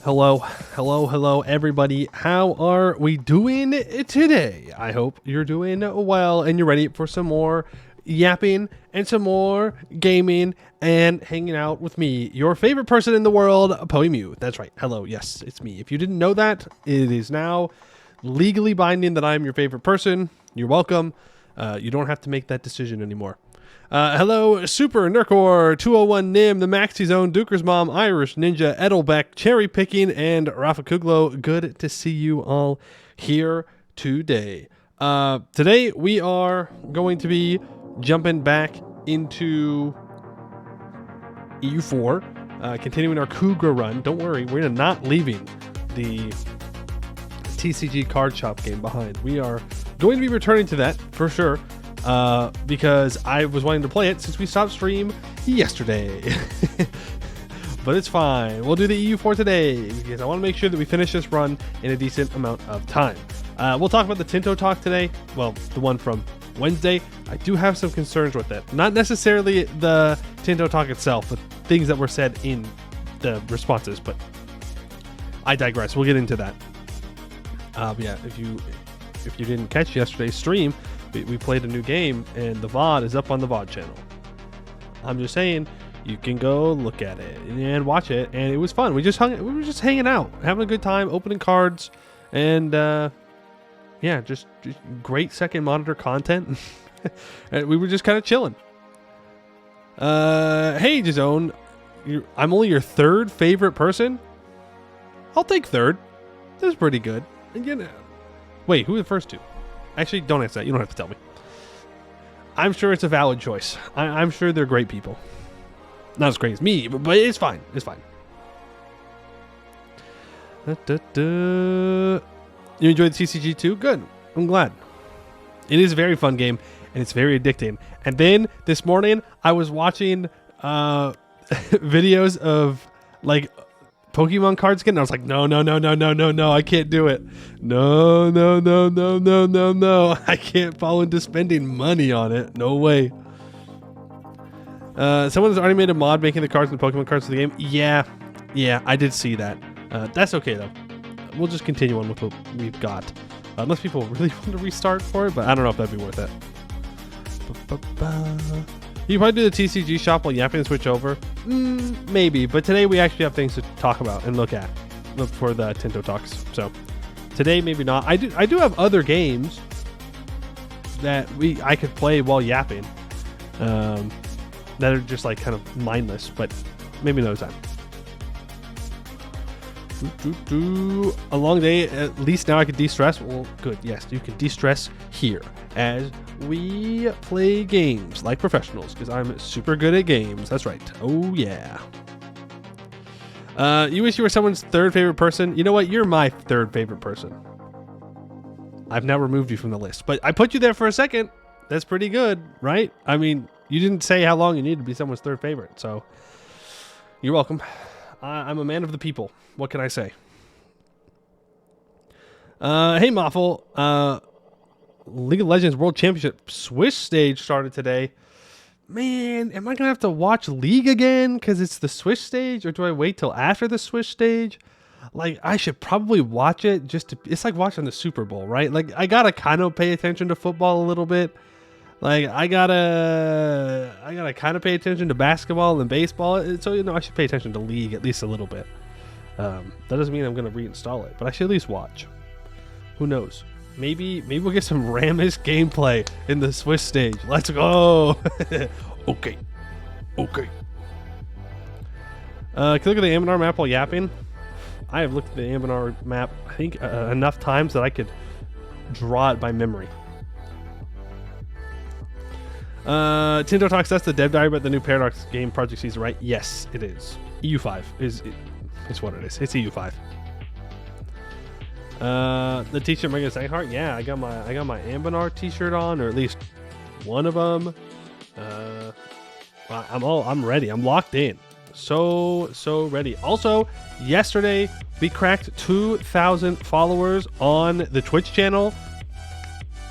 Hello, everybody. How are we doing today? I hope you're doing well and you're ready for some more yapping and some more gaming and hanging out with me, your favorite person in the world, Poemu. That's right. Hello. Yes, it's me. If you didn't know that, it is now legally binding that I'm your favorite person. You're welcome. You don't have to make that decision anymore. Hello, Super Nurkor, 201 Nim, the Maxi Zone, Duker's Mom, Irish Ninja, Edelbeck, Cherry Picking, and Rafa Kuglo. Good to see you all here today. Today we are going to be jumping back into EU4, continuing our Khugra run. Don't worry, we're not leaving the TCG card shop game behind. We are going to be returning to that for sure. Because I was wanting to play it since we stopped stream yesterday. But it's fine. We'll do the EU4 today because I want to make sure that we finish this run in a decent amount of time. We'll talk about the Tinto talk today. Well, the one from Wednesday. I do have some concerns with it. Not necessarily the Tinto talk itself, but things that were said in the responses. But I digress. We'll get into that. Yeah, if you didn't catch yesterday's stream, we played a new game and the VOD is up on the VOD channel. I'm just saying, you can go look at it and watch it, and it was fun. We were just hanging out, having a good time, opening cards, and yeah, just great second monitor content. And we were just kind of chilling. Hey, Jazone, I'm only your third favorite person. I'll take third. That's pretty good. And you know, wait, who are the first two? Actually, don't answer that. You don't have to tell me. I'm sure it's a valid choice. I'm sure they're great people. Not as great as me, but it's fine. It's fine. You enjoyed the TCG too? Good. I'm glad. It is a very fun game, and it's very addicting. And then this morning, I was watching videos of like Pokemon cards again. I was like, no, I can't do it. No, I can't fall into spending money on it. No way. Someone's already made a mod making the cards and the Pokemon cards for the game. Yeah, I did see that. That's okay though. We'll just continue on with what we've got. Unless people really want to restart for it, but I don't know if that'd be worth it. You can probably do the TCG shop while yapping and switch over. Maybe, but today we actually have things to talk about and look for the Tinto talks. So today maybe not. I do have other games that I could play while yapping, that are just like kind of mindless, but maybe another time. A long day. At least now I can de-stress. Well, good. Yes, you can de-stress here as we play games like professionals, because I'm super good at games. That's right. Oh yeah. You wish you were someone's third favorite person. You know what? You're my third favorite person. I've now removed you from the list, but I put you there for a second. That's pretty good, right? I mean, you didn't say how long you need to be someone's third favorite, so you're welcome. I'm a man of the people. What can I say? Hey, Moffle. League of Legends World Championship Swiss stage started today. Man, am I going to have to watch League again because it's the Swiss stage, or do I wait till after the Swiss stage? Like, I should probably watch it it's like watching the Super Bowl, right? Like, I got to kind of pay attention to football a little bit. Like, I gotta kind of pay attention to basketball and baseball. So, I should pay attention to League at least a little bit. That doesn't mean I'm going to reinstall it, but I should at least watch. Who knows? Maybe we'll get some Ramus gameplay in the Swiss stage. Let's go. Okay. Can you look at the Anbennar map while yapping? I have looked at the Anbennar map, I think, enough times that I could draw it by memory. Tinto talks, that's the dev diary about the new Paradox game project season, right? Yes, it is. EU5 it's what it is. It's EU5. The t-shirt making a second heart. Yeah, I got my Anbennar t-shirt on, or at least one of them. I'm ready. I'm locked in. So ready. Also, yesterday we cracked 2,000 followers on the Twitch channel.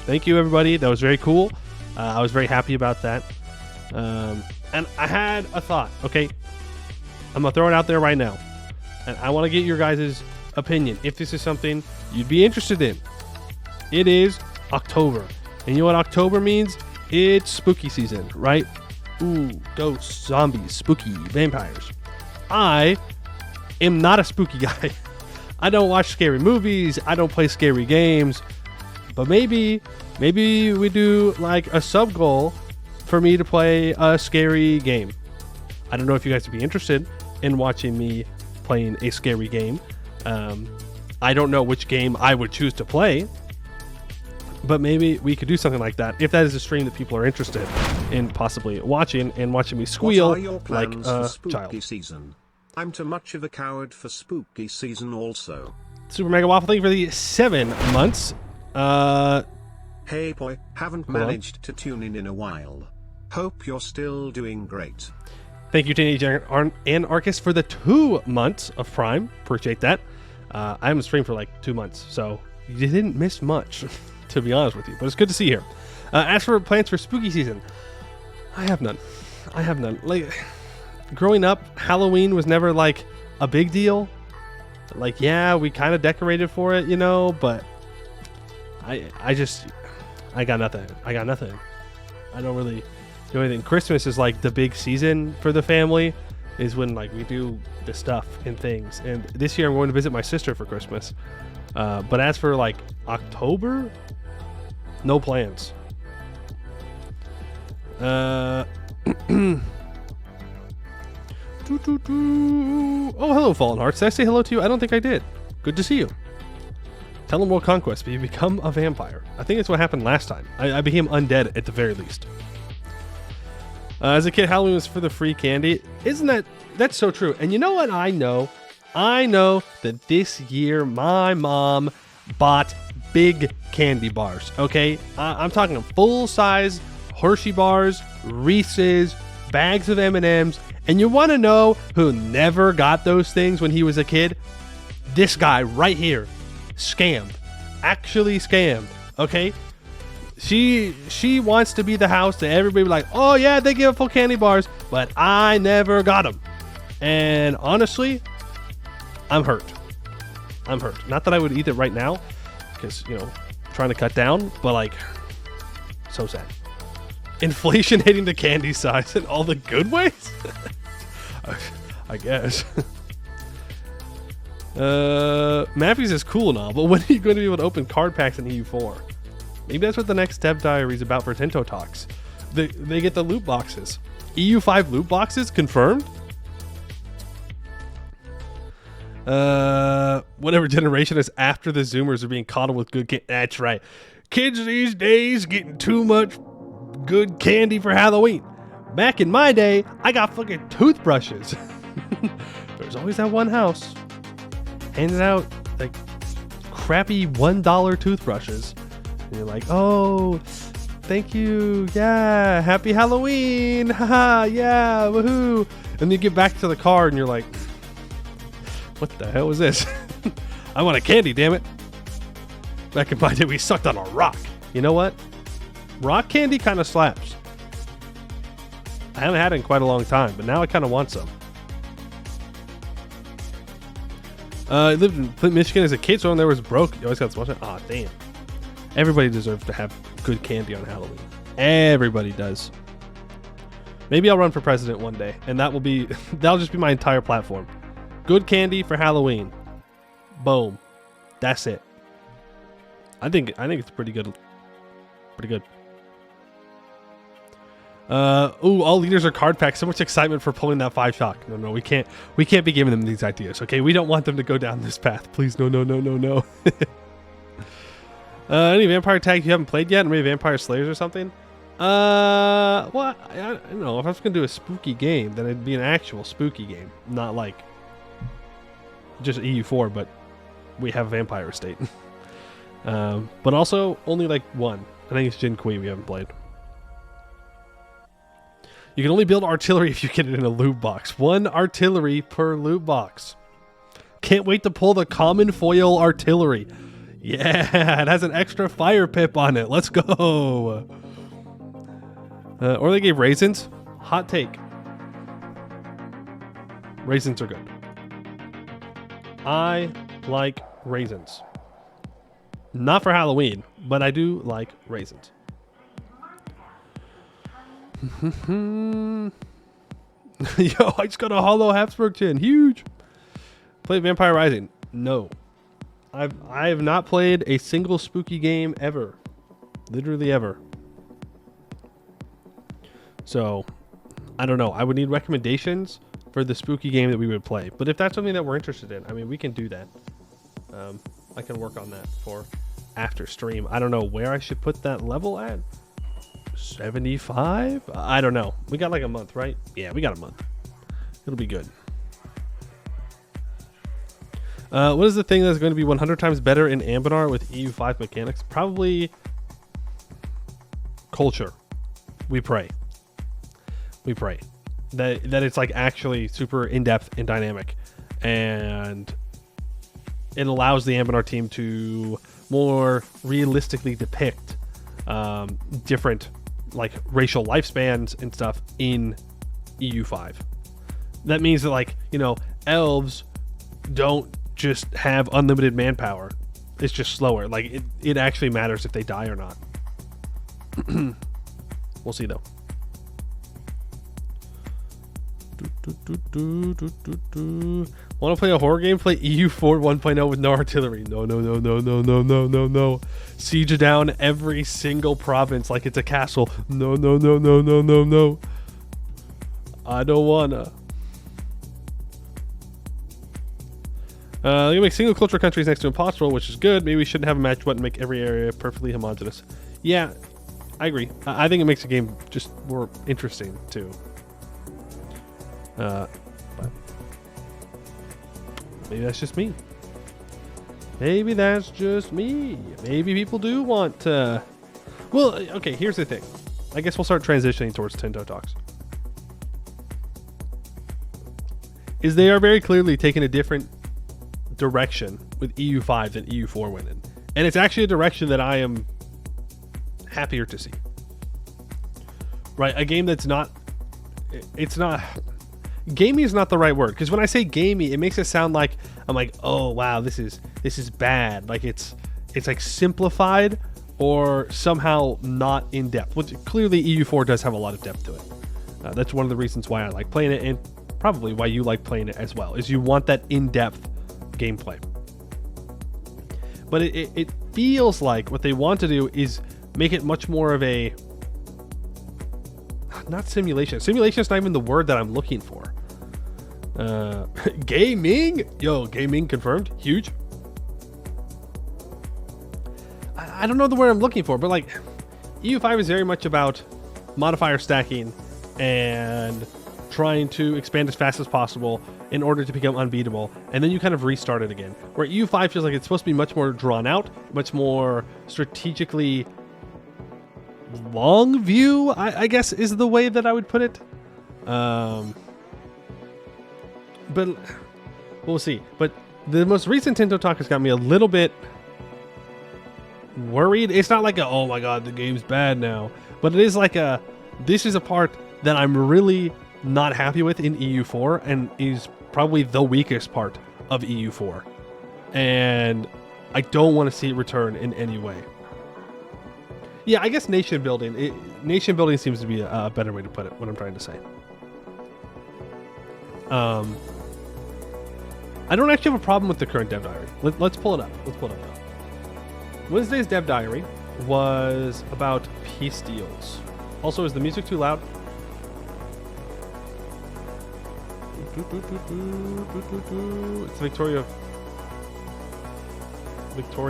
Thank you, everybody. That was very cool. I was very happy about that. And I had a thought. Okay, I'm gonna throw it out there right now. and I want to get your guys' opinion if this is something you'd be interested in. It is October, and you know what October means? It's spooky season, right? Ooh, ghosts, zombies, spooky, vampires. I am not a spooky guy. I don't watch scary movies. I don't play scary games. But maybe we do like a sub goal for me to play a scary game. I don't know if you guys would be interested in watching me playing a scary game. I don't know which game I would choose to play, but maybe we could do something like that if that is a stream that people are interested in possibly watching and watching me squeal like a child. Season? I'm too much of a coward for spooky season also. Super Mega Waffle, thank you for the 7 months. Hey boy, haven't managed to tune in a while. Hope you're still doing great. Thank you, Teenage Anarchist, for the 2 months of Prime. Appreciate that. I haven't streamed for like 2 months, so you didn't miss much, to be honest with you. But it's good to see you here. As for plans for spooky season, I have none. Like, growing up, Halloween was never like a big deal. Like, yeah, we kind of decorated for it, you know, but I got nothing. I don't really do anything. Christmas is like the big season for the family, is when like we do the stuff and things. And this year I'm going to visit my sister for Christmas. But as for like October, no plans. Oh, hello, Fallen Hearts. Did I say hello to you? I don't think I did. Good to see you. Tell them World Conquest, but you become a vampire. I think that's what happened last time. I became undead at the very least. As a kid, Halloween was for the free candy. That's so true. And you know what I know? I know that this year my mom bought big candy bars, okay? I'm talking full-size Hershey bars, Reese's, bags of M&Ms. And you want to know who never got those things when he was a kid? This guy right here. Scammed. Actually scammed, okay? She wants to be the house that everybody be like, oh yeah, they give full candy bars, but I never got them. And honestly, I'm hurt. Not that I would eat it right now, because, you know, trying to cut down, but like, so sad. Inflation hitting the candy size in all the good ways? I guess. Mappies is cool and all, but when are you going to be able to open card packs in EU4? Maybe that's what the next Dev Diary is about for Tinto Talks. They get the loot boxes. EU5 loot boxes confirmed? Whatever generation is after the Zoomers are being coddled with good that's right. Kids these days getting too much good candy for Halloween. Back in my day, I got fucking toothbrushes. There's always that one house handing out like crappy $1 toothbrushes. And you're like, oh, thank you. Yeah, happy Halloween. Haha, yeah, woohoo. And you get back to the car and you're like, what the hell is this? I want a candy, damn it. Back in my day, we sucked on a rock. You know what? Rock candy kind of slaps. I haven't had it in quite a long time, but now I kind of want some. I lived in Flint, Michigan as a kid, so when there was broke, you always got to watch it. Aw, damn. Everybody deserves to have good candy on Halloween. Everybody does. Maybe I'll run for president one day, and that'll just be my entire platform. Good candy for Halloween. Boom. That's it. I think it's pretty good. Pretty good. Ooh, all leaders are card packs. So much excitement for pulling that 5 shock. No, we can't be giving them these ideas. Okay, we don't want them to go down this path. Please, no. Any vampire tags you haven't played yet? Maybe Vampire Slayers or something? Well, I don't know. If I was gonna do a spooky game, then it'd be an actual spooky game, not like just EU4. But we have Vampire Estate. But also only like one. I think it's Jin Kui we haven't played. You can only build artillery if you get it in a loot box. 1 artillery per loot box. Can't wait to pull the common foil artillery. Yeah, it has an extra fire pip on it. Let's go. Or they gave raisins. Hot take. Raisins are good. I like raisins. Not for Halloween, but I do like raisins. Yo, I just got a hollow Habsburg tin. Huge. Played Vampire Rising. No. I have not played a single spooky game ever. Literally ever. So, I don't know. I would need recommendations for the spooky game that we would play. But if that's something that we're interested in, I mean, we can do that. I can work on that for after stream. I don't know where I should put that level at. 75? I don't know. We got like a month, right? Yeah, we got a month. It'll be good. What is the thing that's going to be 100 times better in Anbennar with EU5 mechanics? Probably culture. We pray. We pray that it's like actually super in-depth and dynamic, and it allows the Anbennar team to more realistically depict different like racial lifespans and stuff in EU5. That means that, like, you know, elves don't just have unlimited manpower. It's just slower. Like, it actually matters if they die or not. We'll see though. Want to play a horror game? Play EU4 1.0 with no artillery. No. Siege down every single province like it's a castle. No. I don't wanna. They're gonna make single culture countries next to impossible, which is good. Maybe we shouldn't have a match button, make every area perfectly homogenous. Yeah, I agree. I think it makes the game just more interesting too. But maybe that's just me. Maybe that's just me. Maybe people do want to. Well, okay, here's the thing. I guess we'll start transitioning towards Tinto talks. Is they are very clearly taking a different direction with EU5 than EU4 went in. And it's actually a direction that I am happier to see. Right? A game that's not. It's not. Gamey is not the right word, because when I say gamey, it makes it sound like I'm like, oh wow, this is bad. Like it's like simplified or somehow not in depth. Which clearly EU4 does have a lot of depth to it. That's one of the reasons why I like playing it, and probably why you like playing it as well. Is you want that in-depth gameplay. But it feels like what they want to do is make it much more of a not simulation. Simulation is not even the word that I'm looking for. Gaming? Yo, gaming confirmed. Huge. I don't know the word I'm looking for, but like EU5 is very much about modifier stacking and trying to expand as fast as possible in order to become unbeatable, and then you kind of restart it again. Where EU5 feels like it's supposed to be much more drawn out, much more strategically long view, I guess is the way that I would put it. But we'll see. But the most recent Tinto talk has got me a little bit worried. It's not like a, oh my god, the game's bad now. But it is like a, this is a part that I'm really not happy with in EU4, and is probably the weakest part of EU4. And I don't want to see it return in any way. Yeah, I guess nation building. Nation building seems to be a better way to put it, what I'm trying to say. I don't actually have a problem with the current dev diary. Let's pull it up. Wednesday's dev diary was about peace deals. Also, is the music too loud? It's Victoria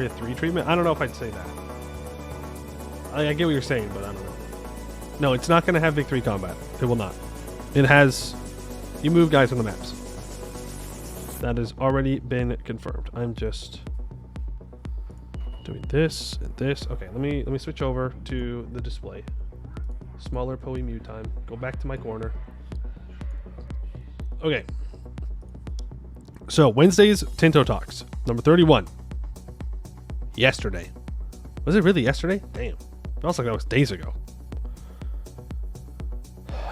3 treatment? I don't know if I'd say that. I get what you're saying, but I don't know. No, it's not going to have Vic 3 combat. It will not. It has... You move guys on the maps. That has already been confirmed. I'm just doing this and this. Okay, let me switch over to the display. Smaller Poe mute time. Go back to my corner. Okay. So, Wednesday's Tinto Talks. Number 31. Yesterday. Was it really yesterday? Damn. Feels like that was days ago.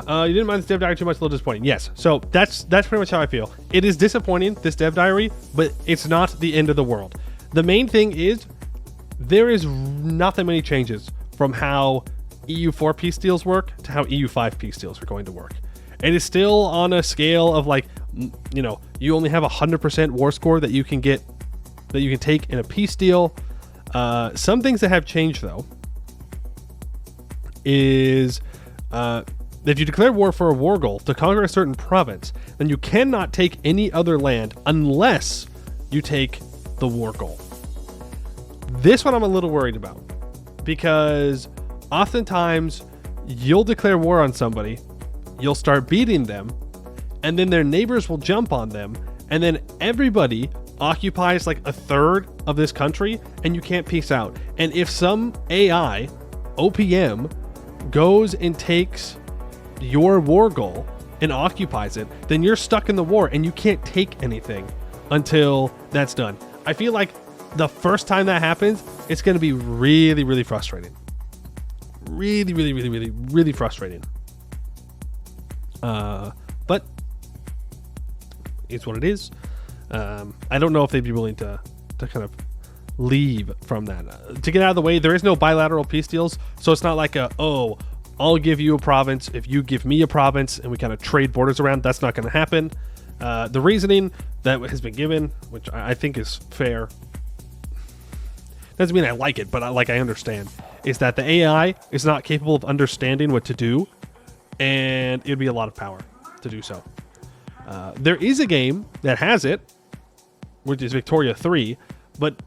You didn't mind this dev diary too much, a little disappointing. Yes, so that's pretty much how I feel. It is disappointing, this dev diary, but it's not the end of the world. The main thing is there is not that many changes from how EU4 peace deals work to how EU5 peace deals are going to work. It is still on a scale of like, you know, you only have 100% war score that you can get, that you can take in a peace deal. Some things that have changed though is if you declare war for a war goal to conquer a certain province, then you cannot take any other land unless you take the war goal. This one I'm a little worried about, because oftentimes you'll declare war on somebody, you'll start beating them, and then their neighbors will jump on them, and then everybody occupies like a third of this country, and you can't peace out. And if some AI, OPM, goes and takes your war goal and occupies it, then you're stuck in the war and you can't take anything until that's done. I feel like the first time that happens, it's going to be really, really frustrating. Really, really, really, really, really frustrating. But it's what it is. I don't know if they'd be willing to kind of leave from that. To get out of the way, there is no bilateral peace deals, so it's not like I'll give you a province if you give me a province and we kind of trade borders around. That's not going to happen. The reasoning that has been given, which I think is fair, doesn't mean I like it, but I understand, is that the AI is not capable of understanding what to do, and it'd be a lot of power to do so. There is a game that has it, which is Victoria 3, but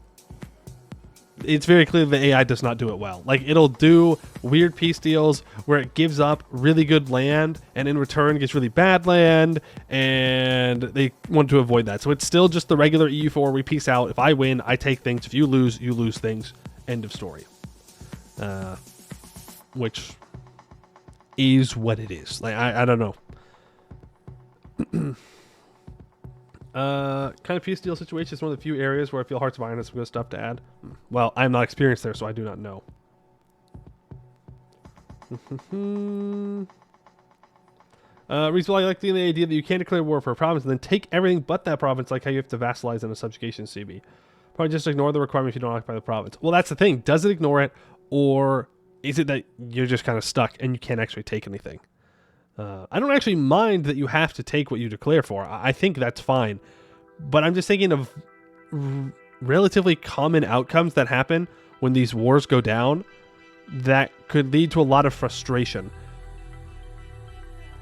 it's very clear the AI does not do it well. Like, it'll do weird peace deals where it gives up really good land and in return gets really bad land, and they want to avoid that. So it's still just the regular EU4, we peace out. If I win, I take things. If you lose, you lose things. End of story. Which is what it is. Like, I don't know. Kind of peace deal situation is one of the few areas where I feel Hearts of Iron has some good stuff to add. Well, I'm not experienced there, so I do not know. Reason why I like the idea that you can declare war for a province and then take everything but that province, like how you have to vassalize in a subjugation CB. Probably just ignore the requirement if you don't occupy the province. Well, that's the thing. Does it ignore it, or is it that you're just kind of stuck and you can't actually take anything? I don't actually mind that you have to take what you declare for. I think that's fine. But I'm just thinking of relatively common outcomes that happen when these wars go down that could lead to a lot of frustration.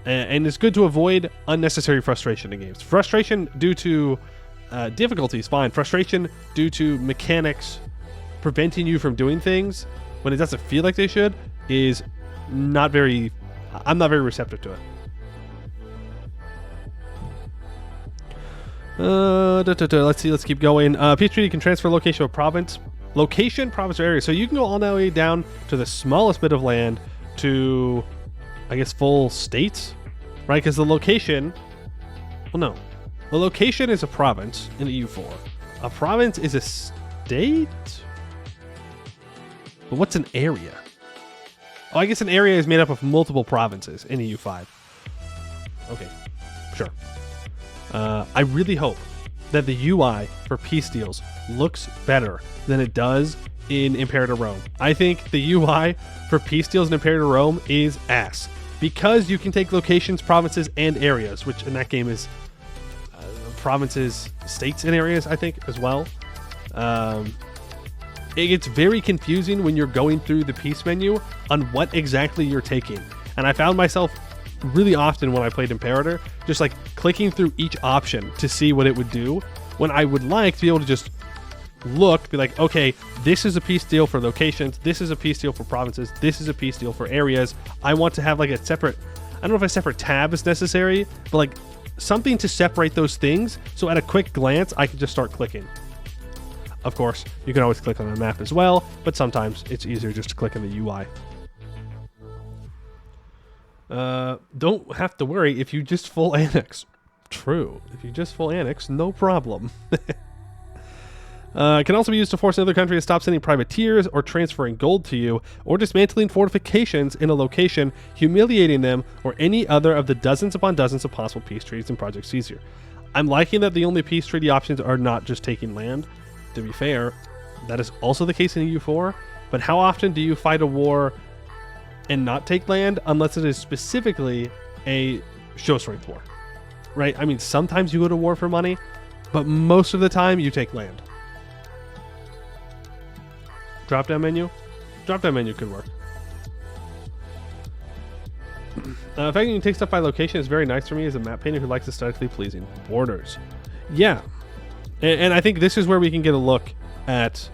And it's good to avoid unnecessary frustration in games. Frustration due to difficulties, fine. Frustration due to mechanics preventing you from doing things when it doesn't feel like they should is not very... I'm not very receptive to it. Let's see. Let's keep going. Peace treaty can transfer location of province. Location, province, or area. So you can go all the way down to the smallest bit of land to, I guess, full states, right? Because the location... Well, no. The location is a province in EU4. A province is a state? But what's an area? Oh, I guess an area is made up of multiple provinces in EU5. Okay, sure. I really hope that the UI for peace deals looks better than it does in Imperator Rome. I think the UI for peace deals in Imperator Rome is ass. Because you can take locations, provinces, and areas, which in that game is provinces, states, and areas, I think, as well. It gets very confusing when you're going through the peace menu on what exactly you're taking. And I found myself really often when I played Imperator, just like clicking through each option to see what it would do, when I would like to be able to just look, be like, okay, this is a peace deal for locations, this is a peace deal for provinces, this is a peace deal for areas. I want to have like a separate, I don't know if a separate tab is necessary, but like something to separate those things, so at a quick glance, I can just start clicking. Of course, you can always click on the map as well, but sometimes it's easier just to click on the UI. Don't have to worry if you just full annex. True. If you just full annex, no problem. It can also be used to force another country to stop sending privateers or transferring gold to you, or dismantling fortifications in a location, humiliating them, or any other of the dozens upon dozens of possible peace treaties and Project Caesar. I'm liking that the only peace treaty options are not just taking land. To be fair, that is also the case in EU4, but how often do you fight a war and not take land unless it is specifically a show strength war, right? I mean, sometimes you go to war for money, but most of the time you take land. Drop down menu? Drop down menu could work. The fact that you can take stuff by location is very nice for me as a map painter who likes aesthetically pleasing borders. Yeah. And I think this is where we can get a look at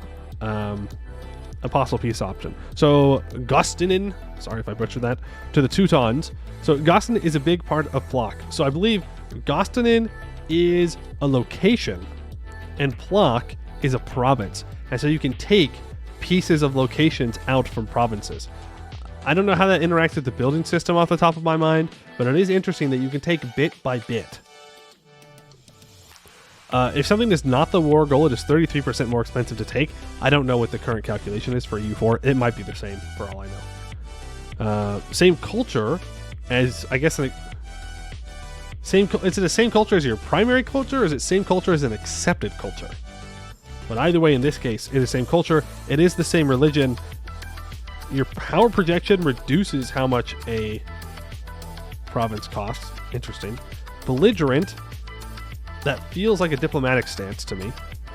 Apostle Peace option. So Gostinin, sorry if I butchered that, to the Teutons. So Gostinin is a big part of Flock. So I believe Gostinin is a location and Plock is a province. And so you can take pieces of locations out from provinces. I don't know how that interacts with the building system off the top of my mind, but it is interesting that you can take bit by bit. If something is not the war goal, it is 33% more expensive to take. I don't know what the current calculation is for EU4. It might be the same for all I know. Same culture as, I guess, is it the same culture as your primary culture, or is it same culture as an accepted culture? But either way, in this case, it is the same culture. It is the same religion. Your power projection reduces how much a province costs. Interesting. Belligerent. That feels like a diplomatic stance to me.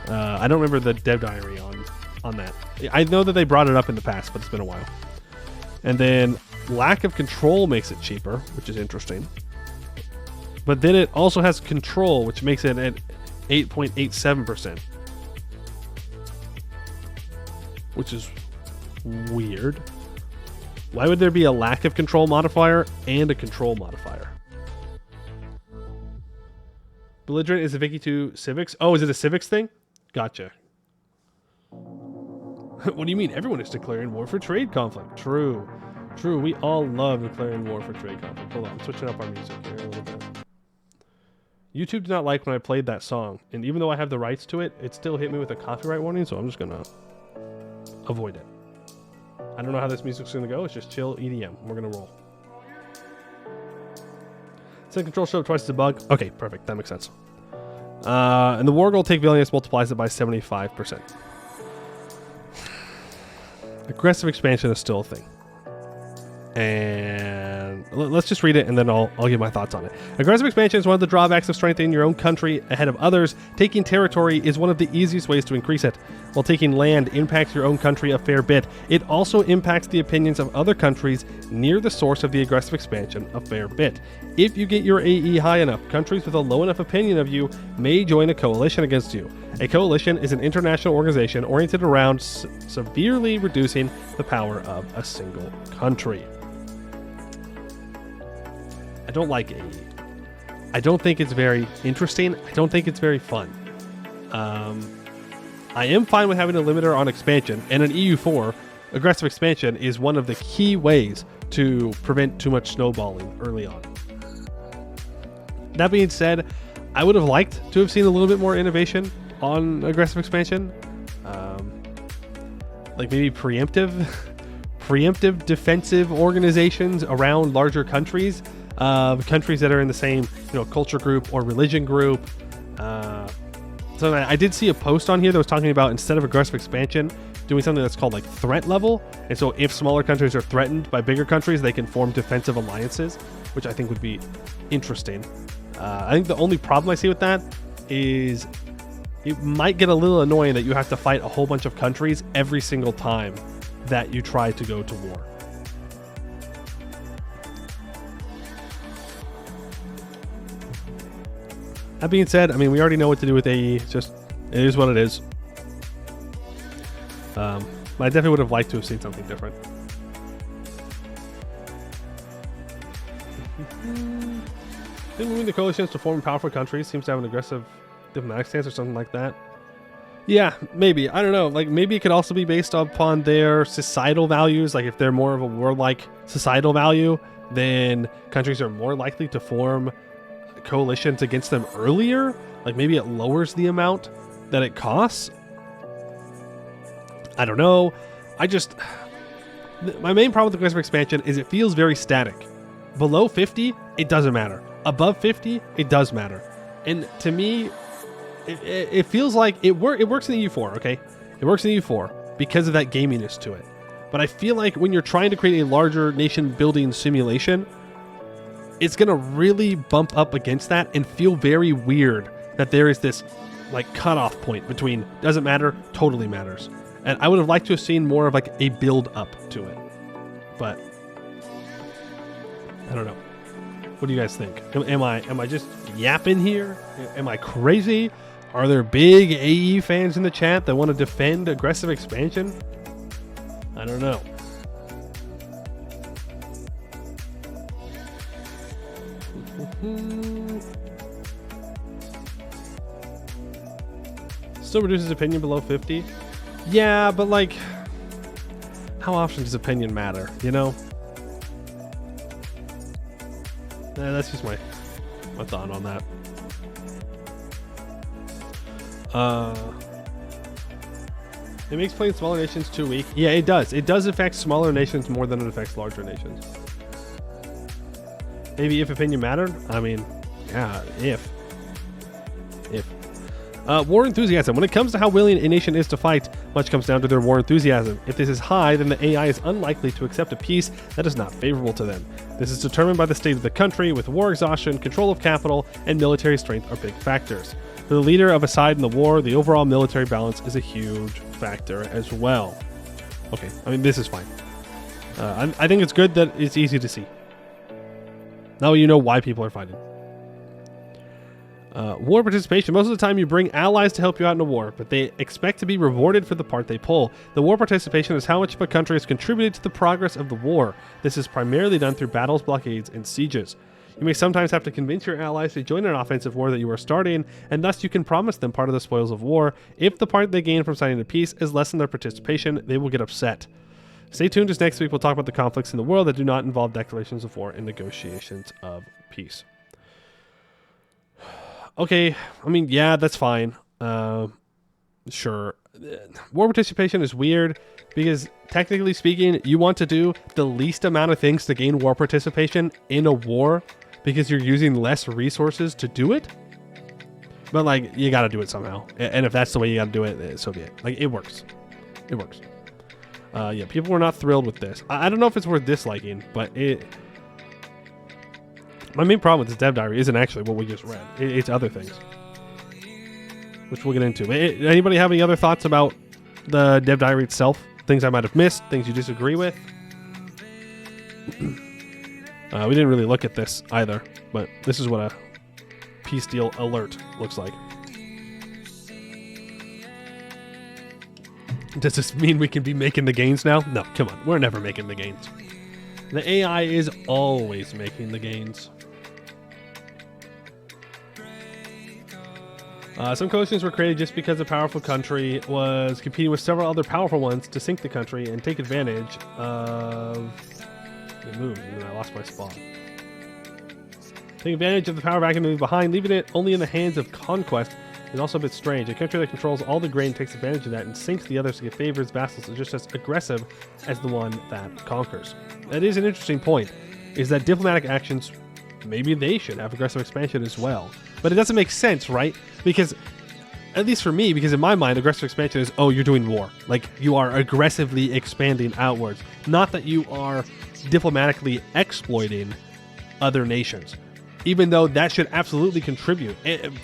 I don't remember the dev diary on that. I know that they brought it up in the past, but it's been a while. And then lack of control makes it cheaper, which is interesting. But then it also has control, which makes it at 8.87%. Which is weird. Why would there be a lack of control modifier and a control modifier? Belligerent is a Vicky 2 civics. Oh, is it a civics thing? Gotcha. What do you mean? Everyone is declaring war for trade conflict. True. True. We all love declaring war for trade conflict. Hold on. I'm switching up our music here a little bit. YouTube did not like when I played that song. And even though I have the rights to it, it still hit me with a copyright warning. So I'm just going to avoid it. I don't know how this music's going to go. It's just chill EDM. We're going to roll. Send control show twice as a bug. Okay, perfect. That makes sense. And the war goal take Vilnius multiplies it by 75%. Aggressive expansion is still a thing. And let's just read it and then I'll give my thoughts on it. Aggressive expansion is one of the drawbacks of strengthening your own country ahead of others. Taking territory is one of the easiest ways to increase it. While taking land impacts your own country a fair bit, it also impacts the opinions of other countries near the source of the aggressive expansion a fair bit. If you get your AE high enough, countries with a low enough opinion of you may join a coalition against you. A coalition is an international organization oriented around severely reducing the power of a single country. I don't like AE. I don't think it's very interesting. I don't think it's very fun. I am fine with having a limiter on expansion, and in EU4, aggressive expansion is one of the key ways to prevent too much snowballing early on. That being said, I would have liked to have seen a little bit more innovation on aggressive expansion. Like maybe preemptive defensive organizations around larger countries. Countries that are in the same, culture group or religion group. So I did see a post on here that was talking about, instead of aggressive expansion, doing something that's called like threat level. And so if smaller countries are threatened by bigger countries, they can form defensive alliances, which I think would be interesting. I think the only problem I see with that is it might get a little annoying that you have to fight a whole bunch of countries every single time that you try to go to war. That being said, I mean, we already know what to do with AE. It's just, it is what it is. But I definitely would have liked to have seen something different. I think moving the coalitions to form powerful countries seems to have an aggressive diplomatic stance or something like that. Yeah, maybe. I don't know. Like, maybe it could also be based upon their societal values. Like, if they're more of a warlike societal value, then countries are more likely to form coalitions against them earlier. Like, maybe it lowers the amount that it costs. I don't know. My main problem with aggressive expansion is it feels very static. Below 50, it doesn't matter. Above 50, it does matter. And to me, it feels like it works in the U4, okay? It works in the U4 because of that gaminess to it. But I feel like when you're trying to create a larger nation building simulation, it's going to really bump up against that and feel very weird that there is this like cutoff point between doesn't matter, totally matters. And I would have liked to have seen more of like a build up to it. But I don't know. What do you guys think? Am I just yapping here? Am I crazy? Are there big AE fans in the chat that want to defend aggressive expansion? I don't know. Still reduces opinion below 50. Yeah, but like, how often does opinion matter, you know? That's just my thought on that. It makes playing smaller nations too weak. Yeah, it does. It does affect smaller nations more than it affects larger nations. Maybe if opinion mattered? I mean, yeah, if. War enthusiasm. When it comes to how willing a nation is to fight, much comes down to their war enthusiasm. If this is high, then the AI is unlikely to accept a peace that is not favorable to them. This is determined by the state of the country, with war exhaustion, control of capital, and military strength are big factors. For the leader of a side in the war, the overall military balance is a huge factor as well. Okay, I mean, this is fine. I think it's good that it's easy to see. Now you know why people are fighting. War participation. Most of the time you bring allies to help you out in a war, but they expect to be rewarded for the part they pull. The war participation is how much of a country has contributed to the progress of the war. This is primarily done through battles, blockades, and sieges. You may sometimes have to convince your allies to join an offensive war that you are starting, and thus you can promise them part of the spoils of war. If the part they gain from signing a peace is less than their participation, they will get upset. Stay tuned, as next week we'll talk about the conflicts in the world that do not involve declarations of war and negotiations of peace. Okay, I mean, yeah, that's fine. Sure. War participation is weird because, technically speaking, you want to do the least amount of things to gain war participation in a war because you're using less resources to do it. But, like, you got to do it somehow. And if that's the way you got to do it, so be it. Like, it works. It works. Yeah, people were not thrilled with this. I don't know if it's worth disliking, but my main problem with this dev diary isn't actually what we just read. It's other things, which we'll get into. Anybody have any other thoughts about the dev diary itself? Things I might have missed? Things you disagree with? We didn't really look at this either, but this is what a peace deal alert looks like. Does this mean we can be making the gains now? No, come on. We're never making the gains. The AI is always making the gains. Some coalitions were created just because a powerful country was competing with several other powerful ones to sink the country and take advantage of... It moved, and then I lost my spot. Take advantage of the power vacuum and move behind, leaving it only in the hands of conquest is also a bit strange. A country that controls all the grain takes advantage of that and sinks the others to get favors. Vassals is just as aggressive as the one that conquers. That is an interesting point, is that diplomatic actions, maybe they should have aggressive expansion as well. But it doesn't make sense, right? Because, at least for me, because in my mind, aggressive expansion is, oh, you're doing war. Like, you are aggressively expanding outwards. Not that you are diplomatically exploiting other nations. Even though that should absolutely contribute. And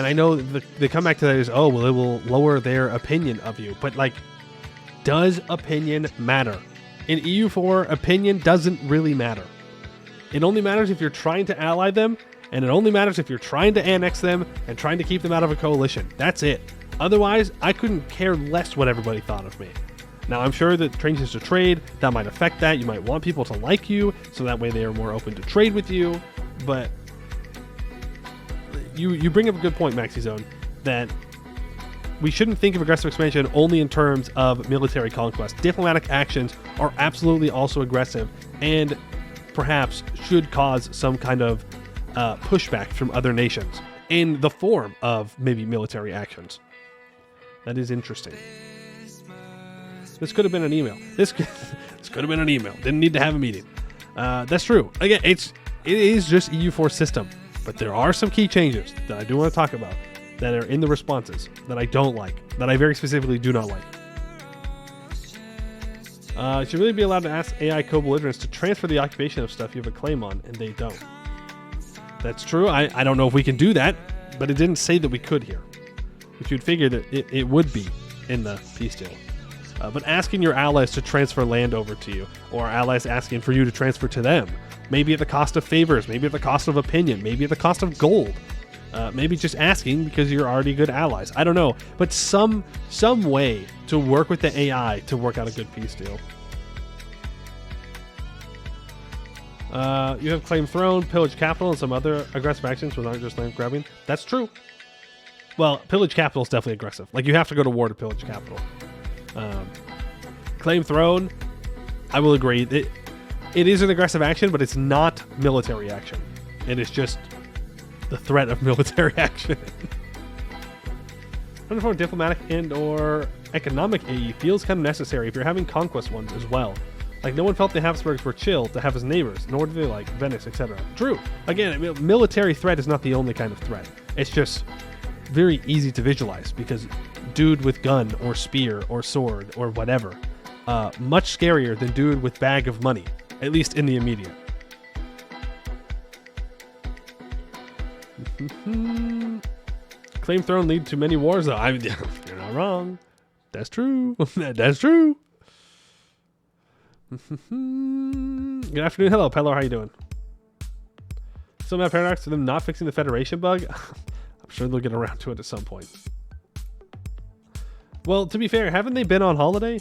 I know the comeback to that is, oh, well, it will lower their opinion of you. But, like, does opinion matter? In EU4, opinion doesn't really matter. It only matters if you're trying to ally them, and it only matters if you're trying to annex them and trying to keep them out of a coalition. That's it. Otherwise, I couldn't care less what everybody thought of me. Now, I'm sure that changes to trade, that might affect that. You might want people to like you, so that way they are more open to trade with you. But you bring up a good point, MaxiZone, that we shouldn't think of aggressive expansion only in terms of military conquest. Diplomatic actions are absolutely also aggressive and perhaps should cause some kind of pushback from other nations in the form of maybe military actions. That is interesting. This could have been an email. This could have been an email. Didn't need to have a meeting. That's true. Again, it is just EU4 system, but there are some key changes that I do want to talk about that are in the responses that I don't like, that I very specifically do not like. You should really be allowed to ask AI co-belligerents to transfer the occupation of stuff you have a claim on, and they don't. That's true. I don't know if we can do that, but it didn't say that we could here. Which you'd figure that it would be in the peace deal. But asking your allies to transfer land over to you, or allies asking for you to transfer to them, maybe at the cost of favors, maybe at the cost of opinion, maybe at the cost of gold, maybe just asking because you're already good allies. I don't know, but some way to work with the AI to work out a good peace deal. You have claim throne, pillage capital, and some other aggressive actions which aren't just land grabbing. That's true. Well, pillage capital is definitely aggressive. Like, you have to go to war to pillage capital. Claim throne, I will agree. It is an aggressive action, but it's not military action. It is just the threat of military action. For diplomatic and or economic AE feels kind of necessary if you're having conquest ones as well. Like, no one felt the Habsburgs were chill to have as neighbors, nor do they like Venice, etc. True. Again, military threat is not the only kind of threat. It's just very easy to visualize because dude with gun or spear or sword or whatever, much scarier than dude with bag of money, at least in the immediate. Claim throne lead to many wars, though. You're not wrong. That's true. That's true. Good afternoon. Hello, Pello. How you doing? Still not paradox to them not fixing the Federation bug? I'm sure they'll get around to it at some point. Well, to be fair, haven't they been on holiday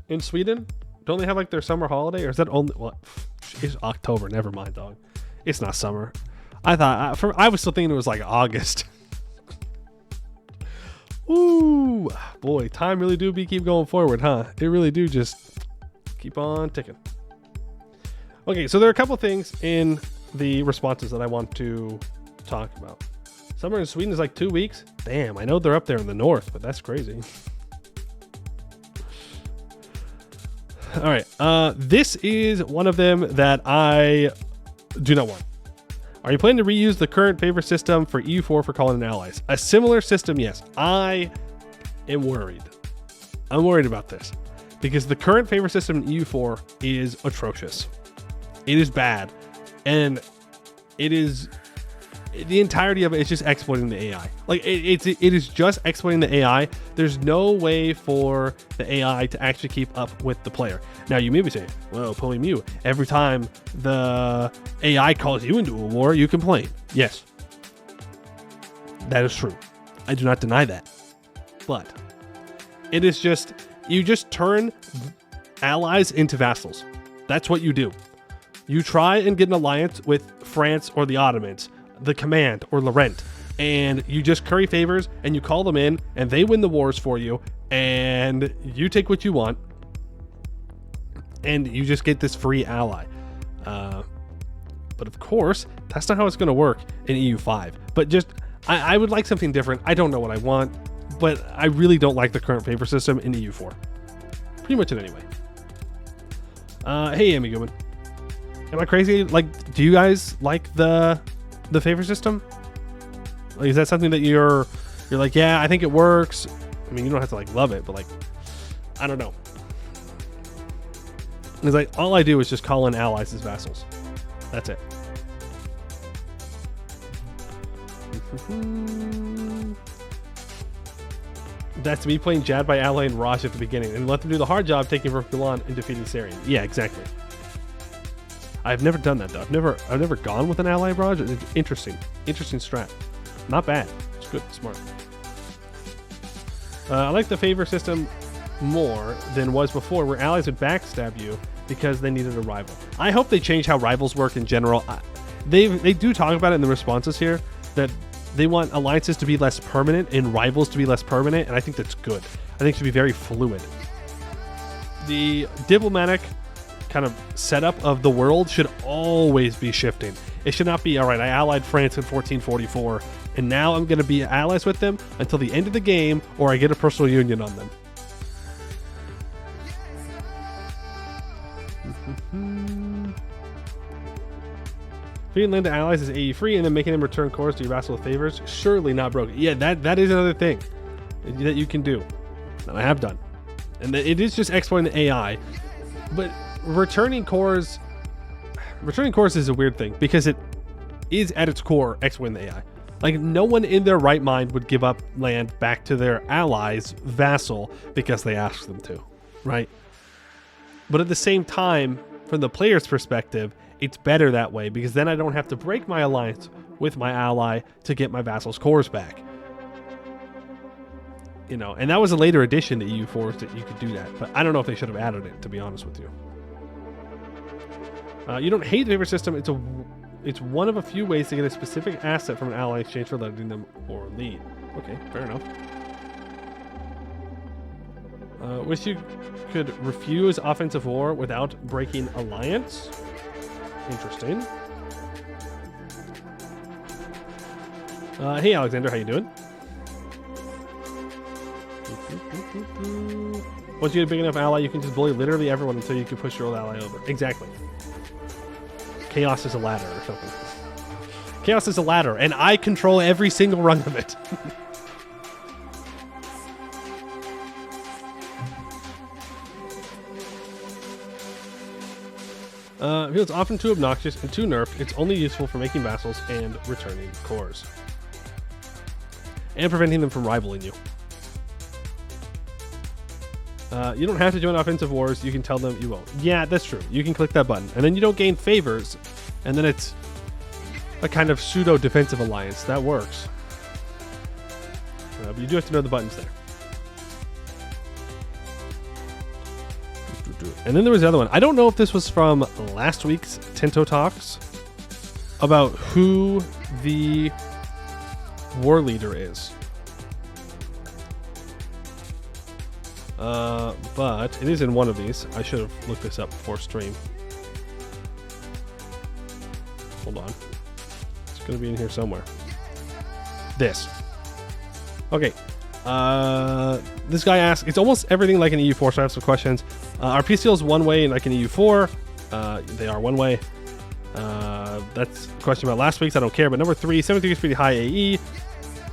in Sweden? Don't they have like their summer holiday? Or is that only... What? It's October. Never mind, dog. It's not summer. I was still thinking it was like August. Ooh, boy, time really do keep going forward, huh? It really do just keep on ticking. Okay, so there are a couple things in the responses that I want to talk about. Summer in Sweden is like 2 weeks. Damn, I know they're up there in the north, but that's crazy. All right, this is one of them that I do not want. Are you planning to reuse the current favor system for EU4 for calling in allies? A similar system, yes. I am worried. I'm worried about this because the current favor system in EU4 is atrocious. It is bad, and it is... The entirety of it is just exploiting the AI. Like, it is just exploiting the AI. There's no way for the AI to actually keep up with the player. Now, you may be saying, well, Pulling Mew, every time the AI calls you into a war, you complain. Yes. That is true. I do not deny that. But it is just, you just turn allies into vassals. That's what you do. You try and get an alliance with France or the Ottomans, the Command or Laurent, and you just curry favors and you call them in and they win the wars for you and you take what you want and you just get this free ally. But of course, that's not how it's going to work in EU5. But just, I would like something different. I don't know what I want, but I really don't like the current favor system in EU4. Pretty much in any way. Hey, Amy Goodman. Am I crazy? Like, do you guys like the favor system? Like, is that something that you're like, yeah, I think it works? I mean, you don't have to like love it, but like, I don't know. It's like all I do is just call in allies as vassals. That's it. That's me playing Jad by ally and Raj at the beginning and let them do the hard job taking over Milan and defeating Sarian. Yeah, exactly. I've never done that though. I've never gone with an ally barrage. Interesting strat. Not bad. It's good, smart. I like the favor system more than was before, where allies would backstab you because they needed a rival. I hope they change how rivals work in general. They do talk about it in the responses here that they want alliances to be less permanent and rivals to be less permanent, and I think that's good. I think it should be very fluid. The diplomatic kind of setup of the world should always be shifting. It should not be, all right, I allied France in 1444 and now I'm going to be allies with them until the end of the game or I get a personal union on them. Feeding land to allies is AE free, and then making them return cores to your vassal with favors. Surely not broken. Yeah, that is another thing that you can do. And I have done. And it is just exploiting the AI. But returning cores is a weird thing because it is at its core exploiting the AI. Like, no one in their right mind would give up land back to their allies' vassal because they asked them to, right? But at the same time, from the player's perspective, it's better that way because then I don't have to break my alliance with my ally to get my vassal's cores back. You know, and that was a later addition to EU4 that you could do that, but I don't know if they should have added it, to be honest with you. You don't hate the favor system. It's one of a few ways to get a specific asset from an ally in exchange for letting them or lead. Okay, fair enough. Wish you could refuse offensive war without breaking alliance. Interesting. Hey Alexander, how you doing? Once you get a big enough ally, you can just bully literally everyone until you can push your old ally over. Exactly. Chaos is a ladder or something. Chaos is a ladder, and I control every single rung of it. If it's often too obnoxious and too nerfed, it's only useful for making vassals and returning cores. And preventing them from rivaling you. You don't have to join offensive wars. You can tell them you won't. Yeah, that's true. You can click that button. And then you don't gain favors. And then it's a kind of pseudo-defensive alliance. That works. But you do have to know the buttons there. And then there was the other one. I don't know if this was from last week's Tinto Talks about who the war leader is. But it is in one of these. I should have looked this up before stream. Hold on. It's going to be in here somewhere. This. Okay. This guy asks, it's almost everything like an EU4, so I have some questions. Are peace deals one way like an EU4? They are one way. That's a question about last week's. I don't care. But number 3, 73 is pretty high AE.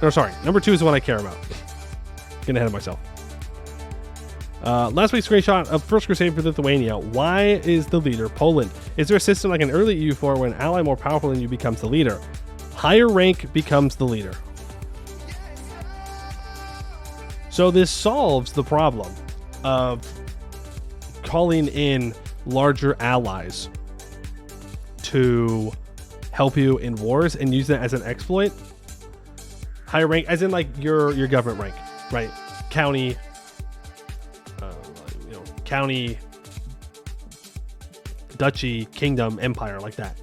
No, sorry. Number 2 is the one I care about. Getting ahead of myself. Last week's screenshot of First Crusade for Lithuania. Why is the leader Poland? Is there a system like an early EU4 where an ally more powerful than you becomes the leader? Higher rank becomes the leader. So this solves the problem of calling in larger allies to help you in wars and use that as an exploit. Higher rank, as in like your government rank, right? County, county, duchy, kingdom, empire, like that.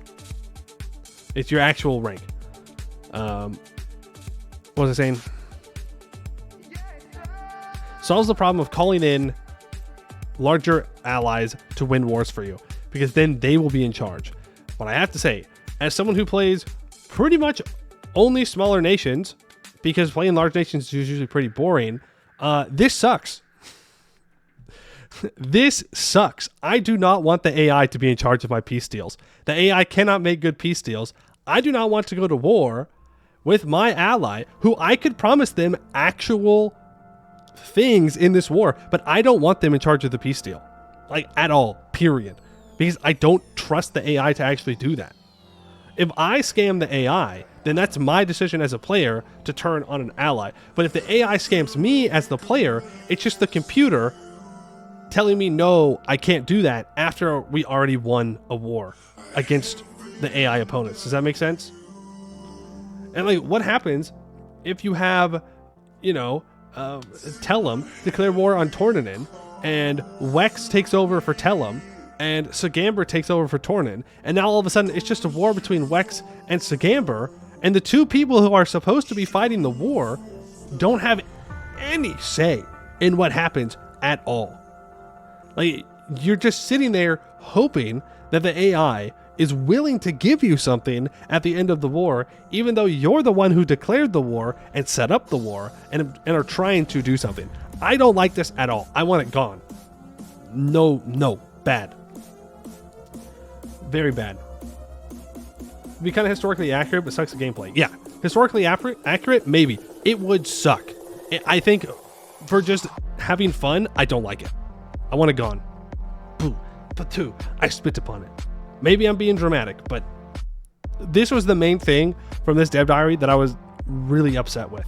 It's your actual rank. What was I saying? Solves the problem of calling in larger allies to win wars for you, because then they will be in charge. But I have to say, as someone who plays pretty much only smaller nations, because playing large nations is usually pretty boring, this sucks. This sucks. I do not want the AI to be in charge of my peace deals. The AI cannot make good peace deals. I do not want to go to war with my ally, who I could promise them actual things in this war, but I don't want them in charge of the peace deal. Like, at all, period. Because I don't trust the AI to actually do that. If I scam the AI, then that's my decision as a player to turn on an ally. But if the AI scams me as the player, it's just the computer telling me, no, I can't do that after we already won a war against the AI opponents. Does that make sense? And like, what happens if you have, Telem declare war on Tornanen, and Wex takes over for Telem, and Sagamber takes over for Tornan, and now all of a sudden it's just a war between Wex and Sagamber, and the two people who are supposed to be fighting the war don't have any say in what happens at all. Like, you're just sitting there hoping that the AI is willing to give you something at the end of the war, even though you're the one who declared the war and set up the war and are trying to do something. I don't like this at all. I want it gone. No, bad. Very bad. be kind of historically accurate, but sucks at gameplay. Yeah, historically accurate, maybe. It would suck. I think for just having fun, I don't like it. I want it gone. Boo. But two, I spit upon it. Maybe I'm being dramatic, but this was the main thing from this dev diary that I was really upset with.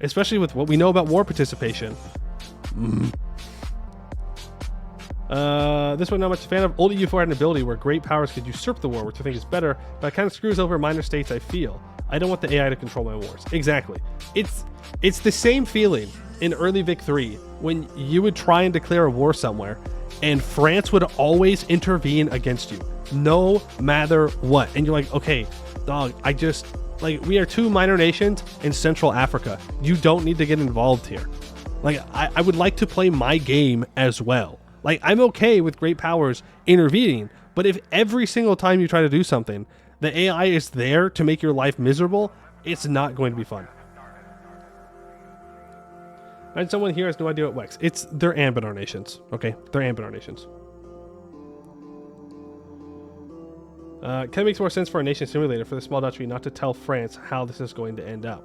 Especially with what we know about war participation. This one, not much a fan of. Old EU4 had an ability where great powers could usurp the war, which I think is better, but it kind of screws over minor states, I feel. I don't want the AI to control my wars. Exactly. It's the same feeling in early Vic 3 when you would try and declare a war somewhere, and France would always intervene against you, no matter what. And you're like, okay, dog, we are two minor nations in Central Africa. You don't need to get involved here. Like, I would like to play my game as well. Like, I'm okay with great powers intervening, but if every single time you try to do something, the AI is there to make your life miserable, it's not going to be fun. And someone here has no idea what Wex. They're Anbennar nations, okay? They're Anbennar nations. Kind of makes more sense for a nation simulator for the small Dutch not to tell France how this is going to end up.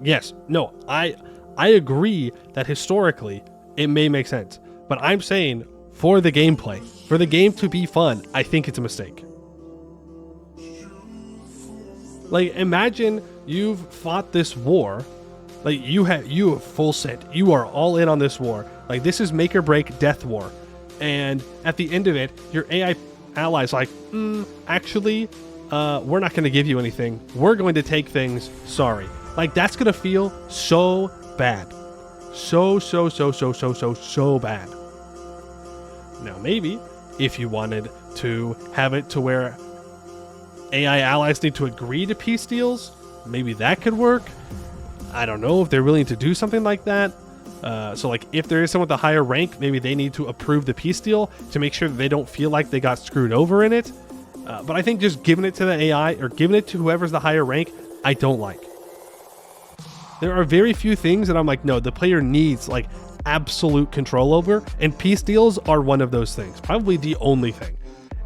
Yes, no, I agree that historically it may make sense, but I'm saying for the gameplay, for the game to be fun, I think it's a mistake. Like, imagine you've fought this war, like you have full set, you are all in on this war, like this is make or break death war, and at the end of it, your AI allies like, actually, we're not going to give you anything. We're going to take things. Sorry. Like, that's going to feel so bad. So bad. Now, maybe if you wanted to have it to where AI allies need to agree to peace deals, maybe that could work. I don't know if they're willing to do something like that. So like if there is someone with a higher rank, maybe they need to approve the peace deal to make sure that they don't feel like they got screwed over in it. But I think just giving it to the AI or giving it to whoever's the higher rank, I don't like. There are very few things that I'm like, no, the player needs like absolute control over, and peace deals are one of those things. Probably the only thing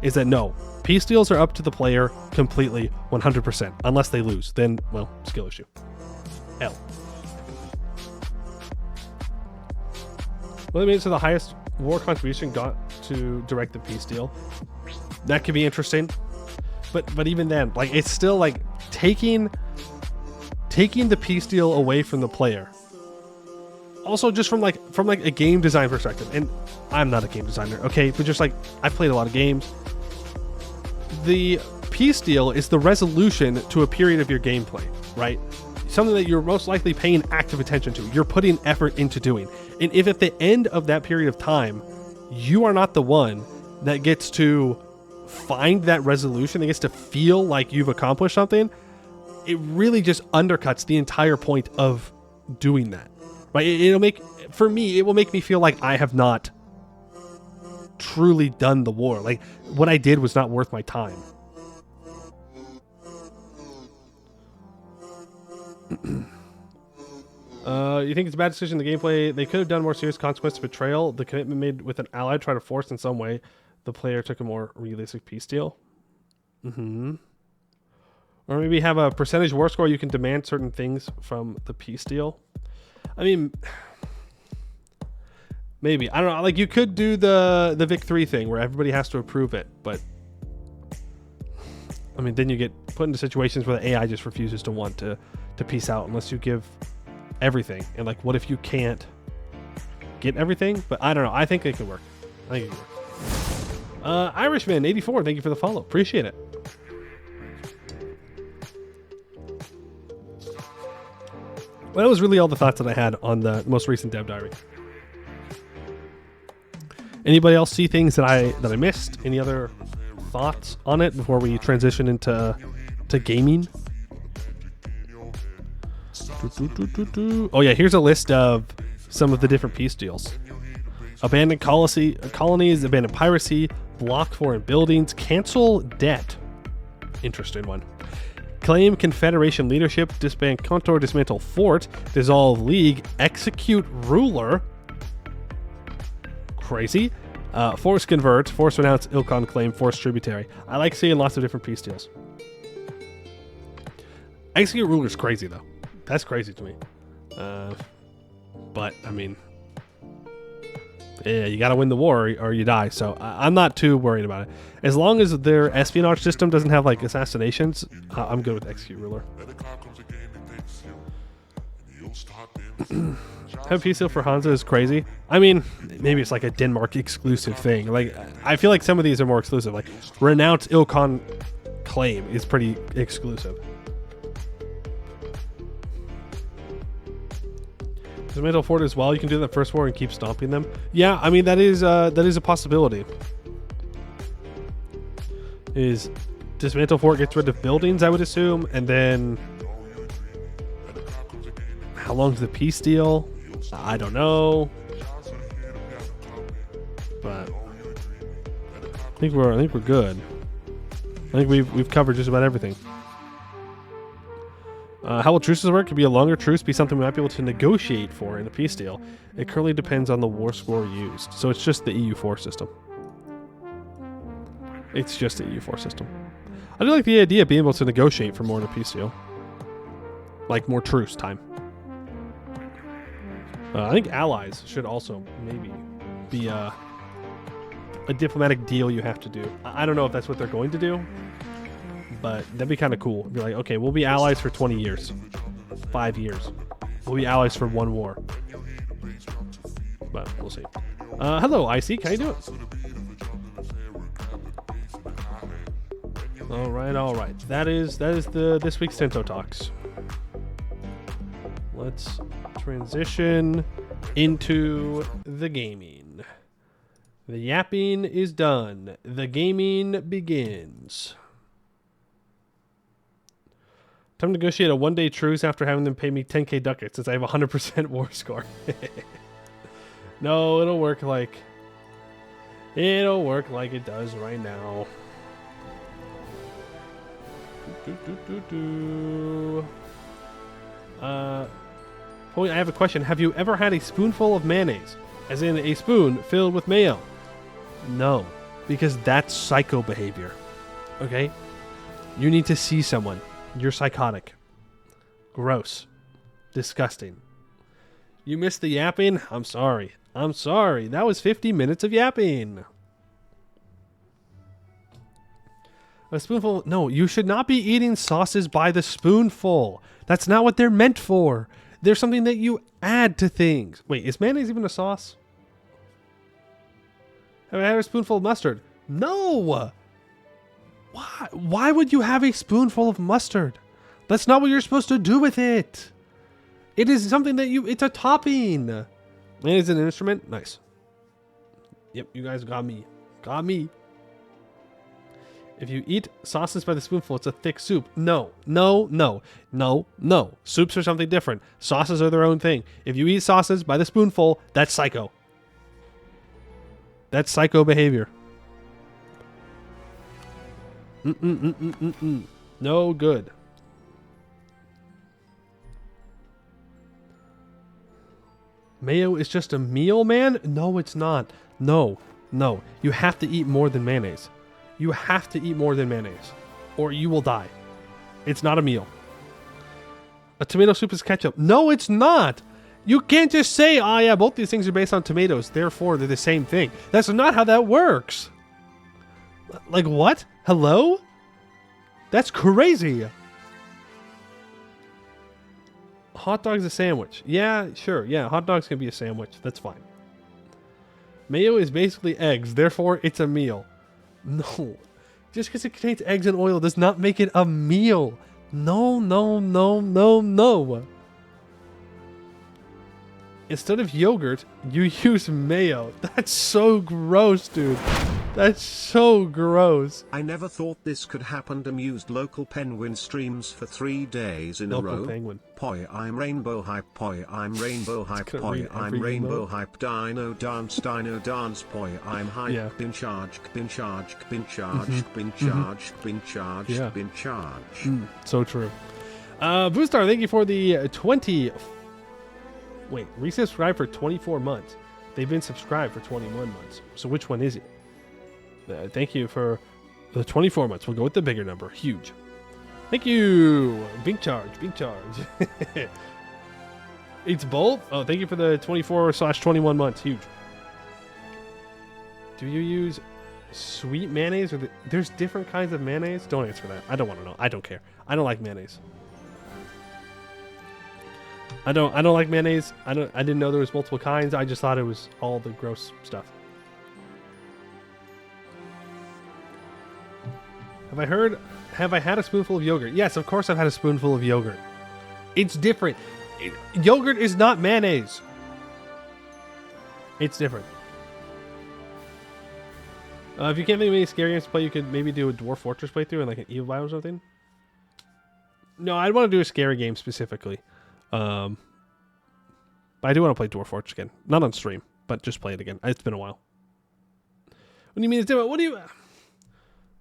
is that no, peace deals are up to the player completely 100%, unless they lose. Then, well, skill issue. L. Well, I mean, so the highest war contribution got to direct the peace deal. That could be interesting, but even then, like, it's still like taking the peace deal away from the player. Also, just from a game design perspective, and I'm not a game designer, okay, but just like I've played a lot of games. The peace deal is the resolution to a period of your gameplay, right? Something that you're most likely paying active attention to. You're putting effort into doing. And if at the end of that period of time, you are not the one that gets to find that resolution, that gets to feel like you've accomplished something, it really just undercuts the entire point of doing that. Right? It will make me feel like I have not truly done the war. Like, what I did was not worth my time. You think it's a bad decision in the gameplay? They could have done more serious consequence to betrayal. The commitment made with an ally try to force in some way. The player took a more realistic peace deal. Or maybe have a percentage war score. You can demand certain things from the peace deal. I mean, maybe. I don't know. Like, you could do the Vic 3 thing where everybody has to approve it, but I mean, then you get put into situations where the AI just refuses to want to peace out unless you give everything. And like, what if you can't get everything? But I don't know. I think it could work. Irishman 84, thank you for the follow. Appreciate it. Well, that was really all the thoughts that I had on the most recent dev diary. Anybody else see things that I missed? Any other thoughts on it before we transition into gaming? Oh yeah, here's a list of some of the different peace deals. Abandoned colonies, abandoned piracy, block foreign buildings, cancel debt. Interesting one. Claim Confederation leadership, disband Contour, dismantle fort, dissolve league, execute ruler. Crazy. Force Convert, Force Renounce, Ilkon Claim, Force Tributary. I like seeing lots of different peace deals. Execute Ruler's crazy, though. That's crazy to me. But, I mean, yeah, you got to win the war or you die. So I'm not too worried about it. As long as their espionage system doesn't have, like, assassinations, I'm good with Execute Ruler. Have peace deal for Hansa is crazy. I mean, maybe it's like a Denmark exclusive thing. Like, I feel like some of these are more exclusive. Like, Renounce Ilkon Claim is pretty exclusive. Dismantle Fort as well. You can do that first war and keep stomping them. Yeah, I mean that is a possibility. Is Dismantle Fort gets rid of buildings, I would assume, and then how long's the peace deal? I don't know, but I think we're good. I think we've covered just about everything. How will truces work? Could be a longer truce, be something we might be able to negotiate for in a peace deal. It currently depends on the war score used. So it's just the EU4 system. It's just the EU4 system. I do like the idea of being able to negotiate for more in a peace deal. Like more truce time. I think allies should also maybe be a diplomatic deal you have to do. I don't know if that's what they're going to do. But that'd be kind of cool. Be like, okay, we'll be allies for 20 years. 5 years. We'll be allies for one war. But we'll see. Hello, Icy. How you doing? All right. That is the this week's Tinto Talks. Let's transition into the gaming. The yapping is done. The gaming begins. Time to negotiate a one-day truce after having them pay me 10k ducats since I have a 100% war score. No, it'll work like it does right now. I have a question. Have you ever had a spoonful of mayonnaise, as in a spoon filled with mayo? No, because that's psycho behavior. Okay? You need to see someone. You're psychotic. Gross. Disgusting. You missed the yapping? I'm sorry. That was 50 minutes of yapping. A spoonful? No, you should not be eating sauces by the spoonful. That's not what they're meant for. They're something that you add to things. Wait, is mayonnaise even a sauce? Have I had a spoonful of mustard? No! Why would you have a spoonful of mustard? That's not what you're supposed to do with it. It is something that it's a topping. And it's an instrument? Nice. Yep, you guys got me. If you eat sauces by the spoonful, it's a thick soup. No. Soups are something different. Sauces are their own thing. If you eat sauces by the spoonful, that's psycho. That's psycho behavior. No good. Mayo is just a meal, man? No, it's not. No. You have to eat more than mayonnaise. Or you will die. It's not a meal. A tomato soup is ketchup. No, it's not. You can't just say, oh yeah, both these things are based on tomatoes, therefore they're the same thing. That's not how that works. Like what? Hello? That's crazy. Hot dog's a sandwich. Yeah, sure. Yeah, hot dogs can be a sandwich. That's fine. Mayo is basically eggs. Therefore, it's a meal. No. Just because it contains eggs and oil does not make it a meal. No. Instead of yogurt, you use mayo. That's so gross, dude. That's so gross. I never thought this could happen. Amused local penguin streams for 3 days in a row. Penguin. Poi, I'm rainbow hype. Poi, I'm rainbow hype. Poi, I'm rainbow hype. Dino dance. Poi, I'm hype. Yeah. Been charged. So true. Boostar, thank you for the 20. Wait, resubscribe for 24 months. They've been subscribed for 21 months. So which one is it? Thank you for the 24 months. We'll go with the bigger number. Huge. Thank you. Big charge. Big charge. It's both? Oh, thank you for the 24/21 months. Huge. Do you use sweet mayonnaise? Or there's different kinds of mayonnaise? Don't answer that. I don't want to know. I don't care. I don't like mayonnaise. I don't like mayonnaise. I didn't know there was multiple kinds. I just thought it was all the gross stuff. Have I had a spoonful of yogurt? Yes, of course I've had a spoonful of yogurt. It's different. Yogurt is not mayonnaise. It's different. If you can't think of any scary games to play, you could maybe do a Dwarf Fortress playthrough and like an Evil Bio or something. No, I'd want to do a scary game specifically. But I do want to play Dwarf Fortress again. Not on stream, but just play it again. It's been a while. What do you mean it's different? What do you...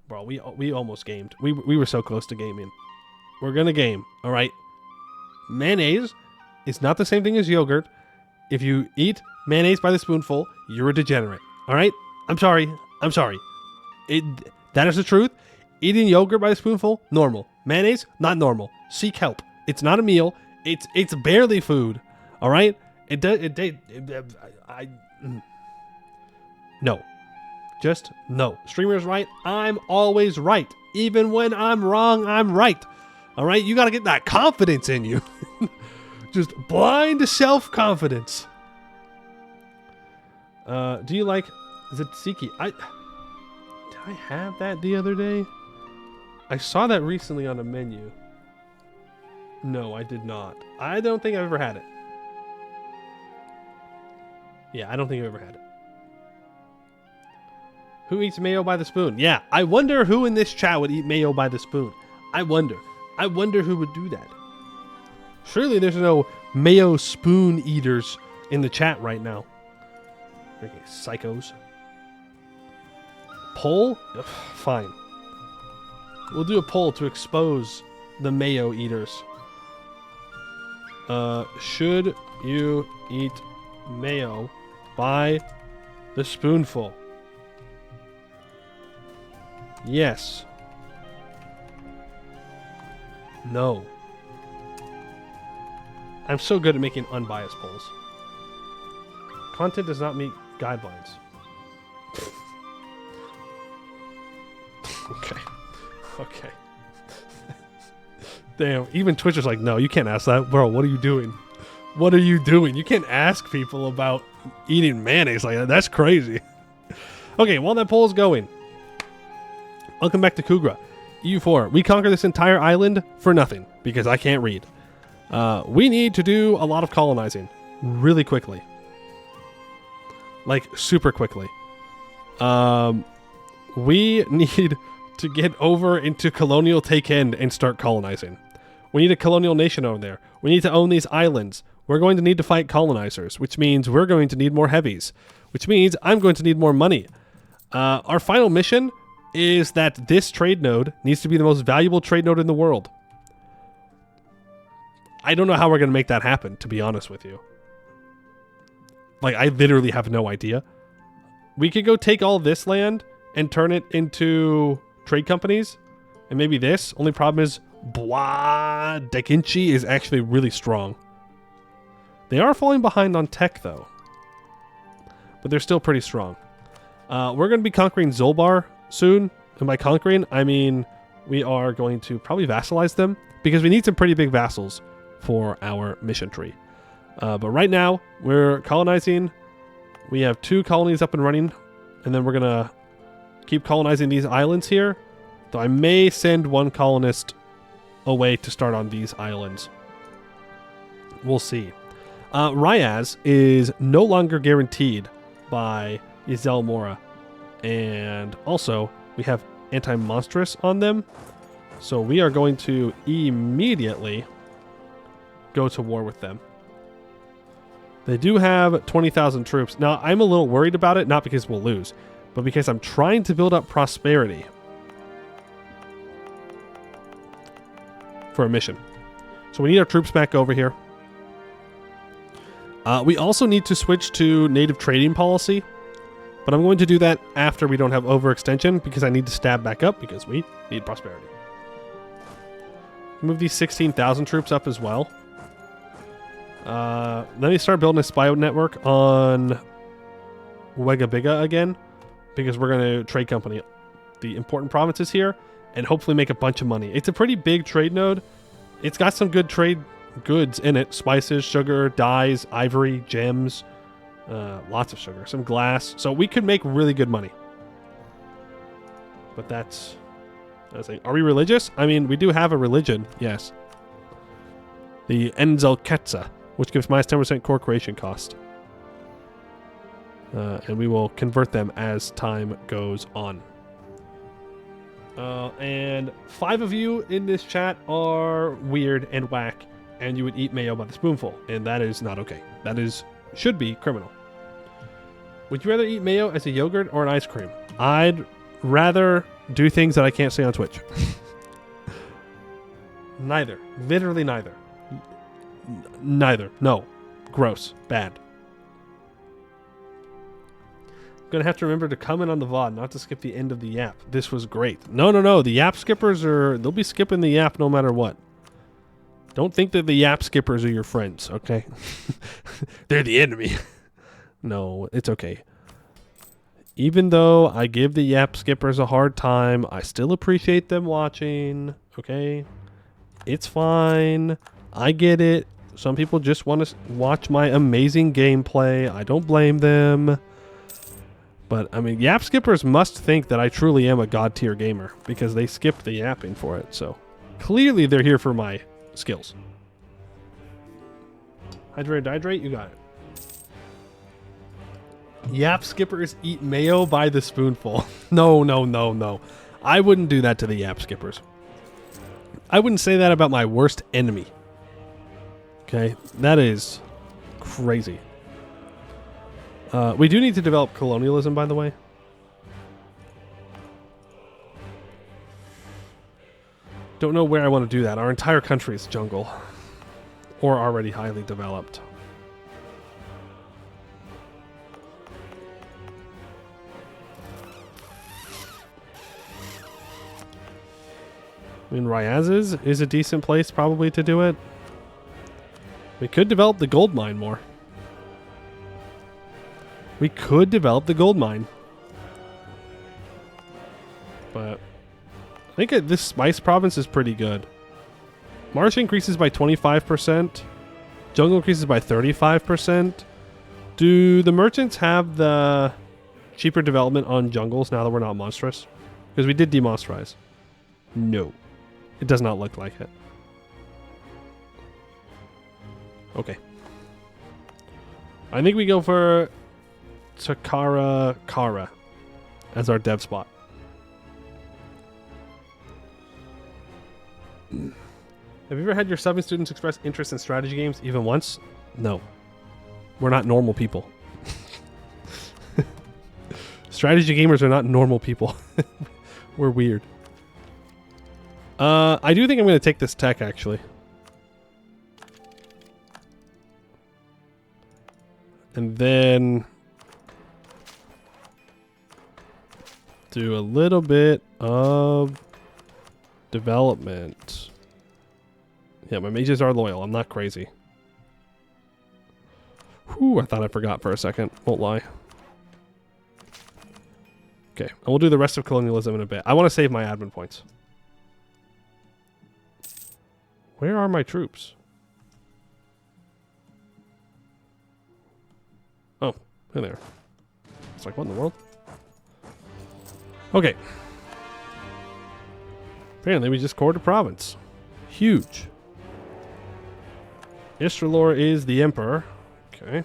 Bro, we almost gamed. We were so close to gaming. We're going to game, all right? Mayonnaise is not the same thing as yogurt. If you eat mayonnaise by the spoonful, you're a degenerate, all right? I'm sorry. That is the truth. Eating yogurt by the spoonful, normal. Mayonnaise, not normal. Seek help. It's not a meal. It's barely food. All right? No. Just no. Streamer's right. I'm always right. Even when I'm wrong, I'm right. All right? You got to get that confidence in you. Just blind self-confidence. Do you like tzatziki? Did I have that the other day? I saw that recently on a menu. No, I did not. I don't think I've ever had it. Yeah, I don't think I've ever had it. Who eats mayo by the spoon? Yeah, I wonder who in this chat would eat mayo by the spoon. I wonder who would do that. Surely there's no mayo spoon eaters in the chat right now. Freaking psychos. Poll? Ugh, fine. We'll do a poll to expose the mayo eaters. Should you eat mayo by the spoonful? Yes. No. I'm so good at making unbiased polls. Content does not meet guidelines. Okay. Damn, even Twitch is like, no, you can't ask that. Bro, what are you doing? What are you doing? You can't ask people about eating mayonnaise like that. That's crazy. Okay, while that poll is going, welcome back to Khugra. EU4, we conquer this entire island for nothing because I can't read. We need to do a lot of colonizing really quickly. Like, super quickly. We need to get over into colonial take end and start colonizing. We need a colonial nation over there. We need to own these islands. We're going to need to fight colonizers, which means we're going to need more heavies, which means I'm going to need more money. Our final mission is that this trade node needs to be the most valuable trade node in the world. I don't know how we're going to make that happen, to be honest with you. Like, I literally have no idea. We could go take all this land and turn it into trade companies. And maybe this. Only problem is Bois Dekinchi is actually really strong. They are falling behind on tech, though. But they're still pretty strong. We're going to be conquering Zolbar soon. And by conquering, I mean we are going to probably vassalize them. Because we need some pretty big vassals for our mission tree. But right now, we're colonizing. We have 2 colonies up and running. And then we're going to keep colonizing these islands here. Though I may send 1 colonist away to start on these islands. We'll see. Ryaz is no longer guaranteed by Izel Mora. And also, we have anti-monstrous on them. So we are going to immediately go to war with them. They do have 20,000 troops. Now, I'm a little worried about it, not because we'll lose, but because I'm trying to build up prosperity for a mission. So we need our troops back over here. We also need to switch to native trading policy, but I'm going to do that after we don't have overextension because I need to stab back up because we need prosperity. Move these 16,000 troops up as well. Let me start building a spy network on Wegabiga again because we're going to trade company the important provinces here and hopefully make a bunch of money. It's a pretty big trade node. It's got some good trade goods in it. Spices, sugar, dyes, ivory, gems, lots of sugar, some glass. So we could make really good money. But that's... I was like, are we religious? I mean, we do have a religion, yes. The Enzelketza, which gives minus 10% core creation cost. And we will convert them as time goes on. And 5 of you in this chat are weird and whack, and you would eat mayo by the spoonful, and that is not okay. That should be criminal. Would you rather eat mayo as a yogurt or an ice cream? I'd rather do things that I can't say on Twitch. Neither. Literally neither. Neither. No. Gross. Bad. Gonna have to remember to comment on the VOD, not to skip the end of the yap. This was great. No. The yap skippers they'll be skipping the yap no matter what. Don't think that the yap skippers are your friends, okay? They're the enemy. No, it's okay. Even though I give the yap skippers a hard time, I still appreciate them watching, okay? It's fine. I get it. Some people just want to watch my amazing gameplay. I don't blame them. But, I mean, yap skippers must think that I truly am a god tier gamer because they skipped the yapping for it. So, clearly they're here for my skills. Hydrate, you got it. Yap skippers eat mayo by the spoonful. No. I wouldn't do that to the yap skippers. I wouldn't say that about my worst enemy. Okay, that is crazy. We do need to develop colonialism, by the way. Don't know where I want to do that. Our entire country is jungle. Or already highly developed. I mean, Ryaz is a decent place probably to do it. We could develop the gold mine more. We could develop the gold mine. But I think this spice province is pretty good. Marsh increases by 25%. Jungle increases by 35%. Do the merchants have the cheaper development on jungles now that we're not monstrous? Because we did demonstrize. No. It does not look like it. Okay. I think we go for Takara Kara as our dev spot. Have you ever had your subbing students express interest in strategy games even once? No. We're not normal people. Strategy gamers are not normal people. We're weird. I do think I'm going to take this tech, actually. And then do a little bit of development. Yeah, my mages are loyal. I'm not crazy. Whew, I thought I forgot for a second. Won't lie. Okay, and we'll do the rest of colonialism in a bit. I want to save my admin points. Where are my troops? Oh, they're there. It's like, what in the world? Okay. Apparently we just cored a province. Huge. Istralor is the emperor. Okay.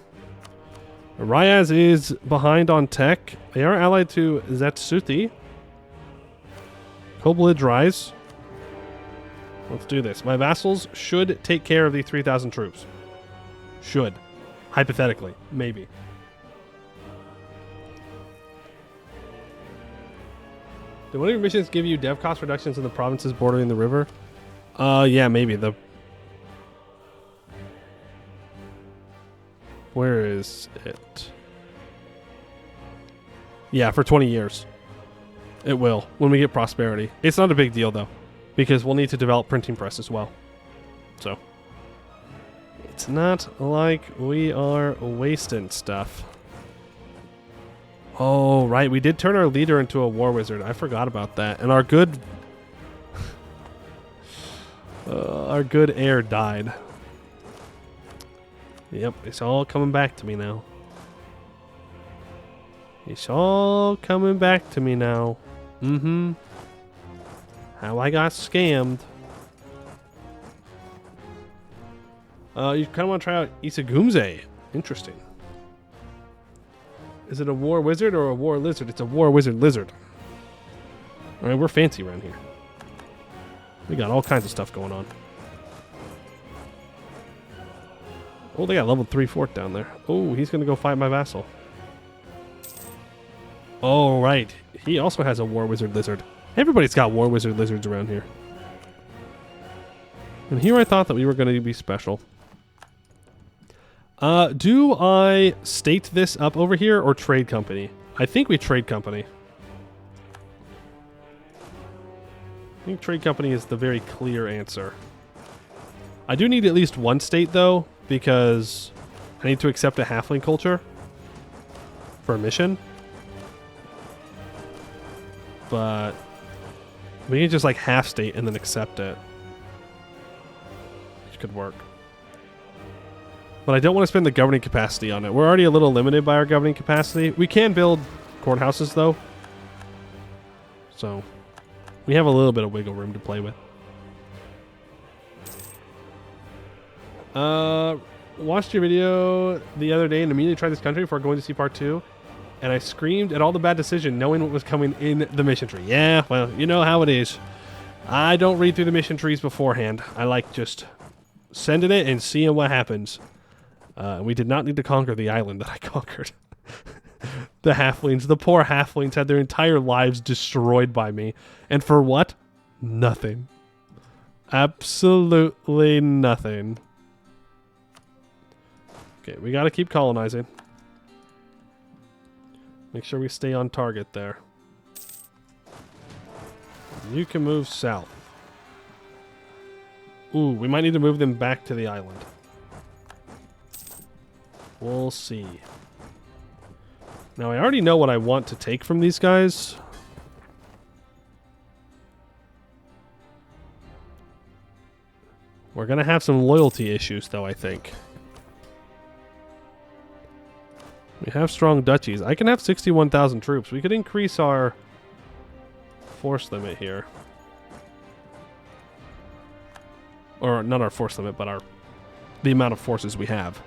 Ryaz is behind on tech. They are allied to Zetsuti. Koblid rise. Let's do this. My vassals should take care of the 3,000 troops. Should. Hypothetically. Maybe. Do one of your missions give you dev cost reductions in the provinces bordering the river? Yeah, maybe. Where is it? Yeah, for 20 years. It will, when we get prosperity. It's not a big deal, though, because we'll need to develop printing press as well. So, it's not like we are wasting stuff. Oh, right. We did turn our leader into a war wizard. I forgot about that. And our good... our good heir died. Yep, it's all coming back to me now. It's all coming back to me now. Mm-hmm. How I got scammed. You kind of want to try out Isagumze. Interesting. Is it a war wizard or a war lizard? It's a war wizard lizard. Alright, we're fancy around here. We got all kinds of stuff going on. Oh, they got level 3 fort down there. Oh, he's going to go fight my vassal. Oh, right. He also has a war wizard lizard. Everybody's got war wizard lizards around here. And here I thought that we were going to be special. Do I state this up over here or trade company? I think we trade company. I think trade company is the very clear answer. I do need at least one state, though, because I need to accept a halfling culture for a mission. But we can just like half state and then accept it. Which could work. But I don't want to spend the governing capacity on it. We're already a little limited by our governing capacity. We can build courthouses, though. So we have a little bit of wiggle room to play with. Watched your video the other day and immediately tried this country before going to see part 2. And I screamed at all the bad decision knowing what was coming in the mission tree. Yeah, well, you know how it is. I don't read through the mission trees beforehand. I like just sending it and seeing what happens. We did not need to conquer the island that I conquered. The halflings, the poor halflings had their entire lives destroyed by me. And for what? Nothing. Absolutely nothing. Okay, we got to keep colonizing. Make sure we stay on target there. You can move south. Ooh, we might need to move them back to the island. We'll see. Now, I already know what I want to take from these guys. We're going to have some loyalty issues, though, I think. We have strong duchies. I can have 61,000 troops. We could increase our force limit here. Or not our force limit, but the amount of forces we have.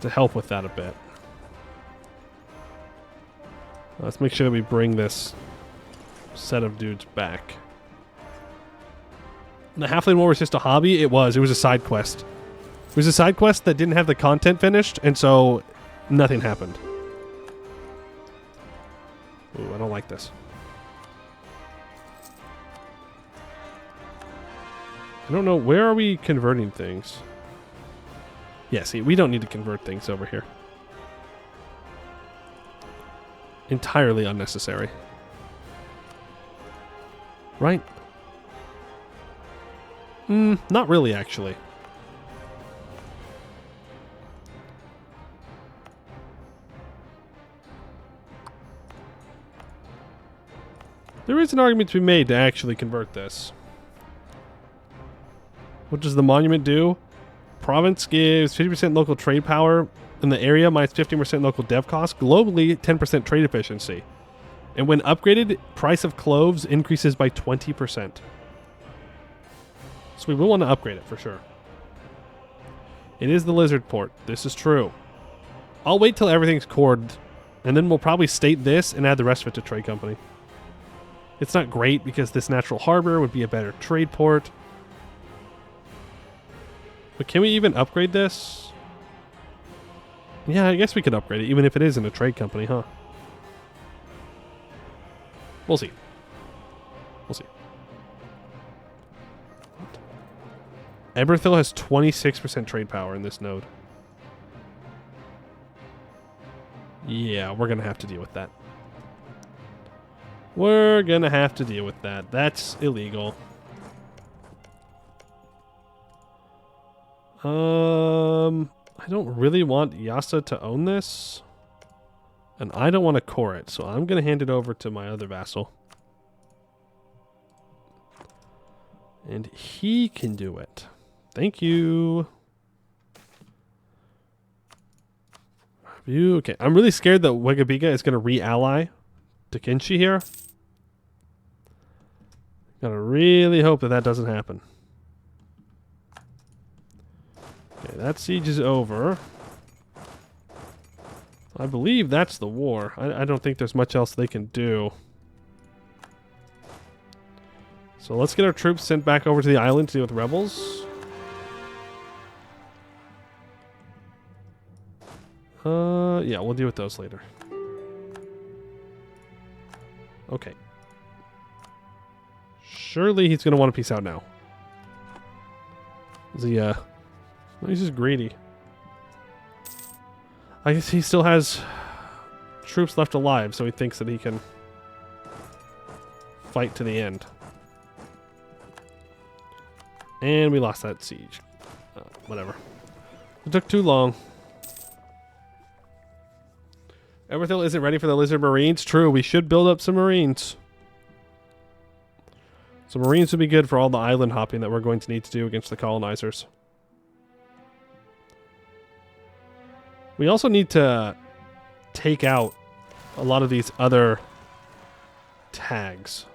To help with that a bit. Let's make sure that we bring this set of dudes back. The Halfling War was just a hobby? It was. It was a side quest. It was a side quest that didn't have the content finished, and so nothing happened. Ooh, I don't like this. I don't know. Where are we converting things? Yeah, see, we don't need to convert things over here. Entirely unnecessary. Right? Not really, actually. There is an argument to be made to actually convert this. What does the monument do? Province gives 50% local trade power in the area, minus 15% local dev cost. Globally, 10% trade efficiency. And when upgraded, price of cloves increases by 20%. So we will want to upgrade it for sure. It is the lizard port. This is true. I'll wait till everything's cored, and then we'll probably state this and add the rest of it to trade company. It's not great because this natural harbor would be a better trade port. But can we even upgrade this? Yeah, I guess we could upgrade it, even if it is in a trade company, huh? We'll see. We'll see. Eberthil has 26% trade power in this node. Yeah, we're going to have to deal with that. We're going to have to deal with that. That's illegal. I don't really want Yasa to own this. And I don't want to core it, so I'm going to hand it over to my other vassal. And he can do it. Thank you. Okay, I'm really scared that Wegabiga is going to re-ally to Kinshi here. Gotta really hope that that doesn't happen. Okay, that siege is over. I believe that's the war. I don't think there's much else they can do. So let's get our troops sent back over to the island to deal with rebels. Yeah, we'll deal with those later. Okay. Surely he's going to want to peace out now. Is he, well, he's just greedy. I guess he still has troops left alive, so he thinks that he can fight to the end. And we lost that siege. Whatever. It took too long. Everthil isn't ready for the Lizard Marines. True, we should build up some Marines. So Marines would be good for all the island hopping that we're going to need to do against the colonizers. We also need to take out a lot of these other tags.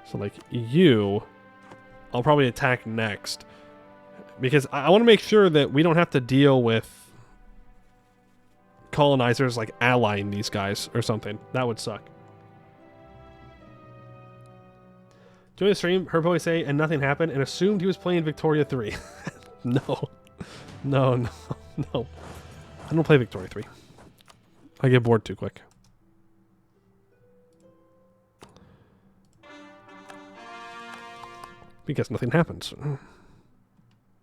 So like you, I'll probably attack next. Because I want to make sure that we don't have to deal with colonizers like allying these guys or something. That would suck. Joined the stream, heard Boy say, and nothing happened, and assumed he was playing Victoria 3. No. No. I don't play Victoria 3. I get bored too quick. Because nothing happens.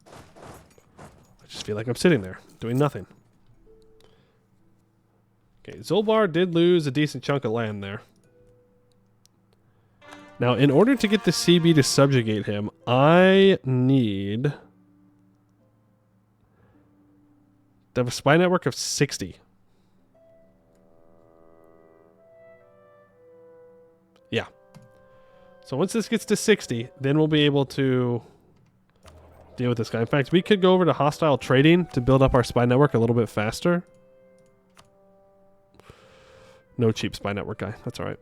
I just feel like I'm sitting there, doing nothing. Okay, Zolbar did lose a decent chunk of land there. Now, in order to get the CB to subjugate him, I need to have a spy network of 60. Yeah. So once this gets to 60, then we'll be able to deal with this guy. In fact, we could go over to hostile trading to build up our spy network a little bit faster. No cheap spy network guy. That's all right.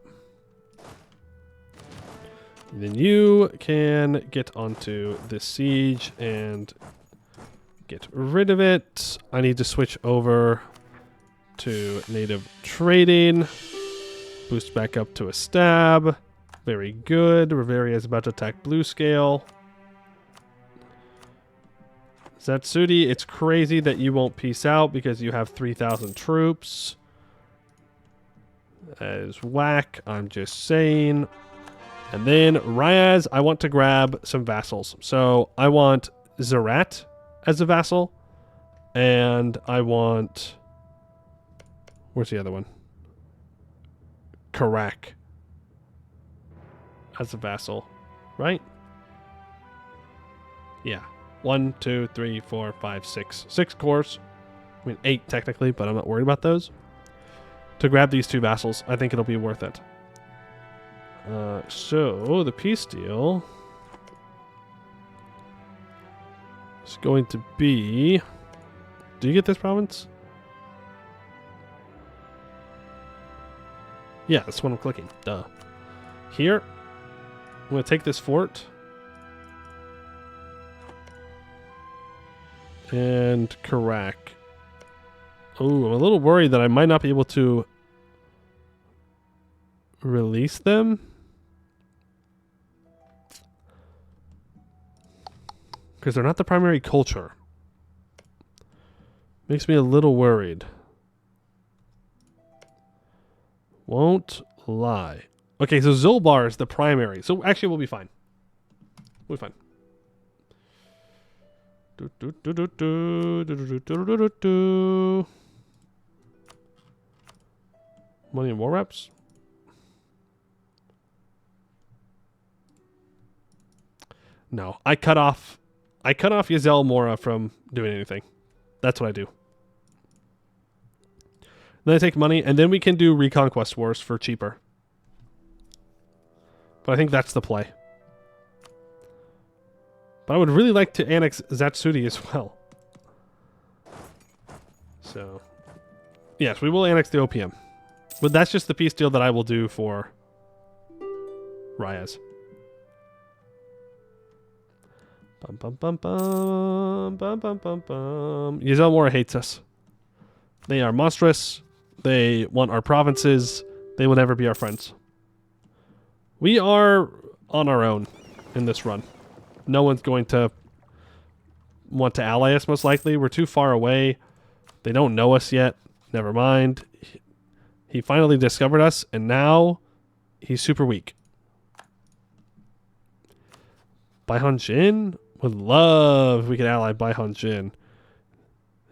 And then you can get onto this siege and get rid of it. I need to switch over to native trading. Boost back up to a stab. Very good. Reveria is about to attack Blue Scale. Zatsudi, it's crazy that you won't peace out because you have 3,000 troops. That is whack. I'm just saying. And then Ryaz, I want to grab some vassals. So I want Zerat as a vassal. And I want... Where's the other one? Karak as a vassal. Right? Yeah. 1, 2, 3, 4, 5, 6. 6 cores. I mean 8 technically, but I'm not worried about those. To grab these 2 vassals, I think it'll be worth it. So, the peace deal is going to be... Do you get this province? Yeah, that's what I'm clicking. Duh. Here, I'm going to take this fort. And Karak. Oh, I'm a little worried that I might not be able to release them. Because they're not the primary culture. Makes me a little worried. Won't lie. Okay, so Zolbar is the primary. So actually we'll be fine. We'll be fine. Money and war reps? No. I cut off Yazel Mora from doing anything. That's what I do. Then I take money, and then we can do Reconquest Wars for cheaper. But I think that's the play. But I would really like to annex Zatsudi as well. So, yes, we will annex the OPM. But that's just the peace deal that I will do for Ryaz. Bum bum bum bum bum bum bum bum. Yazel Mora hates us. They are monstrous. They want our provinces. They will never be our friends. We are on our own in this run. No one's going to want to ally us, most likely. We're too far away. They don't know us yet. Never mind. He finally discovered us, and now he's super weak. Baihan Jin? Would love if we could ally Baihan Jin.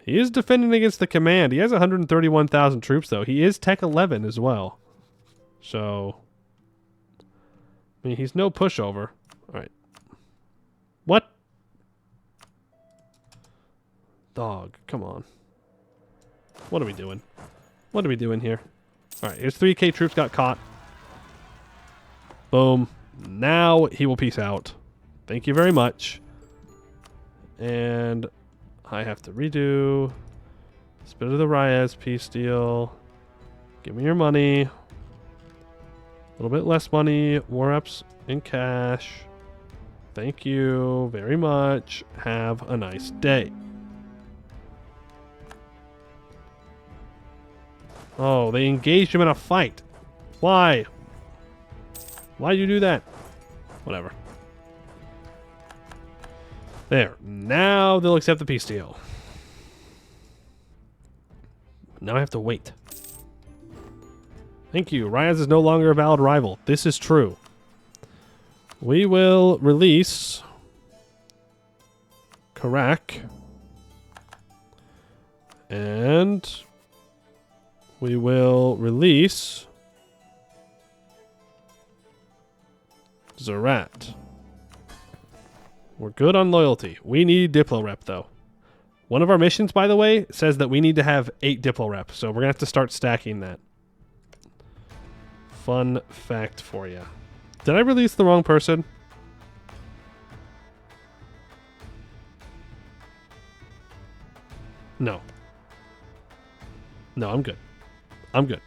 He is defending against the command. He has 131,000 troops, though. He is Tech 11 as well. So, I mean, he's no pushover. All right. What? Dog, come on. What are we doing? What are we doing here? All right, his 3K troops got caught. Boom. Now he will peace out. Thank you very much. And I have to redo this bit of the Ryaz peace deal. Give me your money. A little bit less money. War ups in cash. Thank you very much. Have a nice day. Oh, they engaged him in a fight. Why? Why'd you do that? Whatever. There. Now they'll accept the peace deal. Now I have to wait. Thank you. Ryaz is no longer a valid rival. This is true. We will release Karak. And we will release Zerat. We're good on loyalty. We need Diplo Rep, though. One of our missions, by the way, says that we need to have 8 Diplo Rep, so we're going to have to start stacking that. Fun fact for you. Did I release the wrong person? No. No, I'm good. I'm good.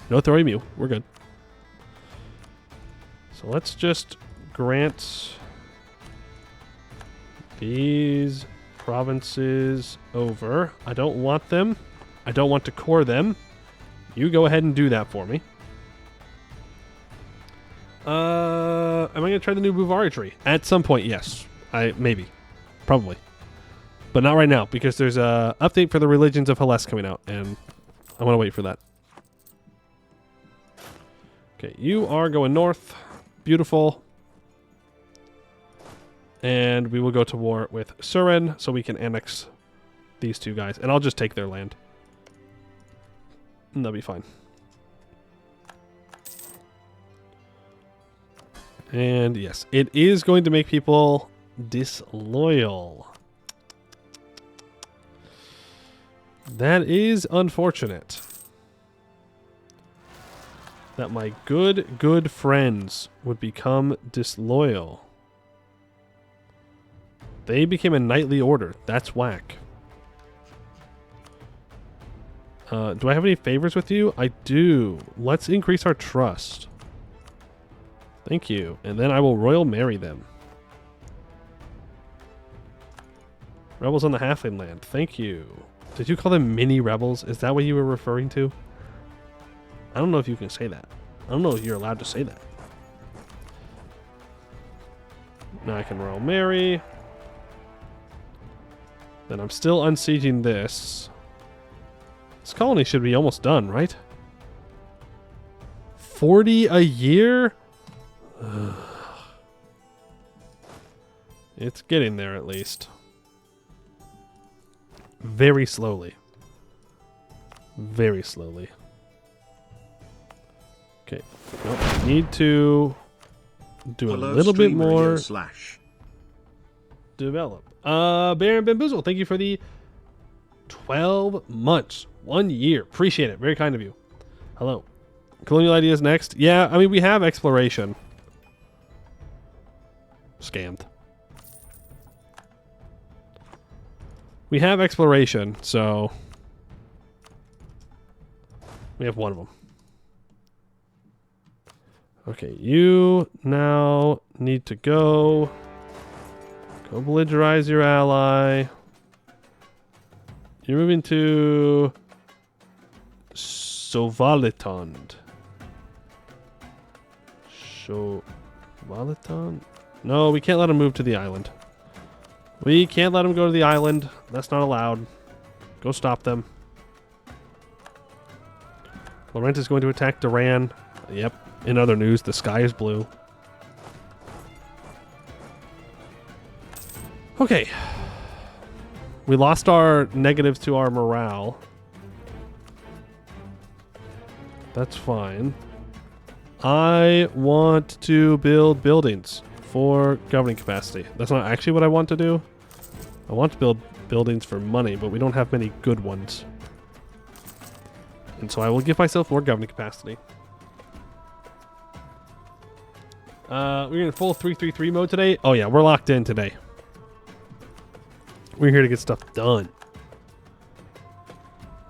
No Throwy Mew. We're good. So let's just grant these provinces over. I don't want them. I don't want to core them. You go ahead and do that for me. Am I going to try the new Buvari tree? At some point, yes. Maybe. Probably. But not right now, because there's a update for the Religions of Hellas coming out, and I want to wait for that. Okay, you are going north. Beautiful. And we will go to war with Surin, so we can annex these two guys. And I'll just take their land. And that'll be fine. And yes, it is going to make people disloyal. That is unfortunate. That my good friends would become disloyal. They became a knightly order. That's whack. Do I have any favors with you? I do. Let's increase our trust. Thank you. And then I will royal marry them. Rebels on the halfling land. Thank you. Did you call them mini rebels? Is that what you were referring to? I don't know if you can say that. I don't know if you're allowed to say that. Now I can royal marry. Then I'm still unsieging this. This colony should be almost done, right? 40 a year? Ugh. It's getting there at least. Very slowly. Very slowly. Okay. Nope. Need to do a Hello, little bit streamer more slash. develop. Baron Bamboozle, thank you for the 12 months. 1 year. Appreciate it. Very kind of you. Hello. Colonial ideas next. Yeah, I mean, we have exploration. Scammed. We have exploration, so we have one of them. Okay, you now need to go belligerize your ally. You're moving to Sovalitond. Sovalitond? No, we can't let him move to the island. We can't let him go to the island. That's not allowed. Go stop them. Laurent is going to attack Duran. Yep. In other news, the sky is blue. Okay. We lost our negatives to our morale. That's fine. I want to build buildings for governing capacity. That's not actually what I want to do. I want to build buildings for money, but we don't have many good ones. And so I will give myself more governing capacity. We're in full 3-3-3 mode today. Oh yeah, we're locked in today. We're here to get stuff done.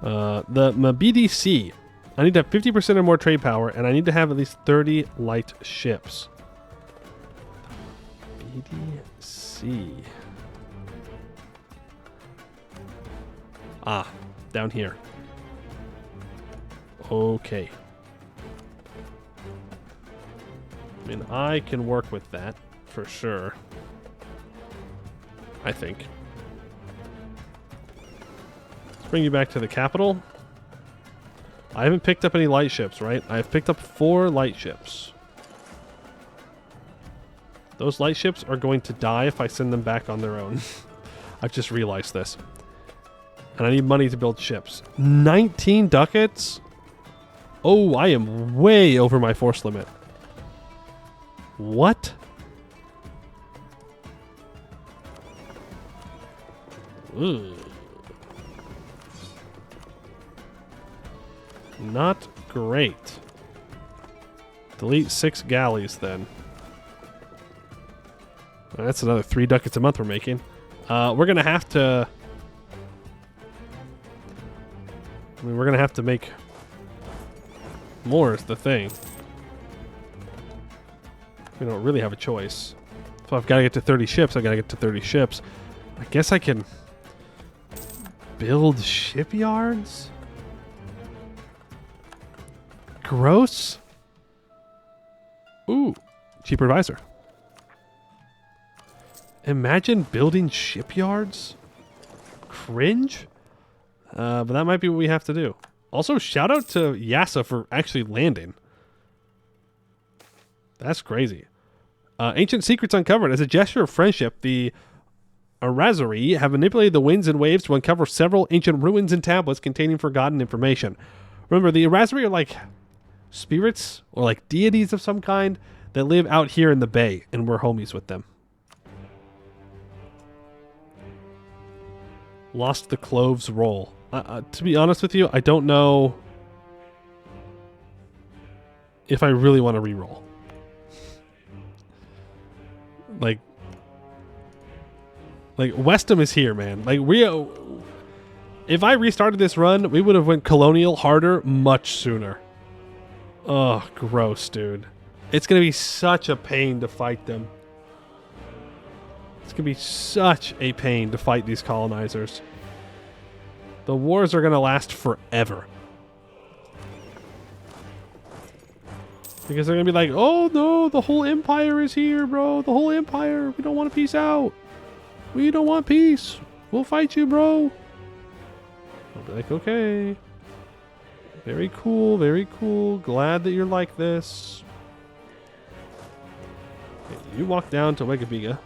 My BDC. I need to have 50% or more trade power, and I need to have at least 30 light ships. BDC. Ah, down here. Okay. I mean, I can work with that for sure. I think. Let's bring you back to the capital. I haven't picked up any light ships, right? I've picked up 4 light ships. Those light ships are going to die if I send them back on their own. I've just realized this. And I need money to build ships. 19 ducats? Oh, I am way over my force limit. What? Ugh. Not great. Delete 6 galleys then. That's another 3 ducats a month we're making. We're gonna have to. I mean, we're gonna have to make more is the thing. We don't really have a choice. So I've got to get to 30 ships. I got to get to 30 ships. I guess I can build shipyards? Gross. Ooh, cheaper advisor. Imagine building shipyards? Cringe? But that might be what we have to do. Also, shout out to Yasa for actually landing. That's crazy. Ancient secrets uncovered. As a gesture of friendship, the Arazari have manipulated the winds and waves to uncover several ancient ruins and tablets containing forgotten information. Remember, the Arazari are like spirits or like deities of some kind that live out here in the bay, and we're homies with them. Lost the Cloves roll. To be honest with you, I don't know if I really want to reroll. Like Westham is here, man. Like if I restarted this run, we would have went colonial harder much sooner. Oh, gross, dude. It's gonna be such a pain to fight them. It's gonna be such a pain to fight these colonizers. The wars are gonna last forever. Because they're gonna be like, oh no, the whole empire is here, bro. The whole empire. We don't want to peace out. We don't want peace. We'll fight you, bro. I'll be like, okay. Very cool, very cool. Glad that you're like this. Okay, you walk down to Wegabiga.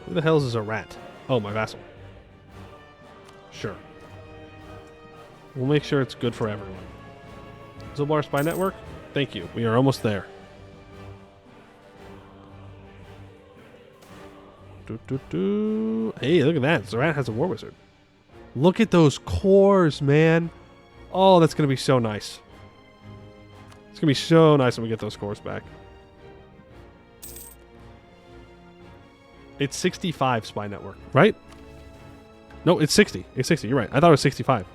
Who the hell is a rat? Oh, my vassal. Sure. We'll make sure it's good for everyone. Zilbar Spy Network, thank you. We are almost there. Hey, look at that. Zorat has a War Wizard. Look at those cores, man. Oh, that's going to be so nice. It's going to be so nice when we get those cores back. It's 65 Spy Network, right? No, it's 60. It's 60. You're right. I thought it was 65.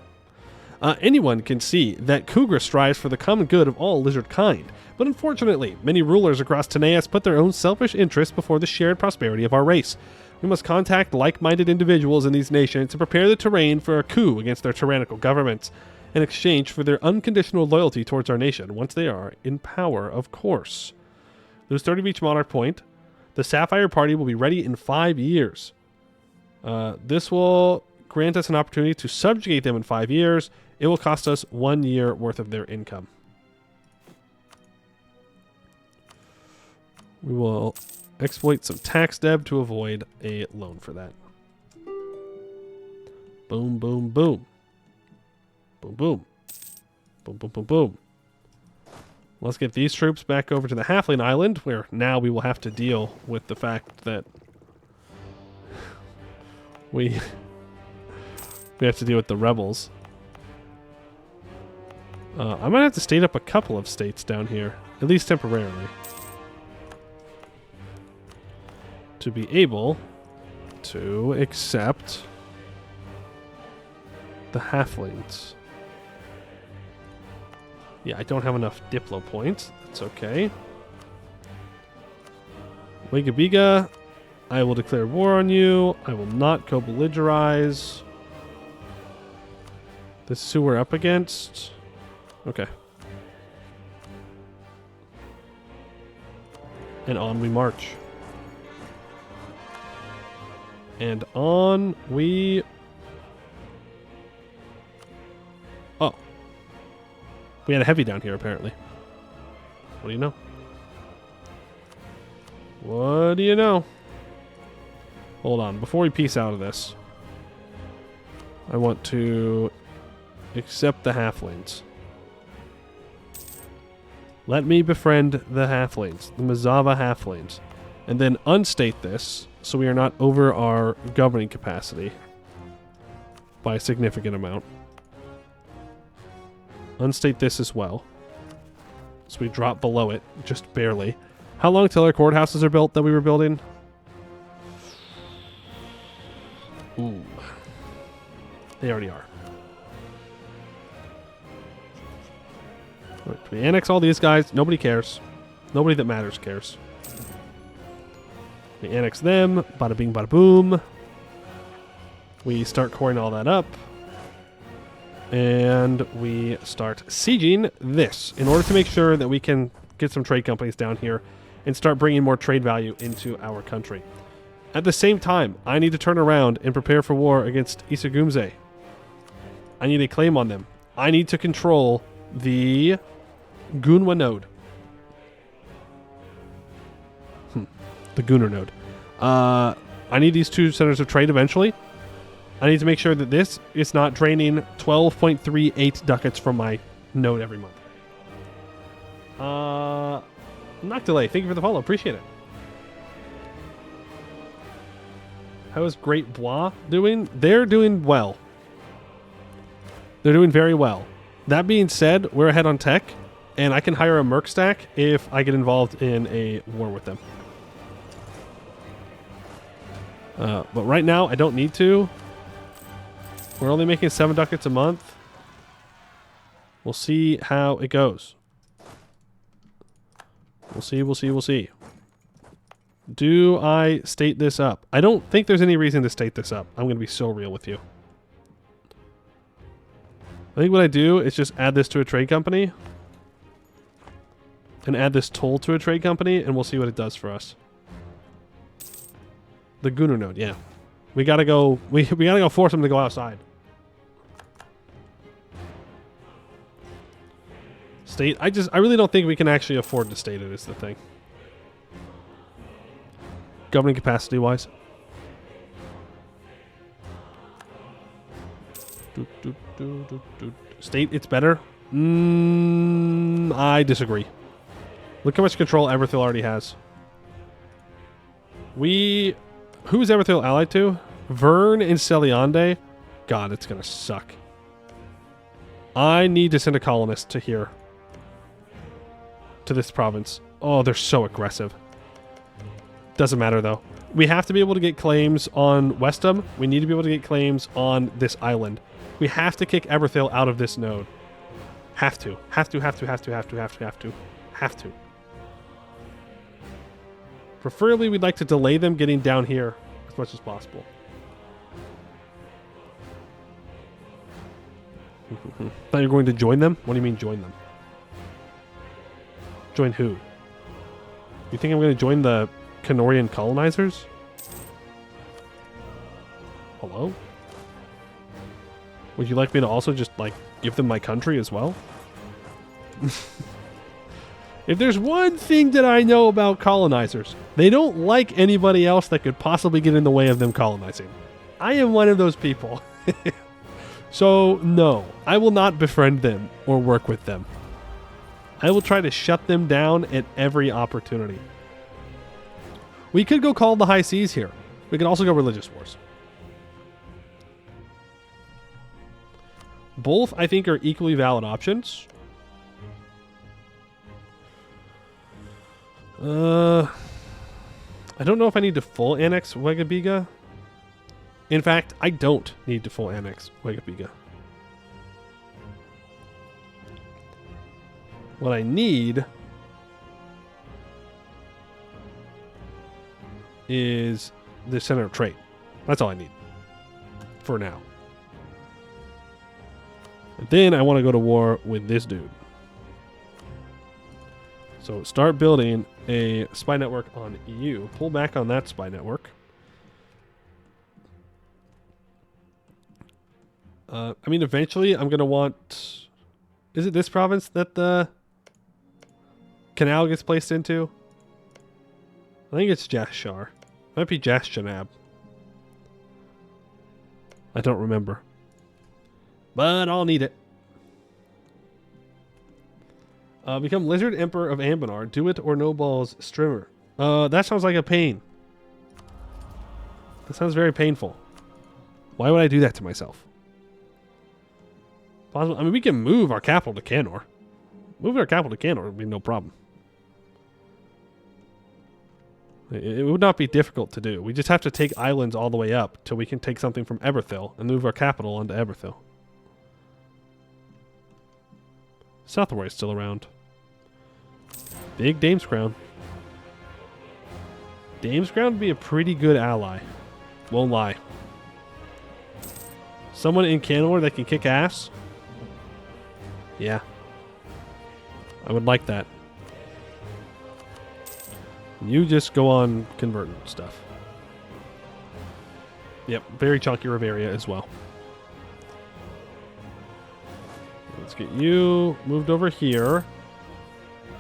Anyone can see that Khugra strives for the common good of all lizard kind, but unfortunately, many rulers across Tanais put their own selfish interests before the shared prosperity of our race. We must contact like-minded individuals in these nations to prepare the terrain for a coup against their tyrannical governments, in exchange for their unconditional loyalty towards our nation once they are in power, of course. Lose 30 of each monarch point. The Sapphire Party will be ready in 5 years. This will grant us an opportunity to subjugate them in 5 years. It will cost us 1 year worth of their income. We will exploit some tax debt to avoid a loan for that. Boom, boom, boom. Boom, boom. Boom, boom, boom, boom. Let's get these troops back over to the Halfling Island, where now we will have to deal with the fact that we have to deal with the rebels. I might have to state up a couple of states down here, at least temporarily, to be able to accept the halflings. Yeah, I don't have enough Diplo points. That's okay. Wigabiga, I will declare war on you. I will not co-belligerize. This is who we're up against. Okay. And on we march. And on we... Oh. We had a heavy down here, apparently. What do you know? What do you know? Hold on. Before we peace out of this, I want to accept the halflings. Let me befriend the halflings, the Mazava halflings, and then unstate this so we are not over our governing capacity by a significant amount. Unstate this as well, so we drop below it just barely. How long till our courthouses are built that we were building? Ooh. They already are. Right, we annex all these guys. Nobody cares. Nobody that matters cares. We annex them. Bada bing, bada boom. We start coring all that up. And we start sieging this in order to make sure that we can get some trade companies down here and start bringing more trade value into our country. At the same time, I need to turn around and prepare for war against Isagumze. I need a claim on them. I need to control the Gunwa node. The Gunnar node. I need these two centers of trade eventually. I need to make sure that this is not draining 12.38 ducats from my node every month. Noctilay, thank you for the follow. Appreciate it. How is Great Bois doing? They're doing well. They're doing very well. That being said, we're ahead on tech, and I can hire a merc stack if I get involved in a war with them. But right now, I don't need to. We're only making 7 ducats a month. We'll see how it goes. We'll see, we'll see, we'll see. Do I state this up? I don't think there's any reason to state this up. I'm going to be so real with you. I think what I do is just add this to a trade company. And add this toll to a trade company, and we'll see what it does for us. The Gunnar node, yeah. We gotta go. We gotta go force them to go outside. State. I really don't think we can actually afford to state it. Is the thing. Governing capacity wise. State, it's better? I disagree. Look how much control Everthil already has. Who's Everthil allied to? Vern and Celiande? God, it's going to suck. I need to send a colonist to here. To this province. Oh, they're so aggressive. Doesn't matter, though. We have to be able to get claims on Westham. We need to be able to get claims on this island. We have to kick Everthil out of this node. Have to. Have to. Preferably, we'd like to delay them getting down here as much as possible. Thought you were going to join them? What do you mean join them? Join who? You think I'm going to join the Canorian colonizers? Hello? Would you like me to also just, like, give them my country as well? If there's one thing that I know about colonizers, they don't like anybody else that could possibly get in the way of them colonizing. I am one of those people. So, no, I will not befriend them or work with them. I will try to shut them down at every opportunity. We could go call the high seas here. We could also go religious wars. Both, I think, are equally valid options. I don't know if I need to full annex Wegabiga. In fact, I don't need to full annex Wegabiga. What I need is the center of trade. That's all I need for now. And then I want to go to war with this dude. So start building a spy network on EU. Pull back on that spy network. I mean, eventually I'm going to want... Is it this province that the canal gets placed into? I think it's Jashar. Might be Jashanab. I don't remember. But I'll need it. Become Lizard Emperor of Anbennar. Do it or no balls Strimmer. That sounds like a pain. That sounds very painful. Why would I do that to myself? Possible. I mean, we can move our capital to Canor. Moving our capital to Canor would be no problem. It would not be difficult to do. We just have to take islands all the way up till we can take something from Everthil and move our capital onto Everthil. Southroy is still around. Big Dame's Crown. Dame's Crown would be a pretty good ally. Won't lie. Someone in Canor that can kick ass? Yeah. I would like that. You just go on converting stuff. Yep, very chunky Riveria as well. Let's get you moved over here.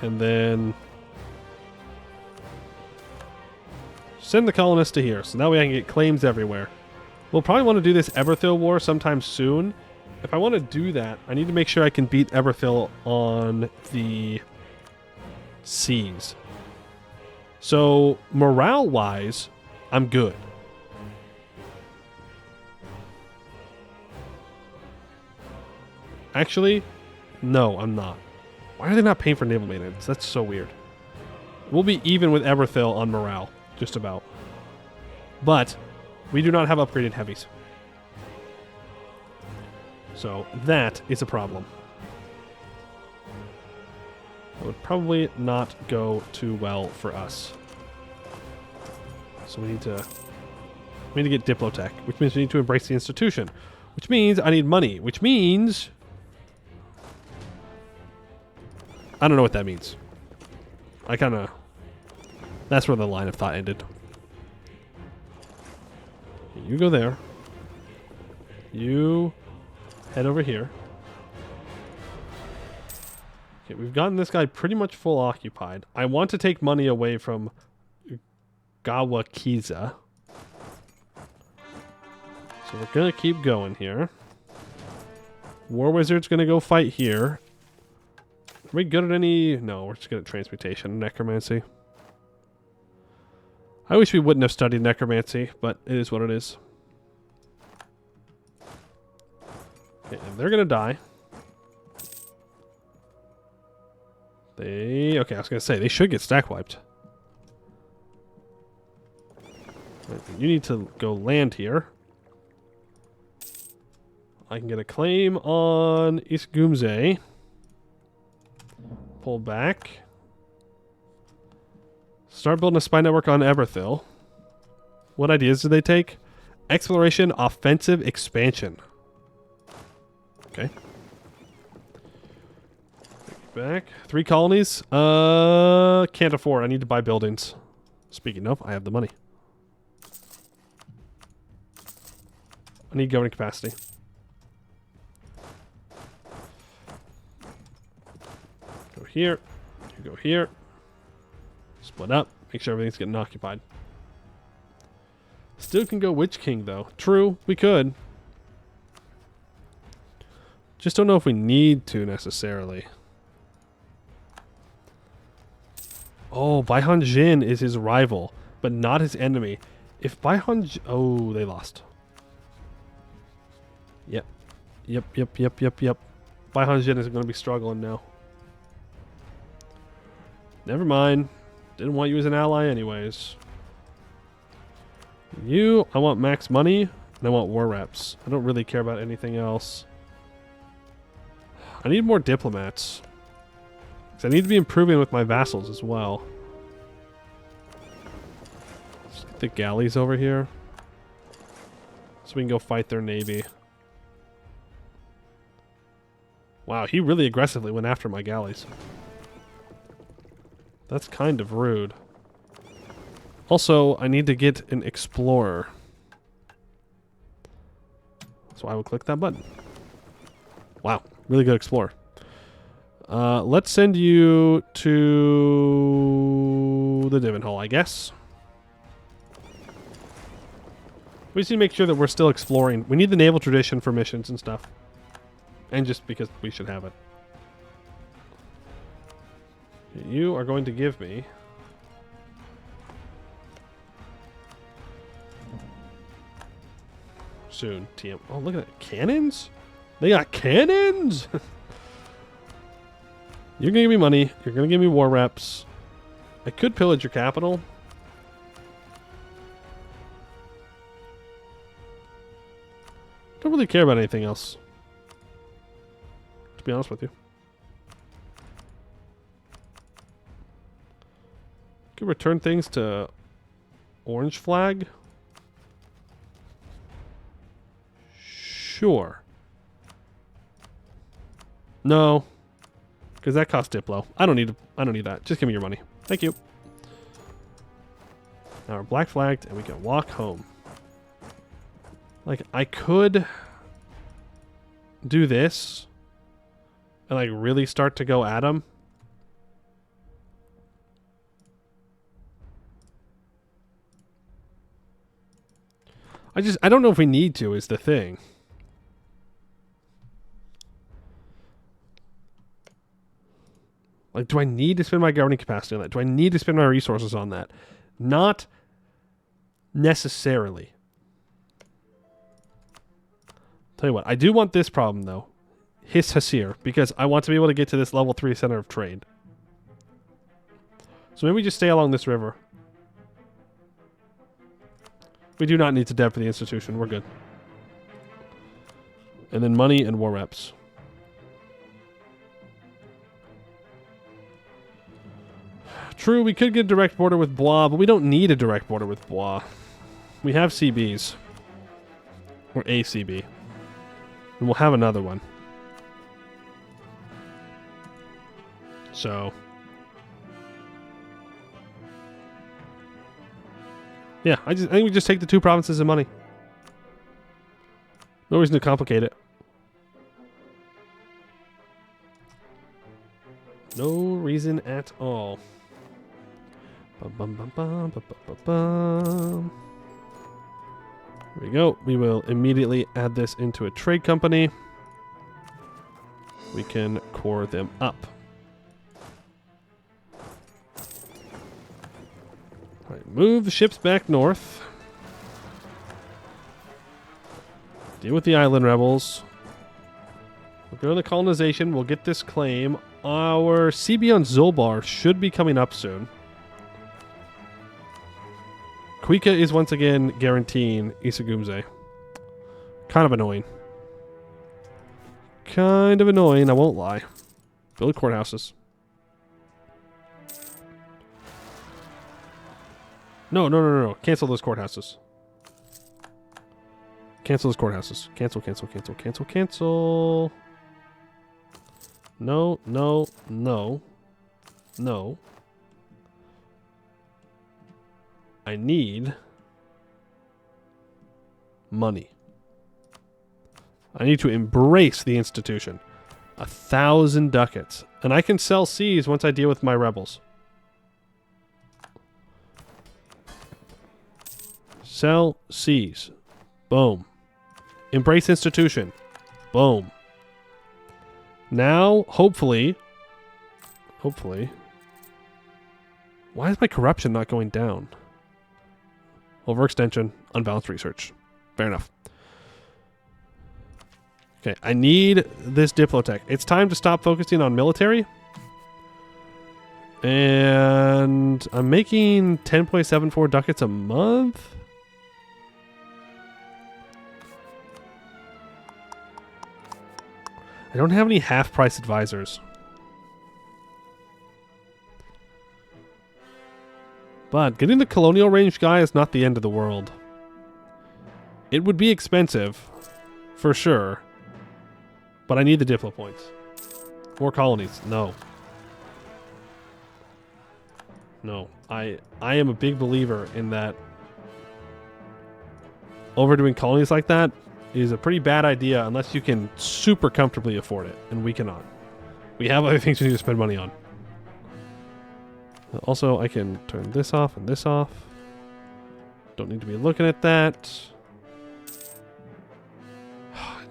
And then send the colonists to here. So that way I can get claims everywhere. We'll probably want to do this Everthil war sometime soon. If I want to do that, I need to make sure I can beat Everthil on the seas. So, morale-wise, I'm good. Actually, no, I'm not. Why are they not paying for naval maintenance? That's so weird. We'll be even with Everthil on morale, just about. But we do not have upgraded heavies. So that is a problem. That would probably not go too well for us. So we need to get Diplotech, which means we need to embrace the institution, which means I need money, which means I don't know what that means. That's where the line of thought ended. You go there. You head over here. Okay, we've gotten this guy pretty much full occupied. I want to take money away from Gawakiza. So we're going to keep going here. War Wizard's going to go fight here. Are we good at any... No, we're just good at transmutation and necromancy. I wish we wouldn't have studied necromancy, but it is what it is. Okay, and they're going to die. Okay, I was going to say, they should get stack wiped. Right, you need to go land here. I can get a claim on Isgumze. Pull back. Start building a spy network on Eberthil. What ideas did they take? Exploration, offensive, expansion. Okay. Back. 3 colonies. Can't afford. I need to buy buildings. Speaking of, I have the money. I need governing capacity. Go here. You go here. Split up. Make sure everything's getting occupied. Still can go Witch King, though. True, we could. Just don't know if we need to, necessarily. Oh, Baihan Jin is his rival, but not his enemy. If Baihan... Oh, they lost. Yep. Yep. Baihan Jin is going to be struggling now. Never mind. Didn't want you as an ally anyways. You, I want max money, and I want war reps. I don't really care about anything else. I need more diplomats. Because I need to be improving with my vassals as well. Let's get the galleys over here. So we can go fight their navy. Wow, he really aggressively went after my galleys. That's kind of rude. Also, I need to get an explorer. So I will click that button. Wow, really good explorer. Let's send you to the Divin Hall, I guess. We just need to make sure that we're still exploring. We need the naval tradition for missions and stuff. And just because we should have it. You are going to give me... soon, TM. Oh, look at that. Cannons? They got cannons? You're going to give me money. You're going to give me war reps. I could pillage your capital. Don't really care about anything else, to be honest with you. Could return things to Orange Flag. Sure. No, because that costs Diplo. I don't need that. Just give me your money. Thank you. Now we're black flagged and we can walk home. Like, I could do this and like really start to go at him. I don't know if we need to, is the thing. Like, do I need to spend my governing capacity on that? Do I need to spend my resources on that? Not necessarily. Tell you what, I do want this problem, though. His Hasir, because I want to be able to get to this level 3 center of trade. So maybe we just stay along this river. We do not need to debt for the institution. We're good. And then money and war reps. True, we could get a direct border with Blois, but we don't need a direct border with Blois. We have CBs. Or a CB. And we'll have another one. So... yeah, I think we just take the 2 provinces and money. No reason to complicate it. No reason at all. Bum, bum, bum, bum, bum, bum, bum. There we go. We will immediately add this into a trade company. we can core them up. All right, move the ships back north. Deal with the island rebels. We'll go to the colonization. We'll get this claim. Our CB on Zolbar should be coming up soon. Khugra is once again guaranteeing Isagumze. Kind of annoying. Kind of annoying, I won't lie. Build courthouses. No. Cancel those courthouses. Cancel those courthouses. Cancel. No. I need money. I need to embrace the institution. 1,000 ducats. And I can sell seas once I deal with my rebels. Sell seas. Boom. Embrace institution. Boom. Now, hopefully... Why is my corruption not going down? Overextension, unbalanced research. Fair enough. Okay, I need this Diplotech. It's time to stop focusing on military. And I'm making 10.74 ducats a month. I don't have any half-price advisors. But getting the colonial range guy is not the end of the world. It would be expensive, for sure. But I need the Diplo points. More colonies. No. No. I am a big believer in that overdoing colonies like that is a pretty bad idea unless you can super comfortably afford it. And we cannot. We have other things we need to spend money on. Also, I can turn this off and this off. Don't need to be looking at that.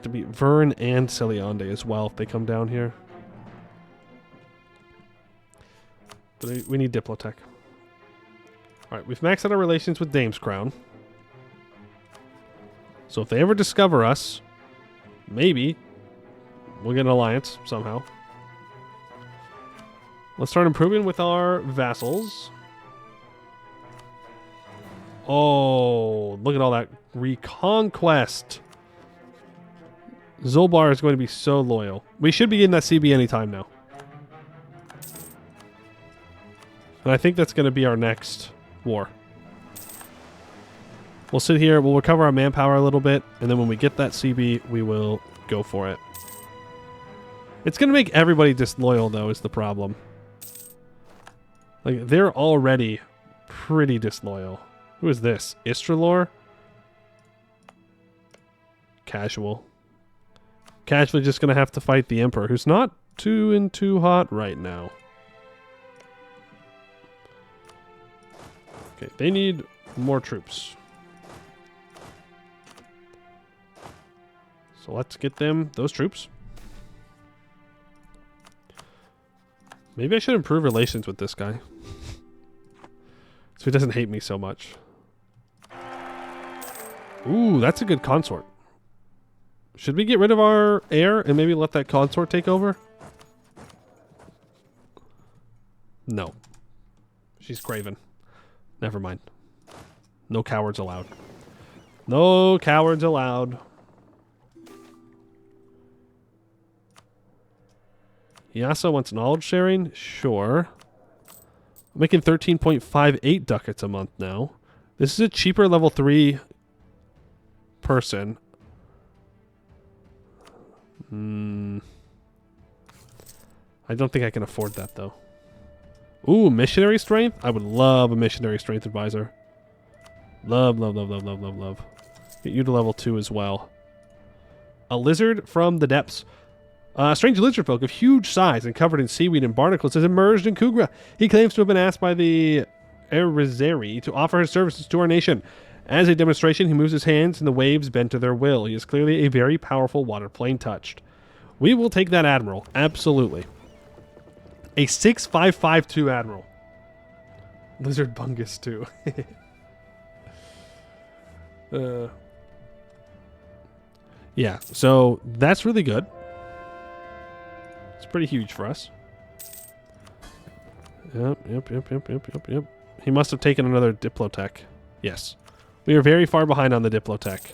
To be Vern and Celeonde as well if they come down here. But we need Diplotech. Alright, we've maxed out our relations with Dame's Crown. So if they ever discover us, maybe we'll get an alliance somehow. Let's start improving with our vassals. Oh, look at all that reconquest. Zolbar is going to be so loyal. We should be getting that CB anytime now. And I think that's going to be our next war. We'll sit here, we'll recover our manpower a little bit, and then when we get that CB, we will go for it. It's going to make everybody disloyal, though, is the problem. Like, they're already pretty disloyal. Who is this? Istralor? Casual. Casually just going to have to fight the Emperor, who's not too hot right now. Okay, they need more troops. So let's get them those troops. Maybe I should improve relations with this guy. So he doesn't hate me so much. Ooh, that's a good consort. Should we get rid of our heir and maybe let that consort take over? No. She's craven. Never mind. No cowards allowed. No cowards allowed. He also wants knowledge sharing? Sure. I'm making 13.58 ducats a month now. This is a cheaper level 3 person. I don't think I can afford that, though. Ooh, missionary strength? I would love a missionary strength advisor. Love. Get you to level 2 as well. A lizard from the depths. A strange lizardfolk of huge size and covered in seaweed and barnacles has emerged in Khugra. He claims to have been asked by the Erizeri to offer his services to our nation. As a demonstration, he moves his hands and the waves bend to their will. He is clearly a very powerful water plane touched. We will take that Admiral. Absolutely. A 6552 Admiral. Lizard Bungus, too. Yeah, so that's really good. It's pretty huge for us. Yep. He must have taken another Diplotech. Yes. We are very far behind on the Diplotech.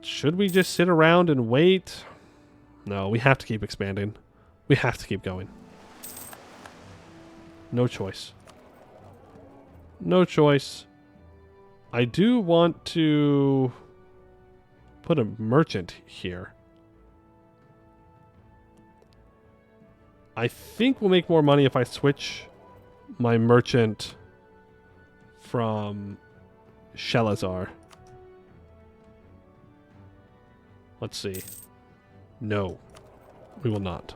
Should we just sit around and wait? No, we have to keep expanding. We have to keep going. No choice. No choice. I do want to put a merchant here. I think we'll make more money if I switch my merchant from Shelazar. Let's see. No, we will not.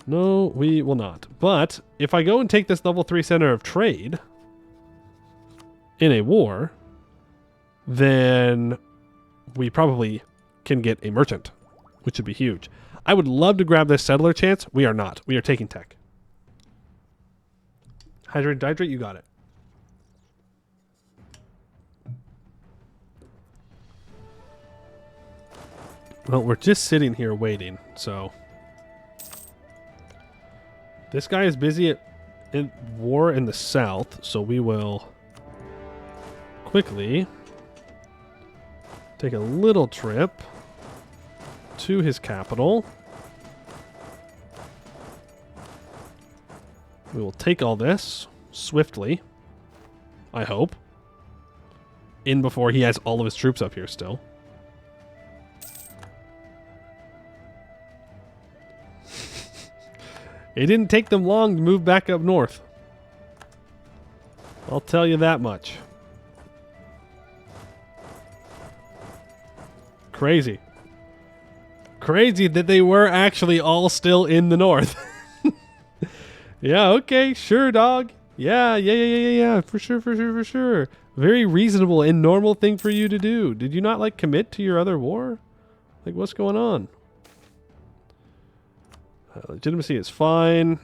No, we will not. But if I go and take this level 3 center of trade in a war, then we probably can get a merchant, which would be huge. I would love to grab this settler chance. We are not. We are taking tech. Hydrate, dihydrate, you got it. Well, we're just sitting here waiting, so... This guy is busy in war in the south, so we will quickly take a little trip to his capital. We will take all this swiftly, I hope, in before he has all of his troops up here still. It didn't take them long to move back up north. I'll tell you that much. Crazy. Crazy that they were actually all still in the north. Yeah, okay, sure, dog. Yeah. For sure. Very reasonable and normal thing for you to do. Did you not, like, commit to your other war? Like, what's going on? Legitimacy is fine.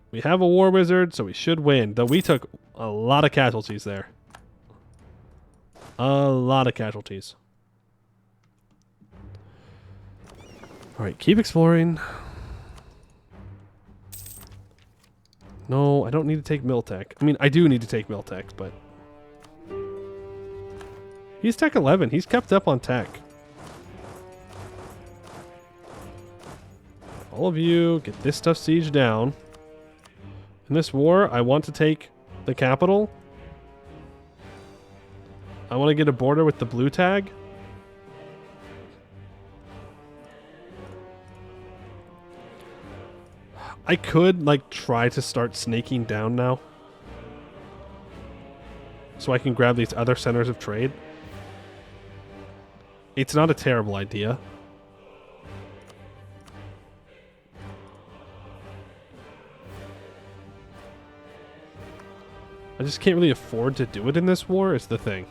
We have a war wizard, so we should win. Though we took a lot of casualties there. A lot of casualties. Alright, keep exploring. No, I don't need to take Miltech. I mean, I do need to take Miltech, but... He's Tech 11. He's kept up on tech. All of you, get this stuff sieged down. In this war, I want to take the capital. I want to get a border with the blue tag. I could, like, try to start snaking down now. So I can grab these other centers of trade. It's not a terrible idea. I just can't really afford to do it in this war, is the thing.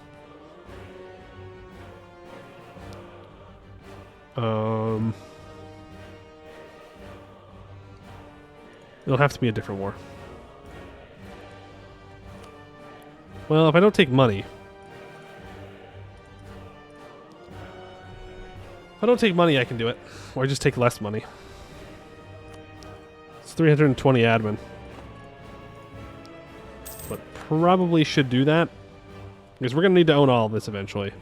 It'll have to be a different war. Well, if I don't take money... If I don't take money, I can do it. Or just take less money. It's 320 admin. But probably should do that. Because we're going to need to own all of this eventually.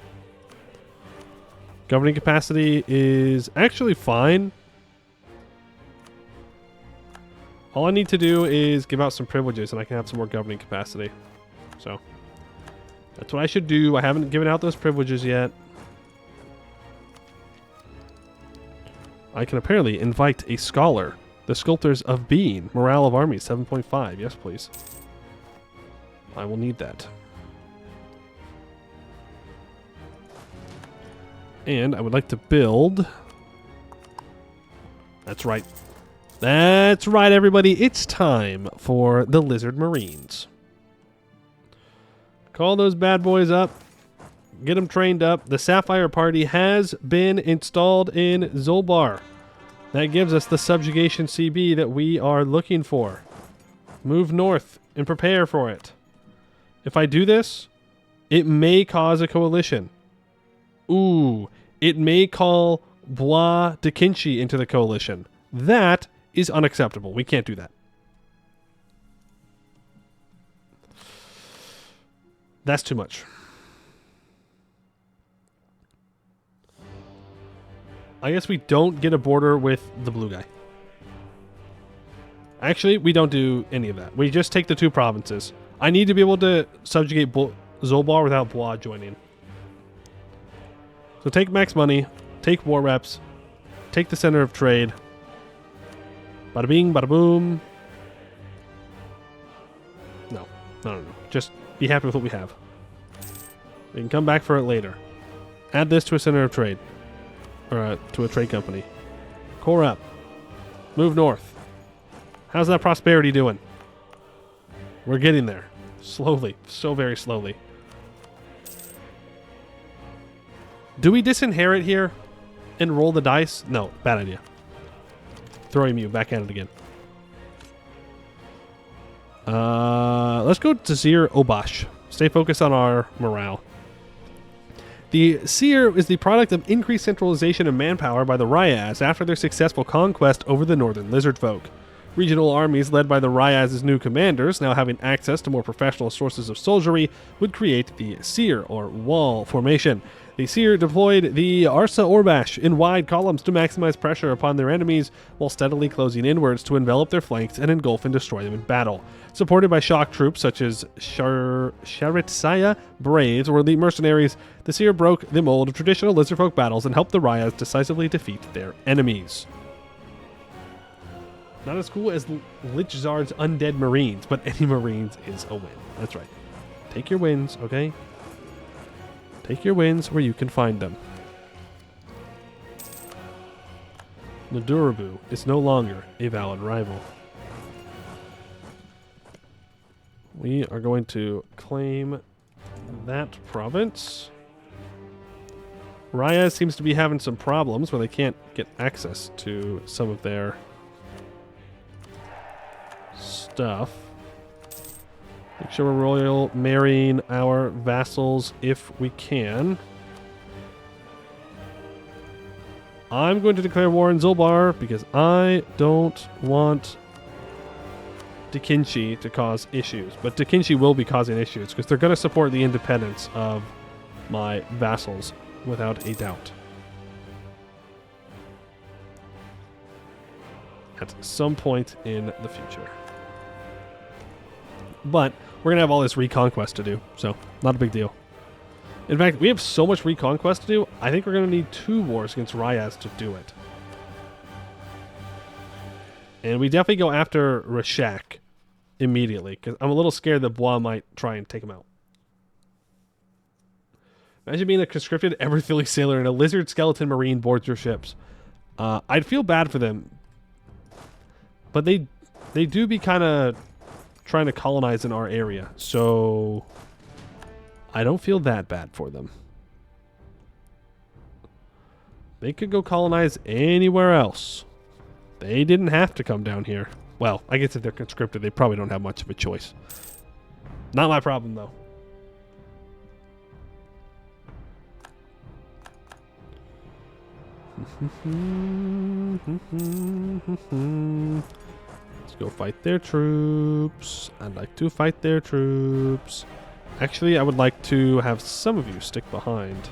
Governing capacity is actually fine. All I need to do is give out some privileges and I can have some more governing capacity. So, that's what I should do. I haven't given out those privileges yet. I can apparently invite a scholar. The Sculptors of Being. Morale of Armies, 7.5. Yes, please. I will need that. And I would like to build... That's right. That's right, everybody. It's time for the Lizard Marines. Call those bad boys up. Get them trained up. The Sapphire Party has been installed in Zolbar. That gives us the subjugation CB that we are looking for. Move north and prepare for it. If I do this, it may cause a coalition. Ooh, it may call Bois de Kinchi into the coalition. That is unacceptable. We can't do that. That's too much. I guess we don't get a border with the blue guy. Actually, we don't do any of that. We just take the 2 provinces. I need to be able to subjugate Zolbar without Bois joining. So take max money, take war reps, take the center of trade. Bada bing, bada boom. No. Just be happy with what we have. We can come back for it later. Add this to a center of trade. Or to a trade company. Core up. Move north. How's that prosperity doing? We're getting there. Slowly. So very slowly. Do we disinherit here and roll the dice? No. Bad idea. Throw you back at it again. Let's go to Zir Obash. Stay focused on our morale. The Seer is the product of increased centralization of manpower by the Ryaz after their successful conquest over the northern Lizardfolk. Regional armies led by the Ryaz's new commanders, now having access to more professional sources of soldiery, would create the Seer, or Wall, formation. The Seer deployed the Arsa Orbash in wide columns to maximize pressure upon their enemies, while steadily closing inwards to envelop their flanks and engulf and destroy them in battle. Supported by shock troops such as Sharitsaya Braves or elite mercenaries, the Seer broke the mold of traditional Lizardfolk battles and helped the Ryaz decisively defeat their enemies. Not as cool as Lichzard's Undead Marines, but any Marines is a win. That's right. Take your wins, okay? Take your wins where you can find them. Nadurabu is no longer a valid rival. We are going to claim that province. Ryaz seems to be having some problems where they can't get access to some of their stuff. Make sure we're royal marrying our vassals if we can. I'm going to declare war in Zolbar because I don't want Dekinchi to cause issues. But Dekinchi will be causing issues because they're going to support the independence of my vassals without a doubt. At some point in the future. But we're going to have all this reconquest to do, so not a big deal. In fact, we have so much reconquest to do, I think we're going to need 2 wars against Ryaz to do it. And we definitely go after Rashak immediately, because I'm a little scared that Bois might try and take him out. Imagine being a conscripted Everthilly sailor and a lizard skeleton marine boards your ships. I'd feel bad for them. But they do be kind of trying to colonize in our area, so I don't feel that bad for them. They could go colonize anywhere else. They didn't have to come down here. Well, I guess if they're conscripted, they probably don't have much of a choice. Not my problem, though. Let's go fight their troops. I'd like to fight their troops. Actually, I would like to have some of you stick behind.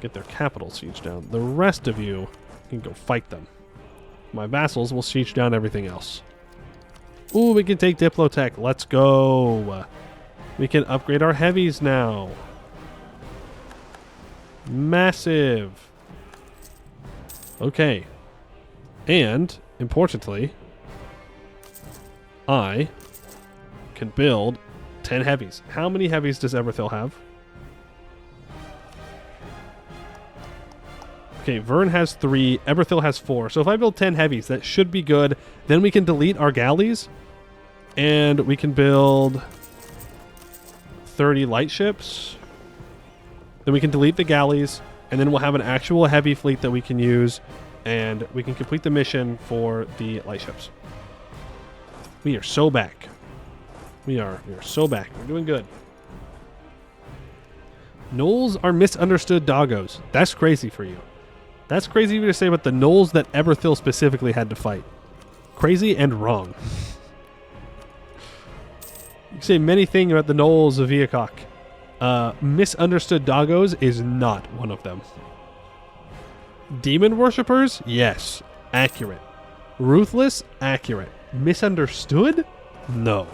Get their capital siege down. The rest of you can go fight them. My vassals will siege down everything else. Ooh, we can take Diplotech. Let's go. We can upgrade our heavies now. Massive. Okay. And, importantly, I can build 10 heavies. How many heavies does Everthil have? Okay, Vern has 3, Everthil has 4. So if I build 10 heavies, that should be good. Then we can delete our galleys, and we can build 30 light ships. Then we can delete the galleys, and then we'll have an actual heavy fleet that we can use, and we can complete the mission for the light ships. We are so back. We are so back. We're doing good. Gnolls are misunderstood doggos. That's crazy for you. That's crazy for you to say about the Gnolls that Eberthil specifically had to fight. Crazy and wrong. You can say many things about the Gnolls of Viacok. Misunderstood doggos is not one of them. Demon worshippers? Yes. Accurate. Ruthless? Accurate. Misunderstood? No.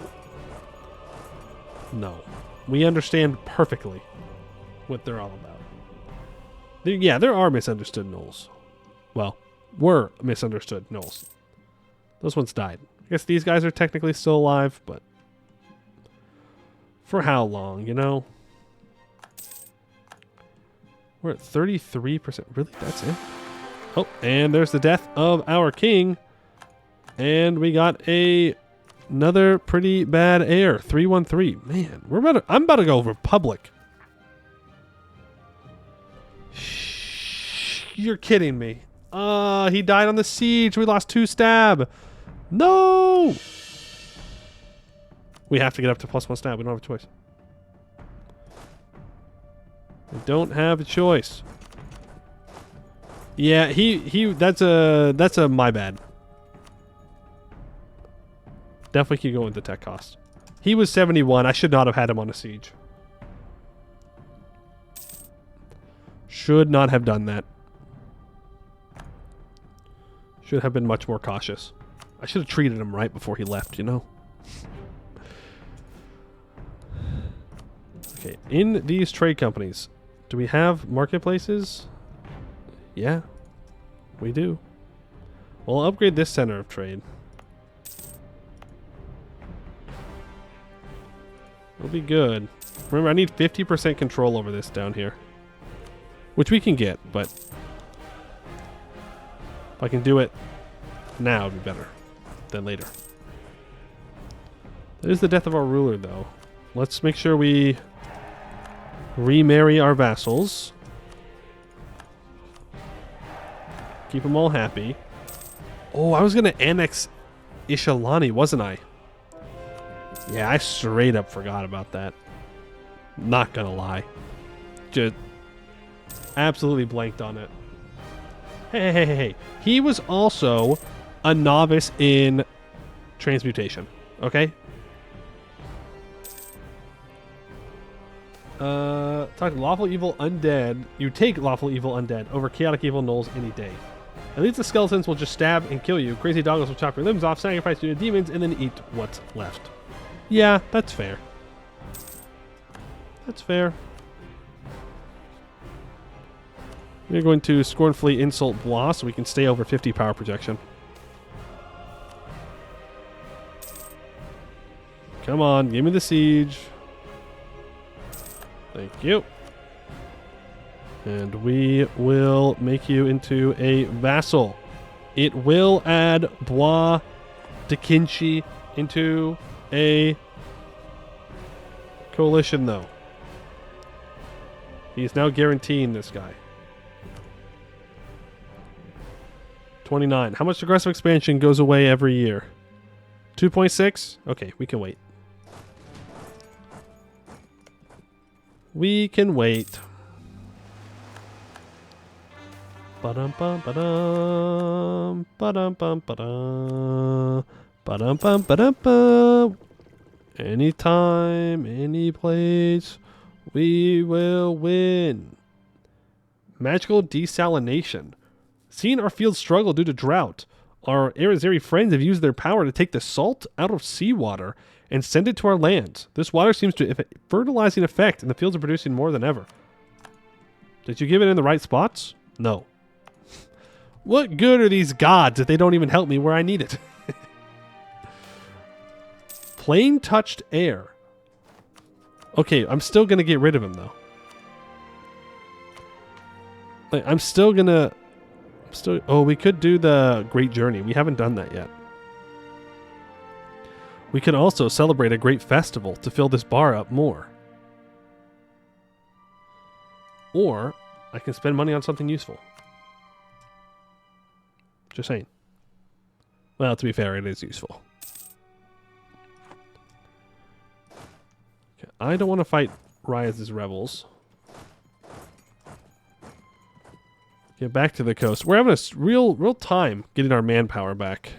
No. We understand perfectly what they're all about. Yeah, there are misunderstood Gnolls. Well, were misunderstood Gnolls. Those ones died. I guess these guys are technically still alive, but for how long, you know? We're at 33%. Really? That's it? Oh, and there's the death of our king. And we got another pretty bad heir. 313. Man, I'm about to go Republic. You're kidding me. He died on the siege. We lost 2 stab. No! We have to get up to +1 stab. We don't have a choice. We don't have a choice. Yeah, that's a my bad. Definitely keep going with the tech cost. He was 71. I should not have had him on a siege. Should not have done that. Should have been much more cautious. I should have treated him right before he left, you know? Okay, in these trade companies, do we have marketplaces? Yeah, we do. We'll upgrade this center of trade. It'll be good. Remember, I need 50% control over this down here. Which we can get, but if I can do it now, it'd be better than later. That is the death of our ruler, though. Let's make sure we remarry our vassals. Keep them all happy. Oh, I was going to annex Ishalani, wasn't I? Yeah, I straight up forgot about that. Not gonna lie. Just absolutely blanked on it. Hey. He was also a novice in transmutation. Okay? Talk lawful evil undead. You take lawful evil undead over chaotic evil gnolls any day. At least the skeletons will just stab and kill you. Crazy doggos will chop your limbs off, sacrifice you to demons, and then eat what's left. Yeah, that's fair. That's fair. We're going to scornfully insult Blois so we can stay over 50 power projection. Come on, give me the siege. Thank you. And we will make you into a vassal. It will add Blois de Kinchi into a coalition, though. He's now guaranteeing this guy. 29. How much aggressive expansion goes away every year? 2.6? Okay, we can wait. We can wait. Ba-dum-bum-ba-dum. Ba-dum-bum-ba-dum. Ba-dum-bum-ba-dum-bum. Anytime, any place, we will win. Magical desalination. Seeing our fields struggle due to drought, our Arizari friends have used their power to take the salt out of seawater and send it to our lands. This water seems to have a fertilizing effect, and the fields are producing more than ever. Did you give it in the right spots? No. What good are these gods if they don't even help me where I need it? Plain touched air. Okay, I'm still going to get rid of him, though. Like, I'm still going to... Oh, we could do the Great Journey. We haven't done that yet. We could also celebrate a great festival to fill this bar up more. Or I can spend money on something useful. Just saying. Well, to be fair, it is useful. Okay, I don't want to fight Ryaz's rebels. Get back to the coast. We're having a real time getting our manpower back.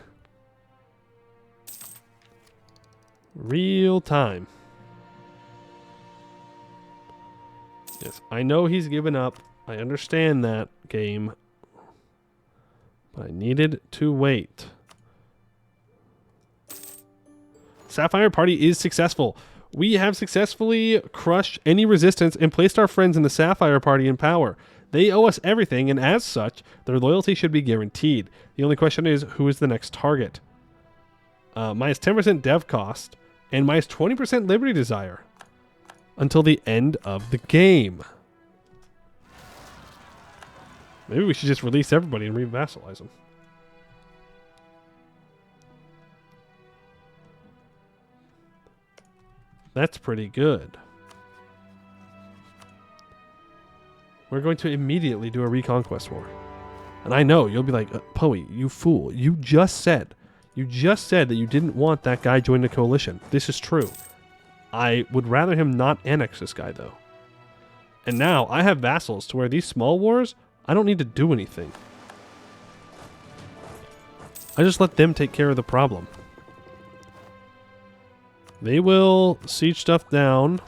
Real time. Yes, I know he's given up. I understand that, game. But I needed to wait. Sapphire Party is successful. We have successfully crushed any resistance and placed our friends in the Sapphire Party in power. They owe us everything, and as such, their loyalty should be guaranteed. The only question is, who is the next target? Minus 10% dev cost, and minus 20% liberty desire. Until the end of the game. Maybe we should just release everybody and re-vassalize them. That's pretty good. We're going to immediately do a reconquest war. And I know, you'll be like, Poe, you fool. You just said that you didn't want that guy joining the coalition. This is true. I would rather him not annex this guy, though. And now I have vassals to where these small wars, I don't need to do anything. I just let them take care of the problem. They will siege stuff down.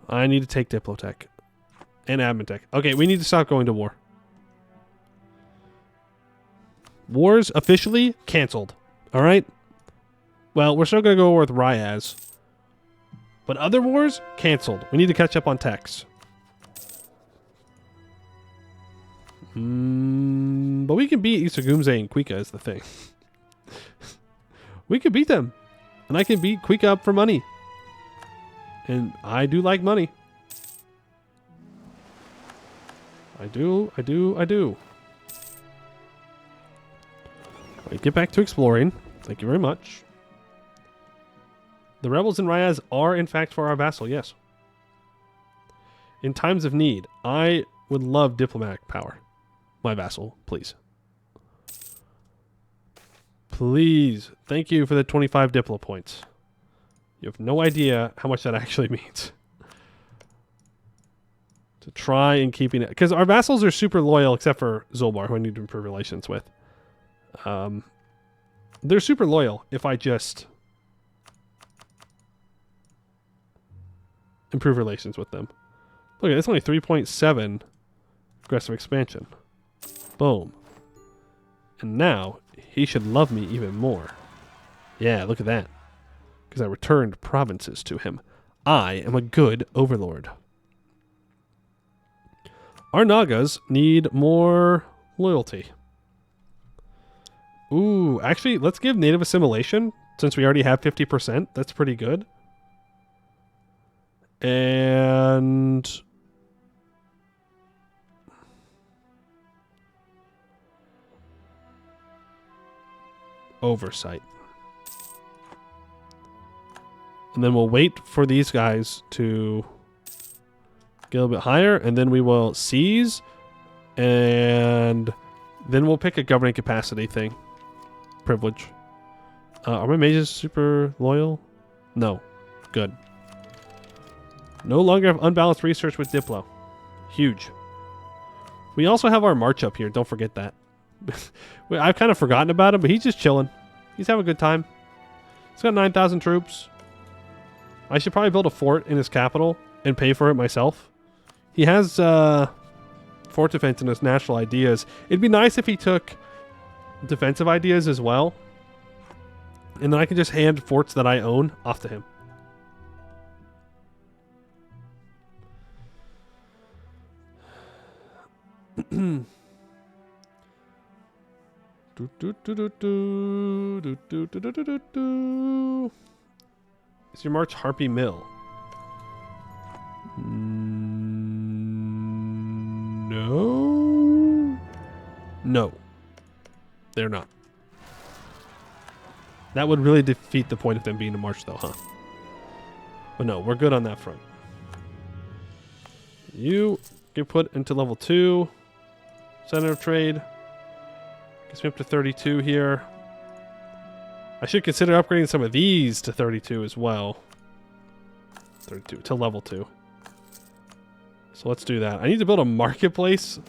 I need to take Diplotech. And Admin Tech. Okay, we need to stop going to war. Wars officially canceled. Alright? Well, we're still going to go with Ryaz. But other wars, canceled. We need to catch up on techs. But we can beat Isagumze and Kuika is the thing. We could beat them. And I can beat Kuika up for money. And I do like money. I do. Right, get back to exploring. Thank you very much. The rebels in Ryaz are, in fact, for our vassal, yes. In times of need, I would love diplomatic power. My vassal, please. Please. Thank you for the 25 Diplo points. You have no idea how much that actually means. To try and keeping it... Because our vassals are super loyal, except for Zolbar, who I need to improve relations with. They're super loyal if I just... improve relations with them. Look, it's only 3.7 aggressive expansion. Boom. And now, he should love me even more. Yeah, look at that. Because I returned provinces to him. I am a good overlord. Our Nagas need more loyalty. Ooh, actually, let's give native assimilation, since we already have 50%. That's pretty good. And... oversight. And then we'll wait for these guys to get a little bit higher, and then we will seize, and then we'll pick a governing capacity thing. Privilege. Are my mages super loyal? No. Good. No longer have unbalanced research with Diplo. Huge. We also have our march up here. Don't forget that. I've kind of forgotten about him, but he's just chilling. He's having a good time. He's got 9,000 troops. I should probably build a fort in his capital and pay for it myself. He has fort defense in his national ideas. It'd be nice if he took defensive ideas as well. And then I can just hand forts that I own off to him. Is your march Harpy Mill? No. No. They're not. That would really defeat the point of them being a march, though, huh? But no, we're good on that front. You get put into level 2. Center of trade. Gets me up to 32 here. I should consider upgrading some of these to 32 as well. 32 to level 2. So let's do that. I need to build a marketplace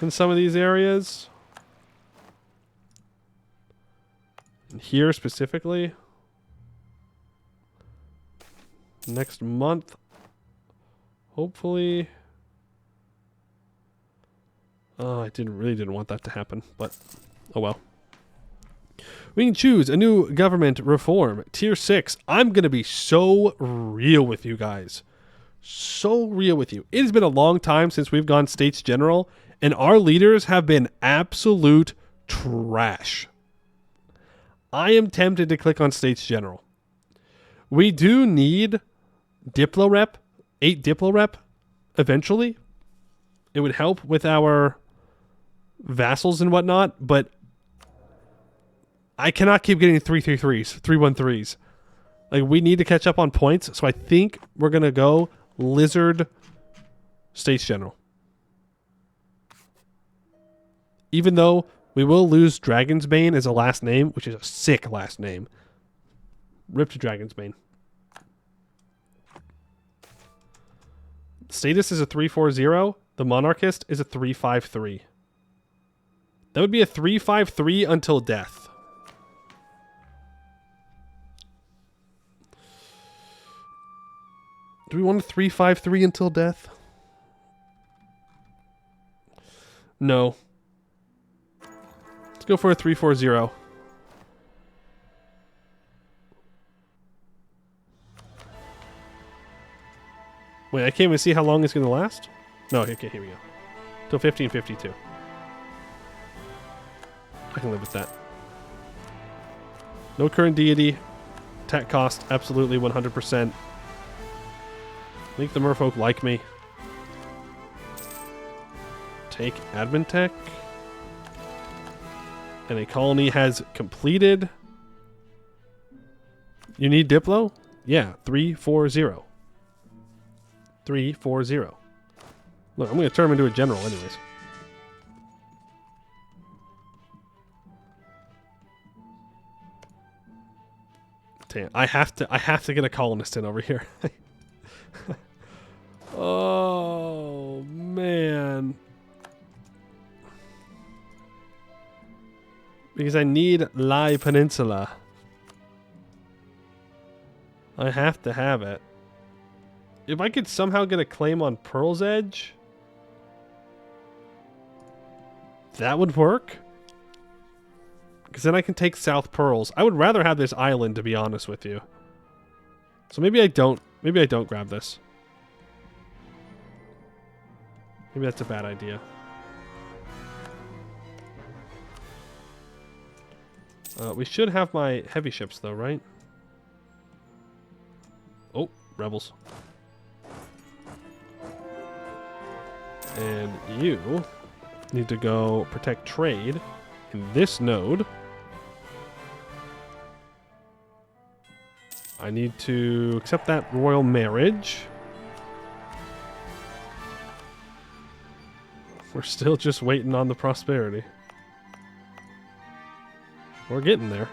in some of these areas. And here specifically. Next month. Hopefully. Oh, I really didn't want that to happen, but oh well. We can choose a new government reform. Tier 6. I'm going to be so real with you guys. So real with you. It has been a long time since we've gone States General, and our leaders have been absolute trash. I am tempted to click on States General. We do need Diplo Rep, 8 Diplo Rep, eventually. It would help with our vassals and whatnot, but I cannot keep getting 333s, 313s. Like, we need to catch up on points, so I think we're going to go Lizard States General. Even though we will lose Dragon's Bane as a last name, which is a sick last name. Rip to Dragon's Bane. Status is a 340. The Monarchist is a 353. That would be a 353 until death. Do we want a 353 until death? No. Let's go for a 340. Wait, I can't even see how long it's going to last? No, okay, here we go. Till 1552. I can live with that. No current deity. Tech cost, absolutely 100%. Make the merfolk like me. Take admin tech. And a colony has completed. You need Diplo? Yeah, 340. 340. Look, I'm going to turn him into a general anyways. Damn, I have to get a colonist in over here. Oh, man. Because I need Lai Peninsula. I have to have it. If I could somehow get a claim on Pearl's Edge, that would work. Because then I can take South Pearls. I would rather have this island, to be honest with you. So maybe I don't grab this. Maybe that's a bad idea. We should have my heavy ships, though, right? Oh, rebels. And you need to go protect trade in this node. I need to accept that royal marriage. We're still just waiting on the prosperity. We're getting there.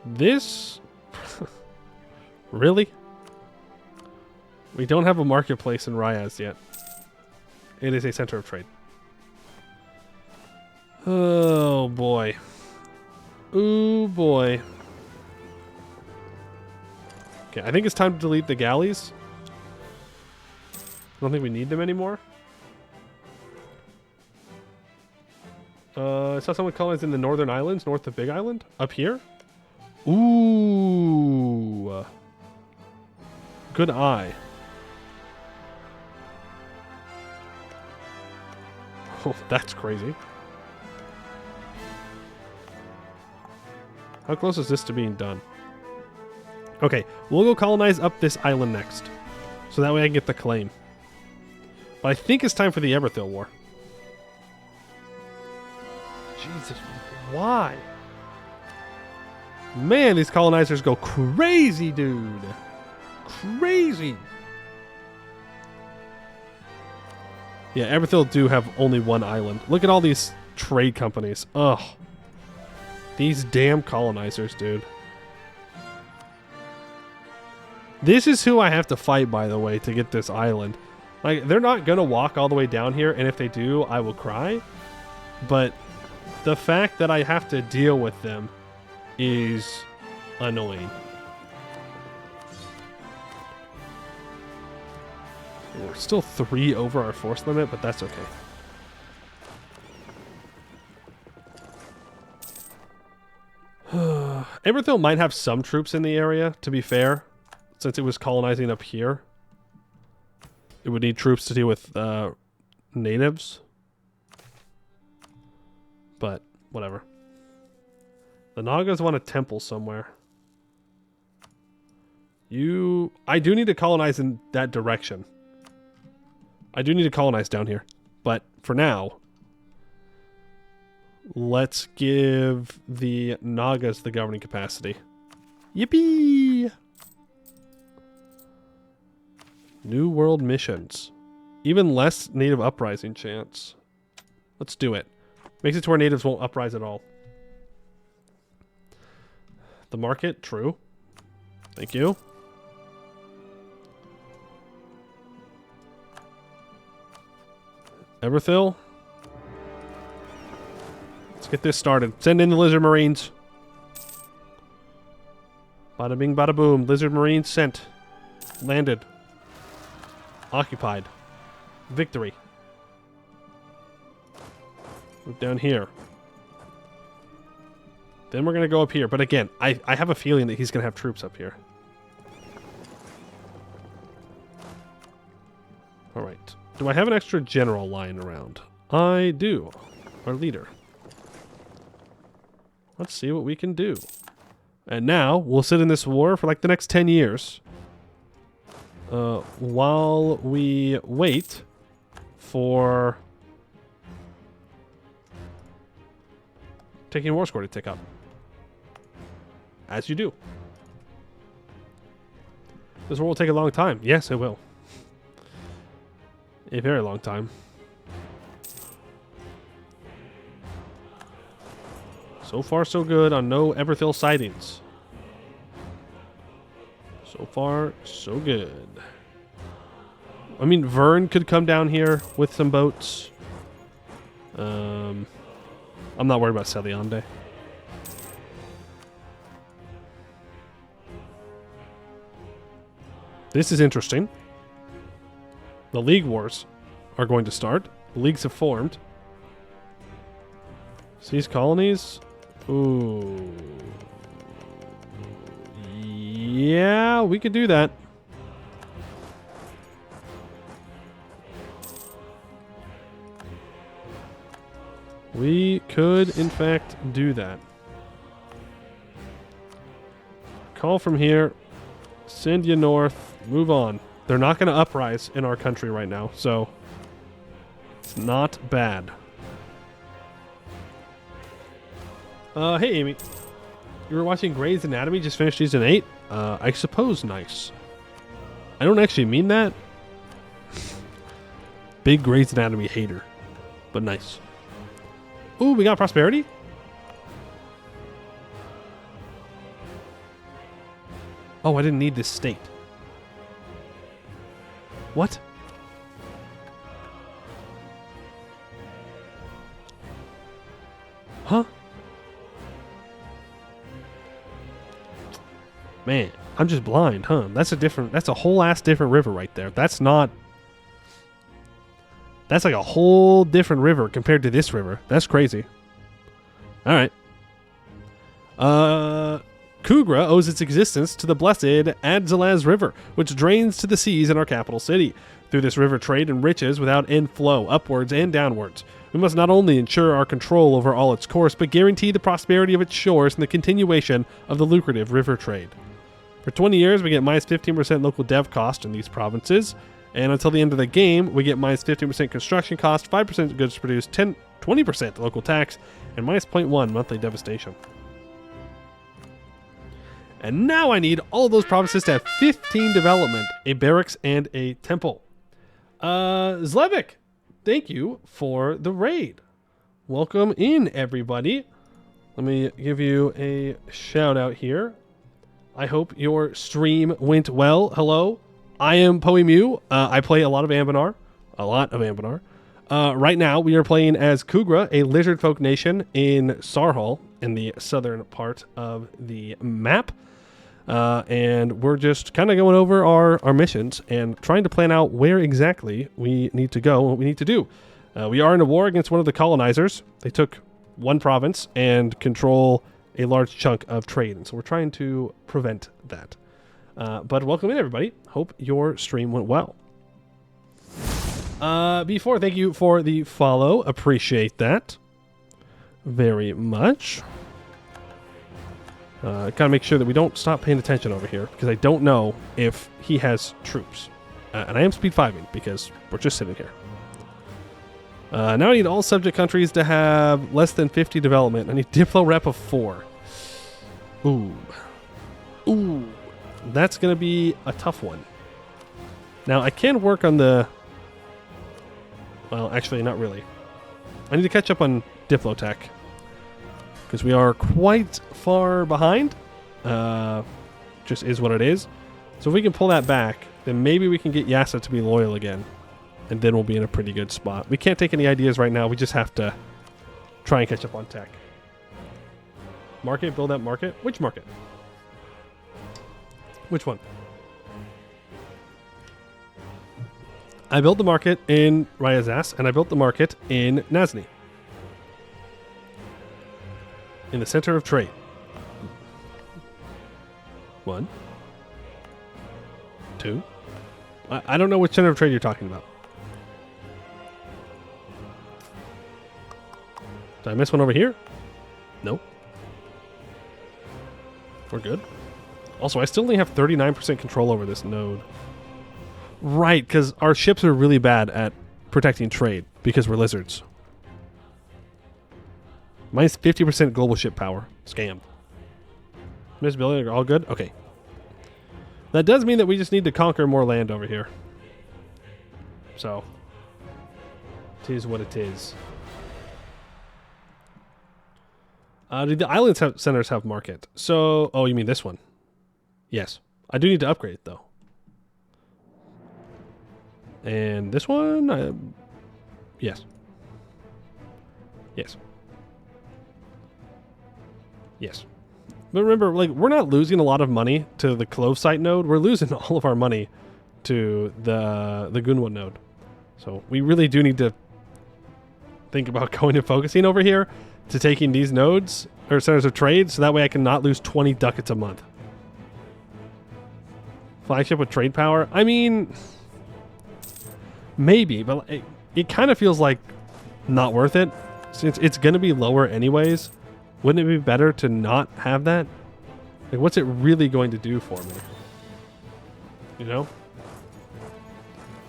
This? Really? We don't have a marketplace in Ryaz yet. It is a center of trade. Oh boy. Ooh boy. Okay, I think it's time to delete the galleys. I don't think we need them anymore. I saw someone colonize in the Northern Islands, north of Big Island. Up here? Ooh. Good eye. Oh, that's crazy. How close is this to being done? Okay, we'll go colonize up this island next. So that way I can get the claim. But I think it's time for the Eberthil War. Jesus, why? Man, these colonizers go crazy, dude. Crazy. Yeah, Everthil do have only one island. Look at all these trade companies. Ugh. These damn colonizers, dude. This is who I have to fight, by the way, to get this island. Like, they're not going to walk all the way down here, and if they do, I will cry. But the fact that I have to deal with them is annoying. We're still 3 over our force limit, but that's okay. Everthil might have some troops in the area, to be fair, since it was colonizing up here. It would need troops to deal with natives. But, whatever. The Nagas want a temple somewhere. I do need to colonize in that direction. I do need to colonize down here. But, for now, let's give the Nagas the governing capacity. Yippee! New World missions. Even less native uprising chance. Let's do it. Makes it to where natives won't uprise at all. The market, true. Thank you. Everthil. Let's get this started. Send in the Lizard Marines. Bada bing, bada boom. Lizard Marines sent. Landed. Occupied. Victory. Move down here. Then we're going to go up here. But again, I have a feeling that he's going to have troops up here. Alright. Do I have an extra general lying around? I do. Our leader. Let's see what we can do. And now, we'll sit in this war for like the next 10 years. While we wait for taking war score to tick up. As you do. This war will take a long time. Yes, it will. A very long time. So far, so good on no Everthil sightings. So far, so good. I mean, Vern could come down here with some boats. I'm not worried about Celiande. This is interesting. The League Wars are going to start. The leagues have formed. Seize colonies. Ooh. Yeah, we could do that. We could, in fact, do that. Call from here. Send you north. Move on. They're not going to uprise in our country right now, so it's not bad. Hey, Amy. You were watching Grey's Anatomy, just finished season 8? I suppose nice. I don't actually mean that. Big Grey's Anatomy hater, but nice. Ooh, we got prosperity? Oh, I didn't need this state. What? Huh? Man, I'm just blind, huh? That's a whole ass different river right there. That's like a whole different river compared to this river. That's crazy. All right. Khugra owes its existence to the blessed Adzalaz River, which drains to the seas in our capital city. Through this river, trade enriches without end flow, upwards and downwards. We must not only ensure our control over all its course, but guarantee the prosperity of its shores and the continuation of the lucrative river trade. For 20 years, we get minus 15% local dev cost in these provinces, and until the end of the game, we get minus 15% construction cost, 5% goods produced, 20% local tax, and minus 0.1 monthly devastation. And now I need all of those provinces to have 15 development, a barracks, and a temple. Zlevik, thank you for the raid. Welcome in, everybody. Let me give you a shout out here. I hope your stream went well. Hello, I am Poemew. I play a lot of Anbennar. Right now, we are playing as Khugra, a Lizardfolk nation in Sarhal, in the southern part of the map. And we're just kind of going over our missions and trying to plan out where exactly we need to go and what we need to do. We are in a war against one of the colonizers. They took one province and control a large chunk of trade, and so we're trying to prevent that. But welcome in, everybody. Hope your stream went well. Thank you for the follow. Appreciate that very much. Gotta make sure that we don't stop paying attention over here, because I don't know if he has troops. And I am speed 5ing because we're just sitting here. Now I need all subject countries to have less than 50 development. I need Diplo rep of 4. Ooh. That's going to be a tough one. Now, I can work on the... Well, actually, not really. I need to catch up on Diplo tech, because we are quite far behind. Just is what it is. So if we can pull that back, then maybe we can get Yasa to be loyal again. And then we'll be in a pretty good spot. We can't take any ideas right now. We just have to try and catch up on tech. Market, build that market. Which market? Which one? I built the market in Ryazas, and I built the market in Nazni. In the center of trade. 1, 2. I don't know which center of trade you're talking about. Did I miss one over here? Nope. We're good. Also, I still only have 39% control over this node. Right, because our ships are really bad at protecting trade because we're lizards. Minus 50% global ship power. Scam. Miss Billy, are all good? Okay. That does mean that we just need to conquer more land over here. So, it is what it is. Do the island centers have market? So, oh, you mean this one? Yes. I do need to upgrade it, though. And this one? Yes. Yes. Yes. But remember, like, we're not losing a lot of money to the Clove site node. We're losing all of our money to the Gunwa node. So we really do need to think about going and focusing over here to taking these nodes or centers of trade, so that way I can not lose 20 ducats a month. Flagship with trade power? I mean, maybe, but it kind of feels like not worth it. Since it's going to be lower anyways, wouldn't it be better to not have that? Like, what's it really going to do for me? You know?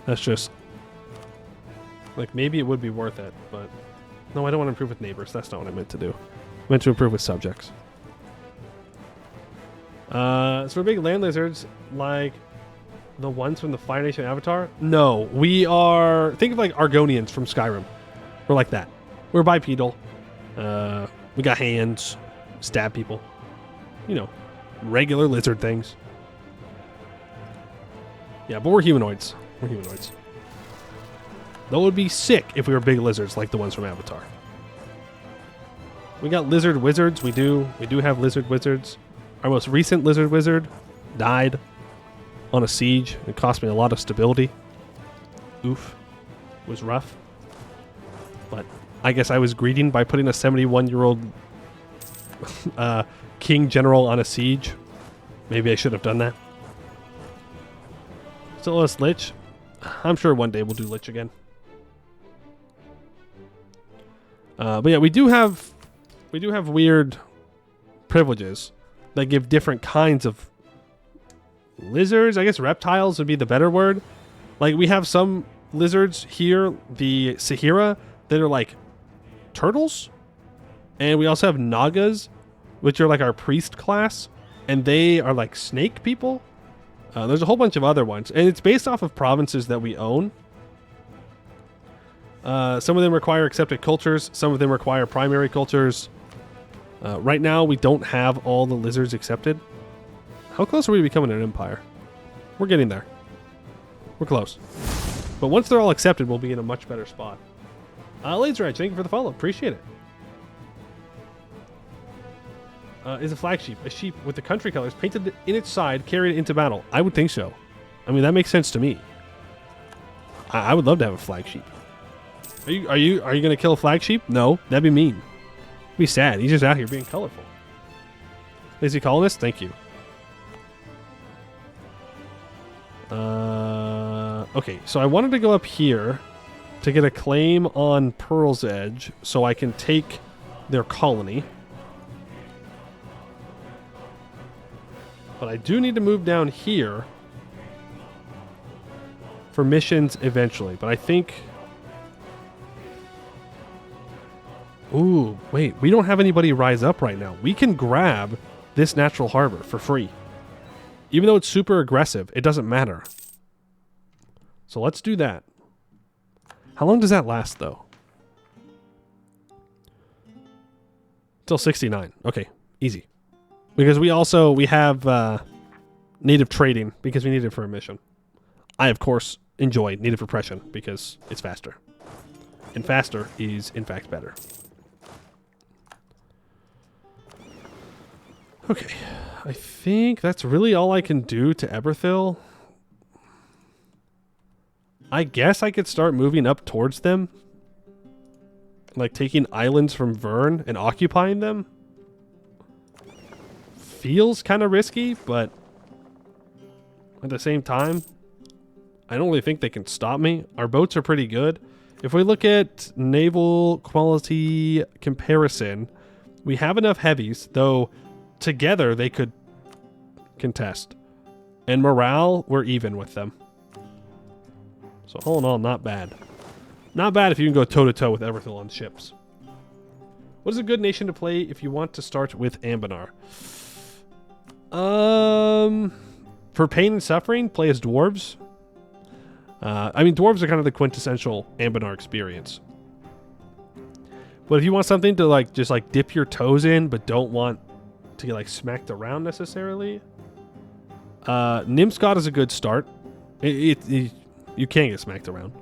That's just... Like, maybe it would be worth it, but... No, I don't want to improve with neighbors. That's not what I meant to do. I meant to improve with subjects. So we're big land lizards, like the ones from the Fire Nation Avatar? No, we are... Think of like Argonians from Skyrim. We're like that. We're bipedal. We got hands. Stab people. You know, regular lizard things. Yeah, but we're humanoids. We're humanoids. That would be sick if we were big lizards like the ones from Avatar. We got lizard wizards. We do have lizard wizards. Our most recent lizard wizard died on a siege. It cost me a lot of stability. Oof. It was rough. But I guess I was greeting by putting a 71-year-old king general on a siege. Maybe I should have done that. Still us Lich. I'm sure one day we'll do Lich again. But yeah, we do have weird privileges that give different kinds of lizards. I guess reptiles would be the better word. Like, we have some lizards here, the Sahira, that are like turtles. And we also have Nagas, which are like our priest class. And they are like snake people. There's a whole bunch of other ones. And it's based off of provinces that we own. Some of them require accepted cultures. Some of them require primary cultures. Right now, we don't have all the lizards accepted. How close are we to becoming an empire? We're getting there. We're close. But once they're all accepted, we'll be in a much better spot. Laser Edge, thank you for the follow. Appreciate it. Is a flag sheep. A sheep with the country colors painted in its side, carried into battle. I would think so. I mean, that makes sense to me. I would love to have a flag sheep. Are you going to kill a flag sheep? No, that'd be mean. It'd be sad. He's just out here being colorful. Lazy colonist, thank you. Okay, so I wanted to go up here to get a claim on Pearl's Edge so I can take their colony. But I do need to move down here for missions eventually. But I think... Ooh, wait. We don't have anybody rise up right now. We can grab this natural harbor for free. Even though it's super aggressive, it doesn't matter. So let's do that. How long does that last, though? Till 69. Okay, easy. Because we have native trading because we need it for a mission. I, of course, enjoy native repression because it's faster. And faster is, in fact, better. Okay. I think that's really all I can do to Eberthil. I guess I could start moving up towards them. Like taking islands from Vern and occupying them. Feels kind of risky, but at the same time, I don't really think they can stop me. Our boats are pretty good. If we look at naval quality comparison, we have enough heavies, though together they could contest. And morale, we're even with them. So all in all, not bad. Not bad if you can go toe-to-toe with Eberthil on ships. What is a good nation to play if you want to start with Anbennar? For pain and suffering, play as dwarves. I mean, dwarves are kind of the quintessential Anbennar experience. But if you want something to just dip your toes in, but don't want to get smacked around necessarily, Nimscott is a good start. You can get smacked around,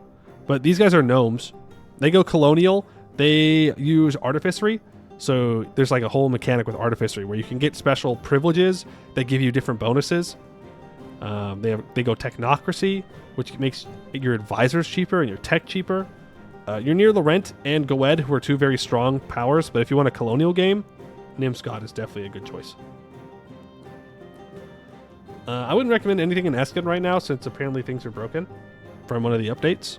but these guys are gnomes. They go colonial. They use artificery. So there's a whole mechanic with artificery where you can get special privileges that give you different bonuses. They go technocracy, which makes your advisors cheaper and your tech cheaper. You're near Laurent and Goed, who are two very strong powers, but if you want a colonial game, Nimscott is definitely a good choice. I wouldn't recommend anything in Eskin right now since apparently things are broken from one of the updates.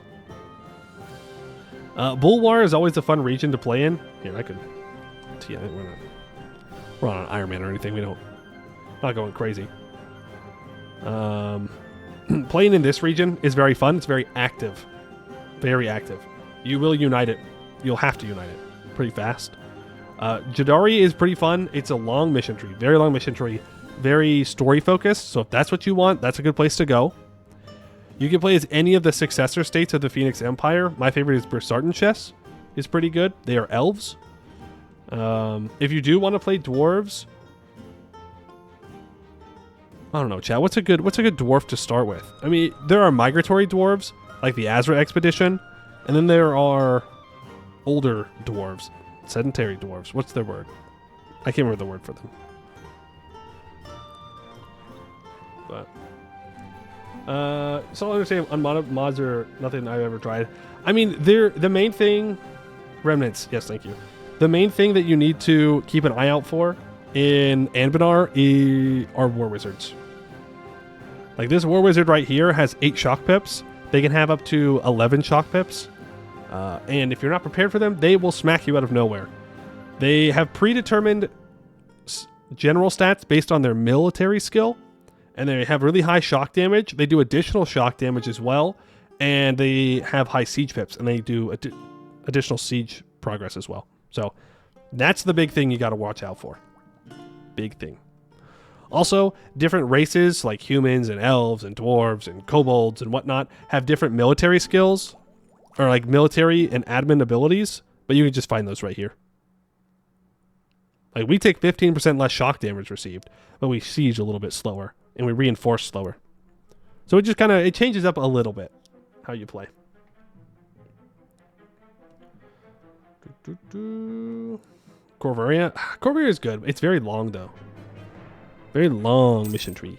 Bulwar is always a fun region to play in. Here, I could... Yeah, we're not on Iron Man or anything. Not going crazy. Playing in this region is very fun. It's very active. Very active. You will unite it. You'll have to unite it pretty fast. Jadari is pretty fun. It's a long mission tree. Very long mission tree. Very story focused. So if that's what you want, that's a good place to go. You can play as any of the successor states of the Phoenix Empire. My favorite is Bersartenchess. Is pretty good. They are elves. If you do want to play dwarves, I don't know, chat. What's a good dwarf to start with? I mean, there are migratory dwarves, like the Azra expedition, and then there are older dwarves, sedentary dwarves. What's their word? I can't remember the word for them. But so I understand unmodded mods are nothing I've ever tried. I mean, they're the main thing. Remnants, yes, thank you. The main thing that you need to keep an eye out for in Anbennar are war wizards. Like this war wizard right here has 8 shock pips. They can have up to 11 shock pips. And if you're not prepared for them, they will smack you out of nowhere. They have predetermined general stats based on their military skill. And they have really high shock damage. They do additional shock damage as well. And they have high siege pips. And they do additional siege progress as well. So that's the big thing you got to watch out for. Big thing. Also, different races like humans and elves and dwarves and kobolds and whatnot have different military skills. or like military and admin abilities, but you can just find those right here. Like we take 15% less shock damage received, but we siege a little bit slower and we reinforce slower. So it just kind of, it changes up a little bit how you play. Corvaria. Corvaria is good. It's very long though. Very long mission tree.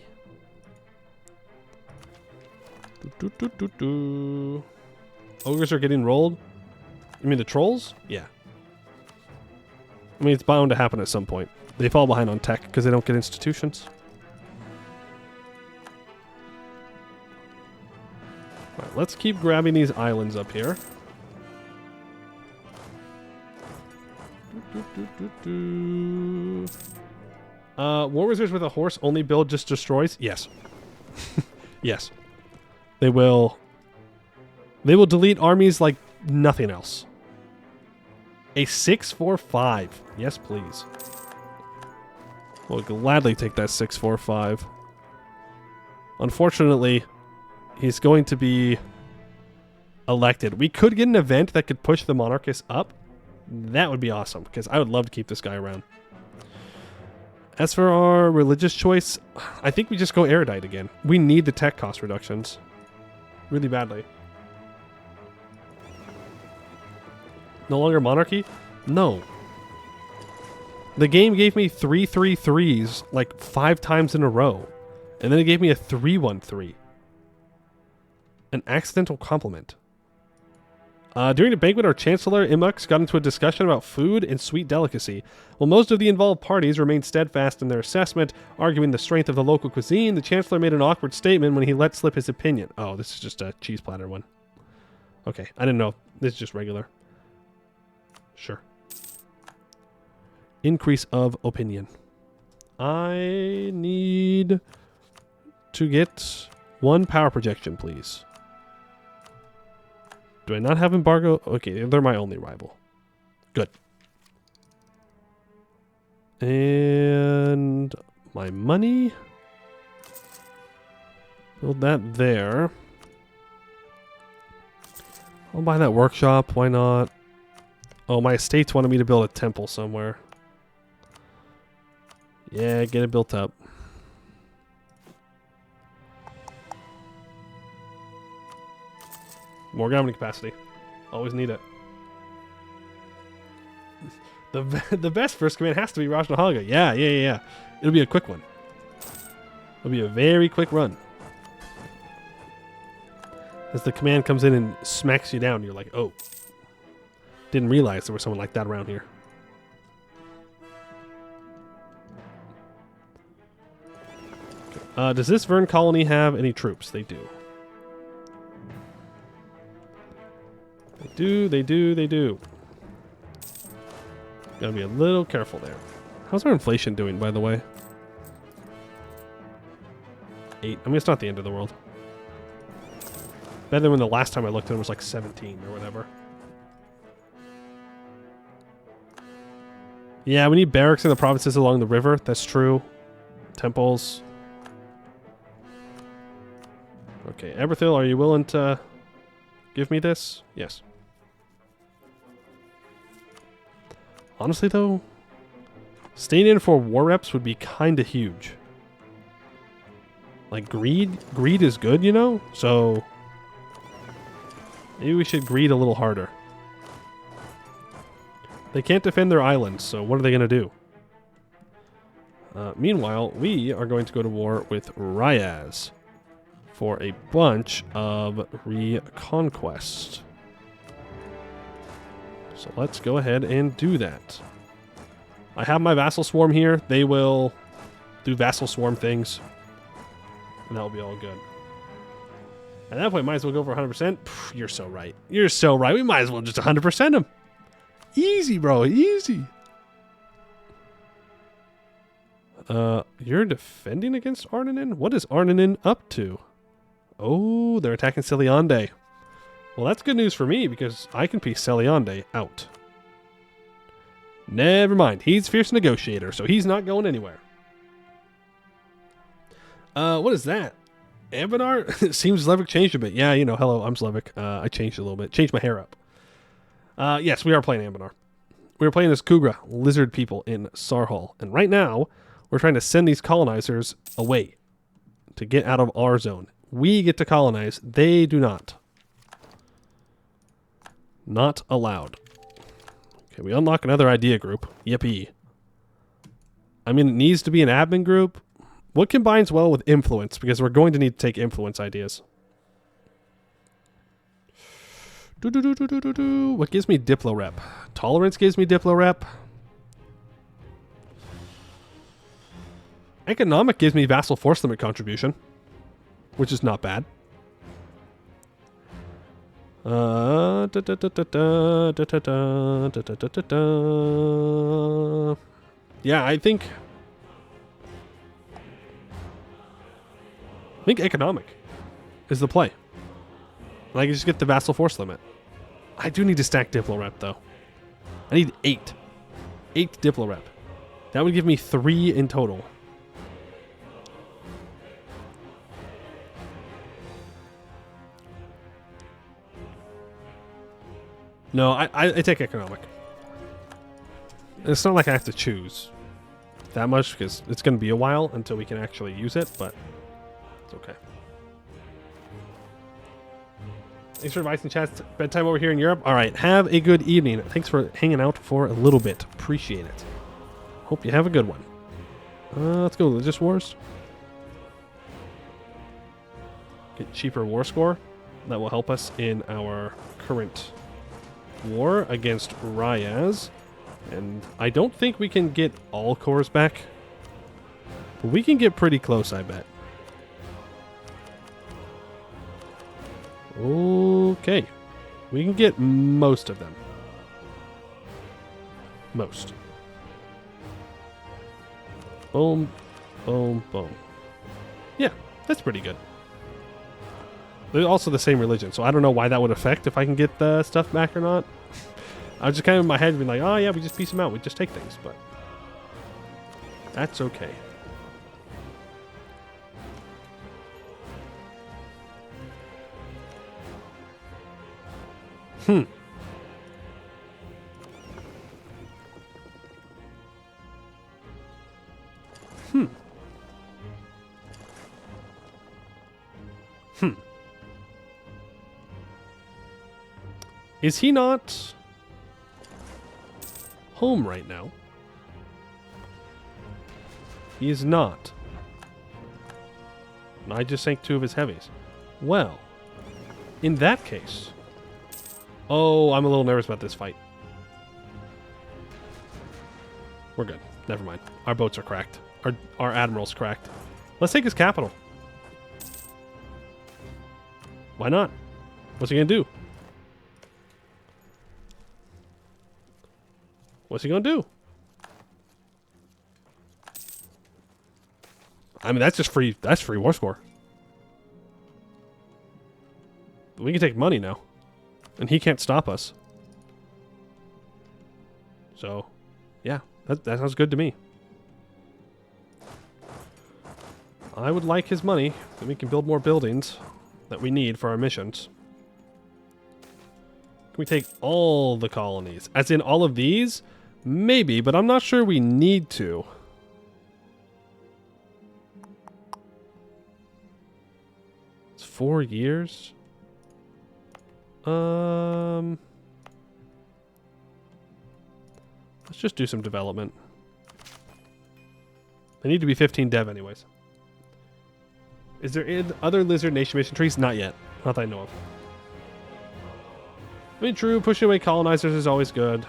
Ogres are getting rolled. You mean the trolls? Yeah. I mean, it's bound to happen at some point. They fall behind on tech because they don't get institutions. All right, let's keep grabbing these islands up here. War Wizards with a horse only build just destroys? Yes. Yes. They will delete armies like nothing else. A 6/4/5. Yes, please. We'll gladly take that 6/4/5. Unfortunately, he's going to be elected. We could get an event that could push the monarchists up. That would be awesome, because I would love to keep this guy around. As for our religious choice, I think we just go erudite again. We need the tech cost reductions. Really badly. No longer monarchy? No. The game gave me 3/3/3s like 5 times in a row. And then it gave me a 3/1/3. An accidental compliment. During the banquet, our Chancellor Imux got into a discussion about food and sweet delicacy. While most of the involved parties remained steadfast in their assessment, arguing the strength of the local cuisine, the Chancellor made an awkward statement when he let slip his opinion. Oh, this is just a cheese platter one. Okay, I didn't know. This is just regular. Sure. Increase of opinion. I need to get 1 power projection, please. Do I not have embargo? Okay, they're my only rival. Good. And my money. Build that there. I'll buy that workshop. Why not? Oh, my estates wanted me to build a temple somewhere. Yeah, get it built up. More government capacity. Always need it. The best first command has to be Rajnahaga. Yeah. It'll be a quick one. It'll be a very quick run. As the command comes in and smacks you down, you're like, oh. Didn't realize there was someone like that around here. Okay. Does this Vern colony have any troops? They do. They do. Gotta be a little careful there. How's our inflation doing, by the way? 8. I mean, it's not the end of the world. Better than when the last time I looked at it was like 17 or whatever. Yeah, we need barracks in the provinces along the river. That's true. Temples. Okay, Eberthil, are you willing to give me this? Yes. Honestly, though, staying in for war reps would be kind of huge. Like, greed is good, you know? So, maybe we should greed a little harder. They can't defend their islands, so what are they going to do? Meanwhile, we are going to go to war with Ryaz for a bunch of reconquest. So let's go ahead and do that. I have my vassal swarm here. They will do vassal swarm things. And that will be all good. At that point, might as well go for 100%. Pff, you're so right. You're so right. We might as well just 100% them. Easy, bro. Easy. You're defending against Arnanen? What is Arnanen up to? Oh, they're attacking Celiande. Well, that's good news for me because I can piece Celiande out. Never mind. He's fierce negotiator, so he's not going anywhere. What is that? Anbennar? Seems Slevik changed a bit. Yeah, you know, hello, I'm Slevik. I changed a little bit. Changed my hair up. Yes, we are playing Anbennar. We are playing as Khugra, lizard people in Sarhal. And right now, we're trying to send these colonizers away to get out of our zone. We get to colonize. They do not. Not allowed. Okay, we unlock another idea group. Yippee. I mean, it needs to be an admin group. What combines well with influence? Because we're going to need to take influence ideas. What gives me Diplo rep? Tolerance gives me Diplo rep. Economic gives me vassal force limit contribution, which is not bad. Yeah, I think economic is the play. And I can just get the vassal force limit. I do need to stack Diplo rep though. I need 8. 8 Diplo rep. That would give me 3 in total. No, I take economic. It's not like I have to choose that much because it's going to be a while until we can actually use it, but it's okay. Thanks for advice and chats. Bedtime over here in Europe. All right, have a good evening. Thanks for hanging out for a little bit. Appreciate it. Hope you have a good one. Let's go Religious Wars. Get cheaper war score. That will help us in our current war against Ryaz. And I don't think we can get all cores back. But we can get pretty close, I bet. Okay. We can get most of them. Most. Boom. Boom. Boom. Yeah, that's pretty good. They're also the same religion, so I don't know why that would affect if I can get the stuff back or not. I was just kind of in my head being like, oh yeah, we just piece them out. We just take things, but that's okay. Hmm. Hmm. Hmm. Is he not home right now? He is not. I just sank 2 of his heavies. Well, in that case... Oh, I'm a little nervous about this fight. We're good. Never mind. Our boats are cracked. Our admiral's cracked. Let's take his capital. Why not? What's he gonna do? What's he gonna do? I mean, that's just free. That's free war score. But we can take money now. And he can't stop us. So, yeah, that sounds good to me. I would like his money, so we can build more buildings that we need for our missions. Can we take all the colonies? As in all of these? Maybe, but I'm not sure we need to. It's 4 years. Let's just do some development. They need to be 15 dev anyways. Is there other lizard nation mission trees? Not yet. Not that I know of. I mean, true, pushing away colonizers is always good.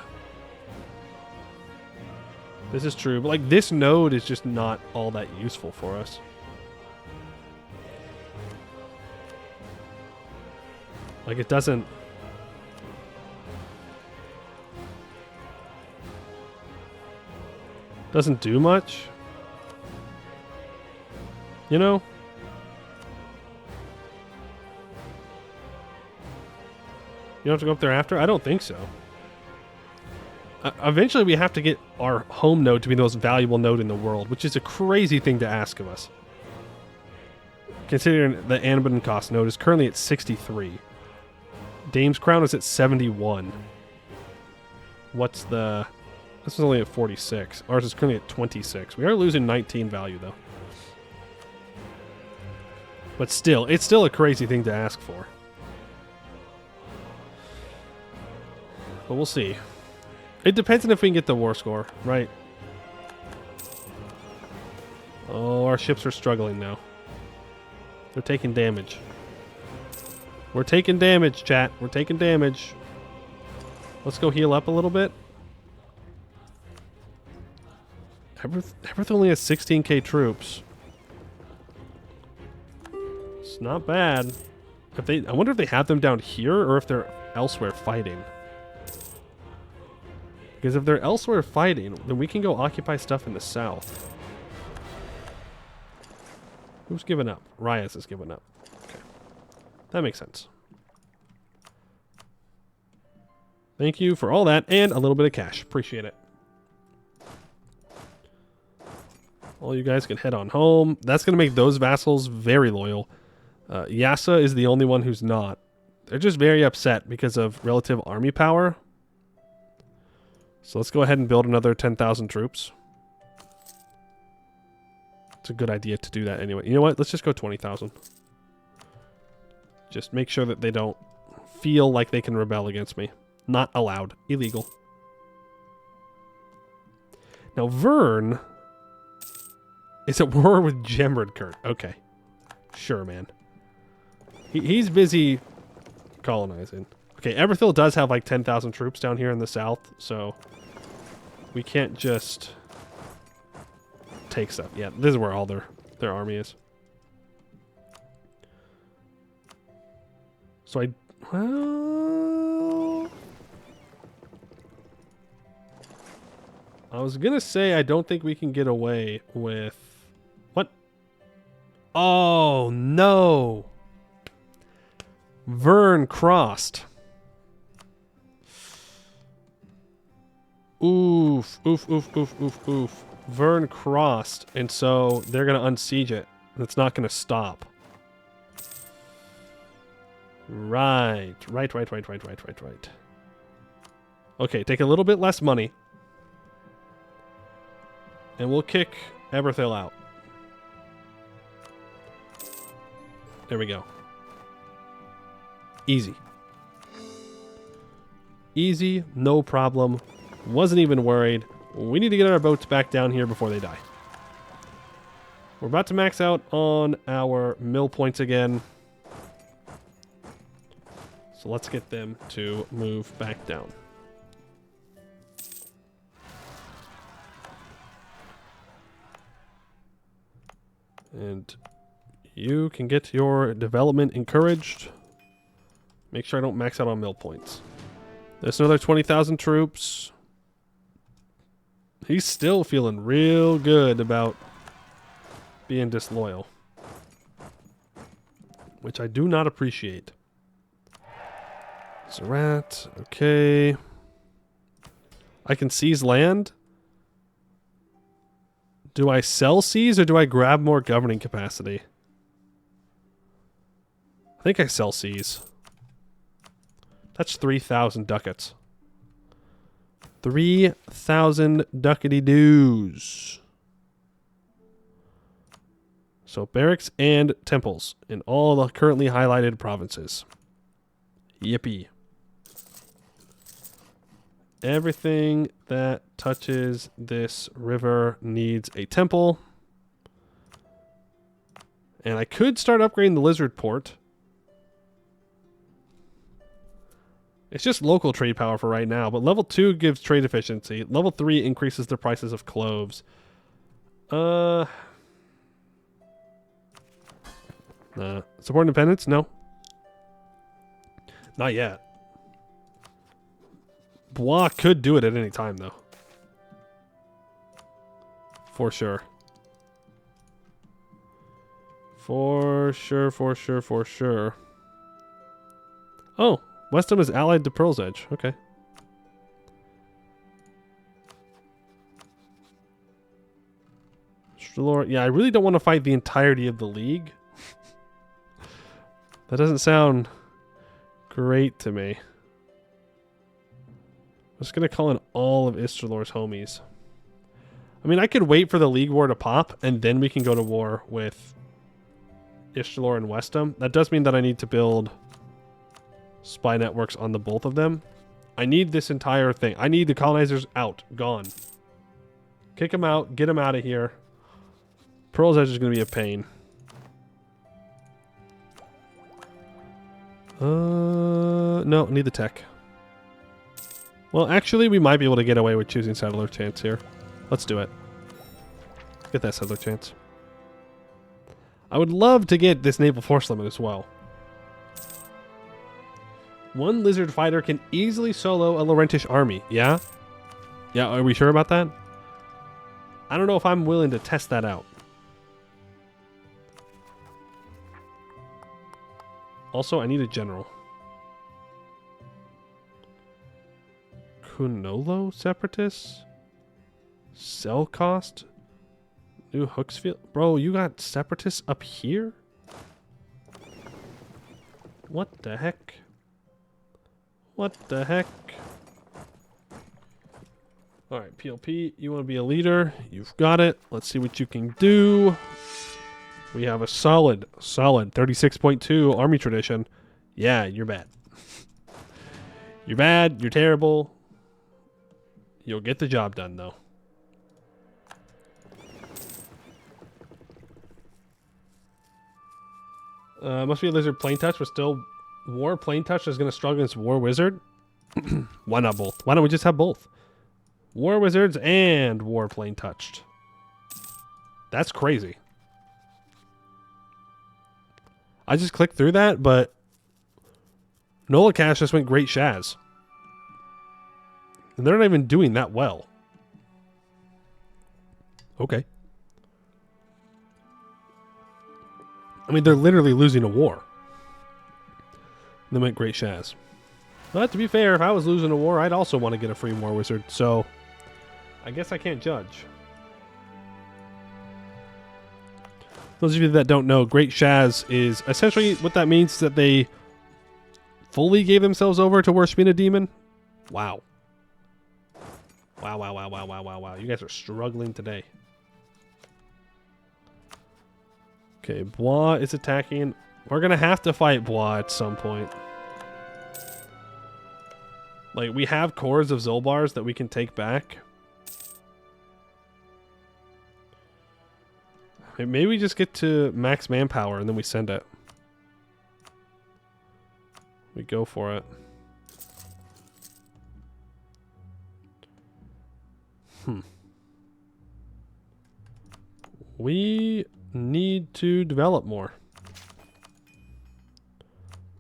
This is true, but like this node is just not all that useful for us. Like it doesn't do much. You know? You don't have to go up there after? I don't think so. Eventually we have to get our home node to be the most valuable node in the world, which is a crazy thing to ask of us. Considering the Anbennar cost node is currently at 63. Dame's Crown is at 71. What's the... This is only at 46. Ours is currently at 26. We are losing 19 value, though. But still, it's still a crazy thing to ask for. But we'll see. It depends on if we can get the war score, right? Oh, our ships are struggling now. They're taking damage. We're taking damage, chat. We're taking damage. Let's go heal up a little bit. Everything only has 16k troops. It's not bad. I wonder if they have them down here or if they're elsewhere fighting. Because if they're elsewhere fighting, then we can go occupy stuff in the south. Who's given up? Rias has given up. Okay. That makes sense. Thank you for all that and a little bit of cash. Appreciate it. All you guys can head on home. That's going to make those vassals very loyal. Yasa is the only one who's not. They're just very upset because of relative army power. So let's go ahead and build another 10,000 troops. It's a good idea to do that anyway. You know what? Let's just go 20,000. Just make sure that they don't feel like they can rebel against me. Not allowed. Illegal. Now, Vern is at war with Gemredkert. Okay. Sure, man. He's busy colonizing. Okay, Everthil does have like 10,000 troops down here in the south, so we can't just take stuff. Yeah, this is where all their army is. So I was gonna say I don't think we can get away with... What? Oh, no! Vern crossed. Oof, oof, oof, oof, oof, oof. Vern crossed, and so they're going to unsiege it. It's not going to stop. Right. Okay, take a little bit less money. And we'll kick Everthil out. There we go. Easy. Easy, no problem. Wasn't even worried. We need to get our boats back down here before they die. We're about to max out on our mill points again. So let's get them to move back down. And you can get your development encouraged. Make sure I don't max out on mill points. There's another 20,000 troops. He's still feeling real good about being disloyal, which I do not appreciate. Zerat, okay. I can seize land. Do I sell seize or do I grab more governing capacity? I think I sell seize. That's 3,000 ducats. 3,000 ducatty dues. So barracks and temples in all the currently highlighted provinces. Yippee. Everything that touches this river needs a temple. And I could start upgrading the lizard port. It's just local trade power for right now, but level 2 gives trade efficiency. Level 3 increases the prices of cloves. Support independence? No. Not yet. Blois could do it at any time, though. For sure. For sure. Oh, Westham is allied to Pearl's Edge. Okay. Yeah, I really don't want to fight the entirety of the league. That doesn't sound great to me. I'm just going to call in all of Istalor's homies. I mean, I could wait for the League War to pop, and then we can go to war with Istalor and Westham. That does mean that I need to build spy networks on the both of them. I need this entire thing. I need the colonizers out. Gone. Kick them out. Get them out of here. Pearl's Edge is going to be a pain. No, need the tech. Well, actually, we might be able to get away with choosing settler chance here. Let's do it. Get that settler chance. I would love to get this naval force limit as well. One lizard fighter can easily solo a Laurentish army. Yeah? Yeah, are we sure about that? I don't know if I'm willing to test that out. Also, I need a general. Kunolo separatists? Cell cost? New Hooksfield? Bro, you got separatists up here? What the heck? What the heck? Alright, PLP, you want to be a leader? You've got it. Let's see what you can do. We have a solid 36.2 army tradition. Yeah, you're bad. You're bad. You're terrible. You'll get the job done, though. Must be a lizard plane touch, but still war plane touch is going to struggle against war wizard. Why not both? Why don't we just have both? War wizards and war plane touched. That's crazy. I just clicked through that, but Nola Cash just went Great Shaz. And they're not even doing that well. Okay. I mean, they're literally losing a war. And they went Great Shaz. But to be fair, if I was losing a war, I'd also want to get a free war wizard. So, I guess I can't judge. Those of you that don't know, Great Shaz is essentially what that means is that they fully gave themselves over to worshiping a demon. Wow. Wow. You guys are struggling today. Okay, Bois is attacking. We're going to have to fight Bois at some point. Like, we have cores of Zolbars that we can take back. Maybe we just get to max manpower and then we send it. We go for it. We need to develop more.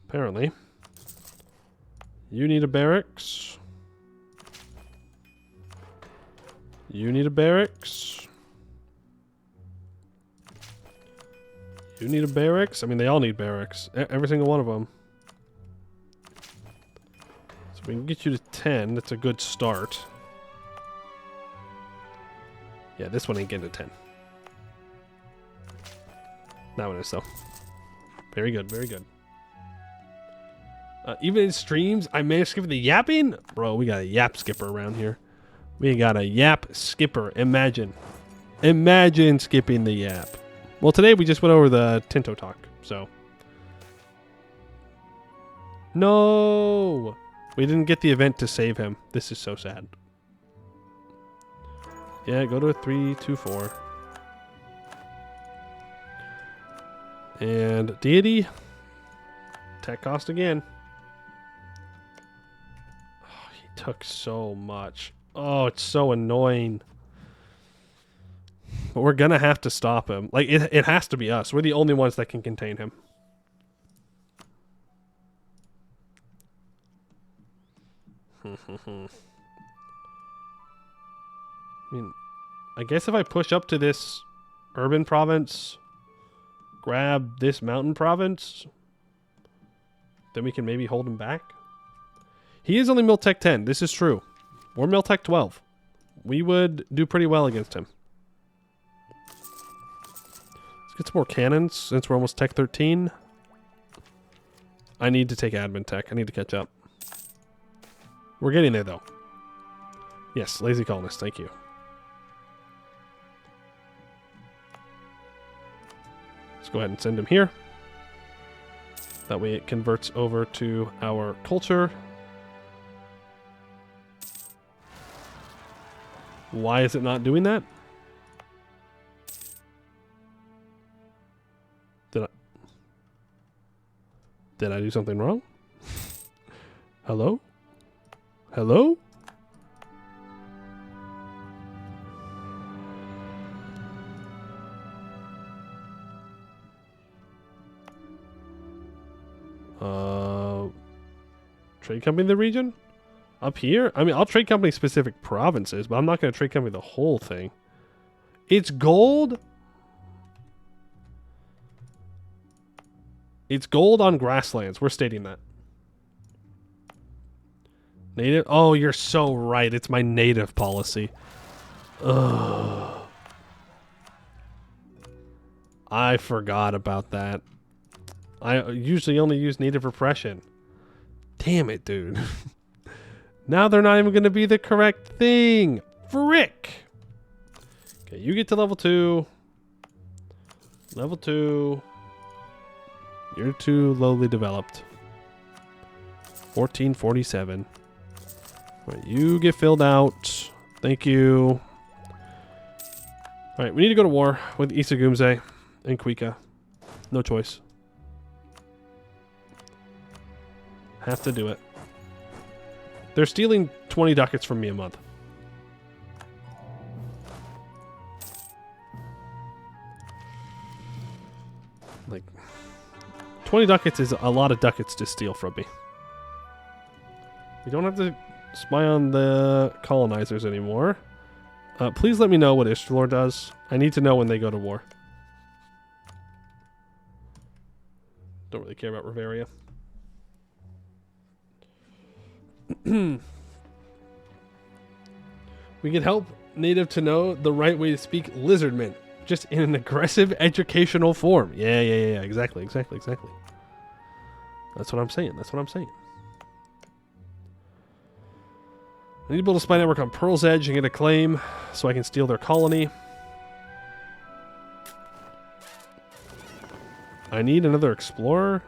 Apparently. You need a barracks. You need a barracks. You need a barracks. I mean, they all need barracks. Every single one of them. So we can get you to 10. That's a good start. Yeah, this one ain't getting to 10. That one is, though. Very good, very good. Even in streams, I managed to skip the yapping. Bro, we got a yap skipper around here. We got a yap skipper. Imagine. Imagine skipping the yap. Well, today we just went over the Tinto talk, so. No! We didn't get the event to save him. This is so sad. Yeah, go to a 3, 2, 4. And deity. Tech cost again. Oh, he took so much. Oh, it's so annoying. But we're going to have to stop him. Like, it has to be us. We're the only ones that can contain him. I mean, I guess if I push up to this urban province, grab this mountain province, then we can maybe hold him back. He is only Miltech 10. This is true. We're Miltech 12. We would do pretty well against him. Let's get some more cannons since we're almost Tech 13. I need to take admin tech. I need to catch up. We're getting there, though. Yes, lazy colonist. Thank you. Let's go ahead and send him here. That way it converts over to our culture. Why is it not doing that? Did I do something wrong? Hello? Hello? Trade company in the region? Up here? I mean, I'll trade company specific provinces, but I'm not going to trade company the whole thing. It's gold? It's gold on grasslands. We're stating that. Native? Oh, you're so right. It's my native policy. Ugh. I forgot about that. I usually only use native repression. Damn it, dude. Now they're not even going to be the correct thing. Frick. Okay, you get to level 2. Level 2. You're too lowly developed. 1447. Right, you get filled out. Thank you. Alright, we need to go to war with Isagumze and Kuika. No choice. Have to do it. They're stealing 20 ducats from me a month. Like, 20 ducats is a lot of ducats to steal from me. We don't have to spy on the colonizers anymore. Please let me know what Ishtalor does. I need to know when they go to war. Don't really care about Riveria. We can help native to know the right way to speak lizardman, just in an aggressive educational form. Yeah, exactly. That's what I'm saying. I need to build a spy network on Pearl's Edge and get a claim so I can steal their colony. I need another explorer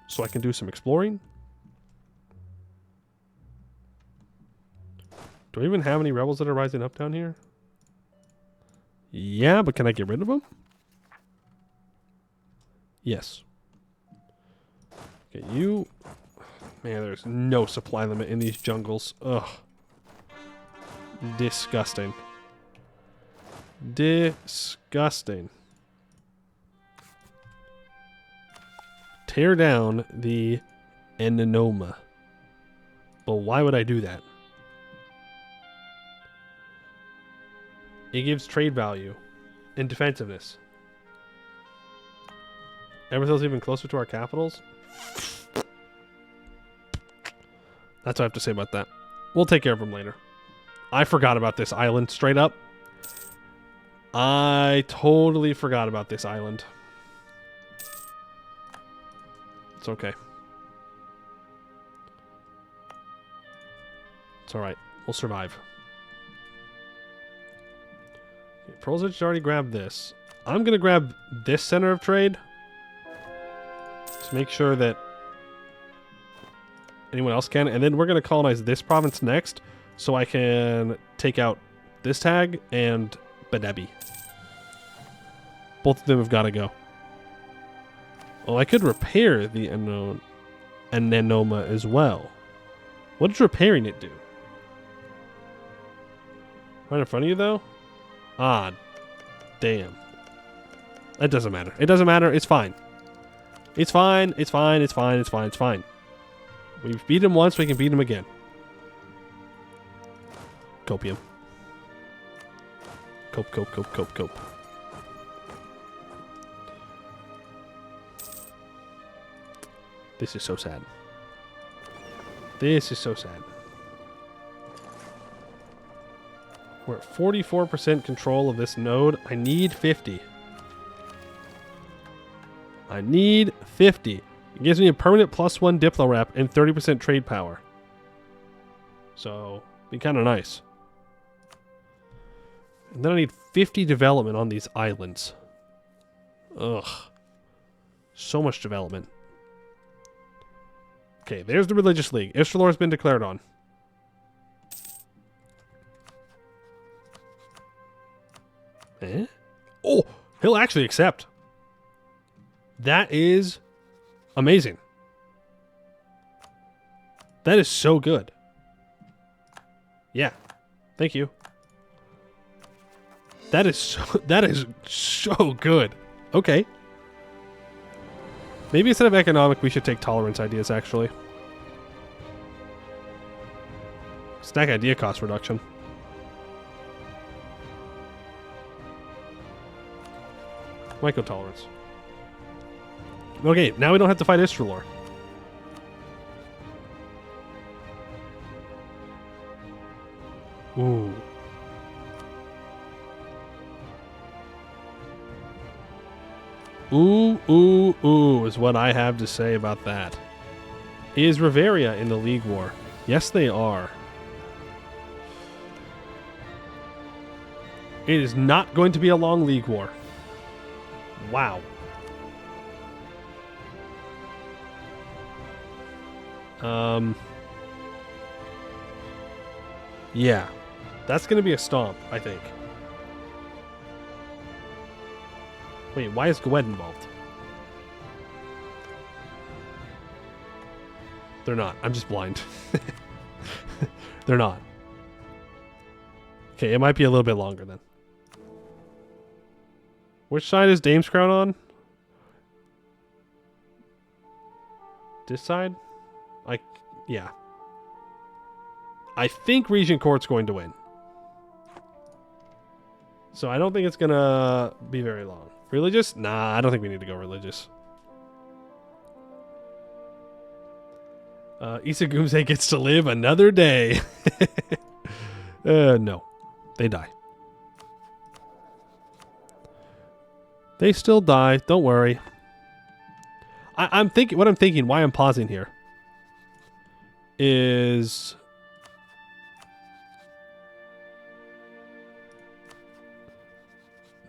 so I can do some exploring. Do I even have any rebels that are rising up down here? Yeah, but can I get rid of them? Yes. Okay, you... Man, there's no supply limit in these jungles. Ugh. Disgusting. Disgusting. Tear down the Enenoma. But why would I do that? It gives trade value and defensiveness. Everything's even closer to our capitals. That's what I have to say about that. We'll take care of them later. I forgot about this island, straight up. I totally forgot about this island. It's okay. It's alright. We'll survive. Okay, Pearl's Edge already grabbed this. I'm going to grab this center of trade to make sure that anyone else can. And then we're going to colonize this province next so I can take out this tag and Benebi. Both of them have got to go. Oh, I could repair the Enenoma as well. What does repairing it do? Right in front of you, though? Ah, damn. That doesn't matter. It doesn't matter. It's fine. It's fine. It's fine. It's fine. It's fine. It's fine. We've beat him once. We can beat him again. Copium. Cope. This is so sad. This is so sad. We're at 44% control of this node. I need 50. I need 50. It gives me a permanent +1 Diplo rep and 30% trade power. So, be kind of nice. And then I need 50 development on these islands. Ugh. So much development. Okay, there's the Religious League. Ishralor has been declared on. Eh? Oh, he'll actually accept. That is amazing. That is so good. Yeah. Thank you. That is so good. Okay. Maybe instead of economic, we should take tolerance ideas, actually. Stack idea cost reduction. Myco-tolerance. Okay, now we don't have to fight Ishralor. Ooh. Ooh is what I have to say about that. Is Riveria in the League War? Yes, they are. It is not going to be a long League War. Wow. Yeah. That's going to be a stomp, I think. Wait, why is Gwed involved? They're not. I'm just blind. They're not. Okay, it might be a little bit longer then. Which side is Dame's Crown on? This side? Yeah. I think Regent Court's going to win. So I don't think it's going to be very long. Religious? Nah, I don't think we need to go religious. Isagumse gets to live another day. No. They die. They still die. Don't worry. I'm thinking, why I'm pausing here is...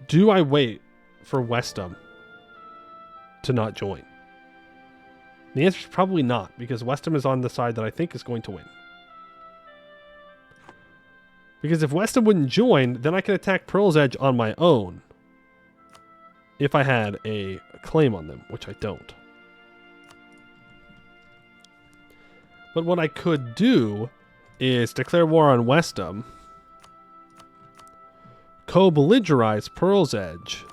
Do I wait for Westham to not join? The answer is probably not, because Westham is on the side that I think is going to win. Because if Westham wouldn't join, then I can attack Pearl's Edge on my own. If I had a claim on them, which I don't. But what I could do is declare war on Westham, co-belligerize Pearl's Edge,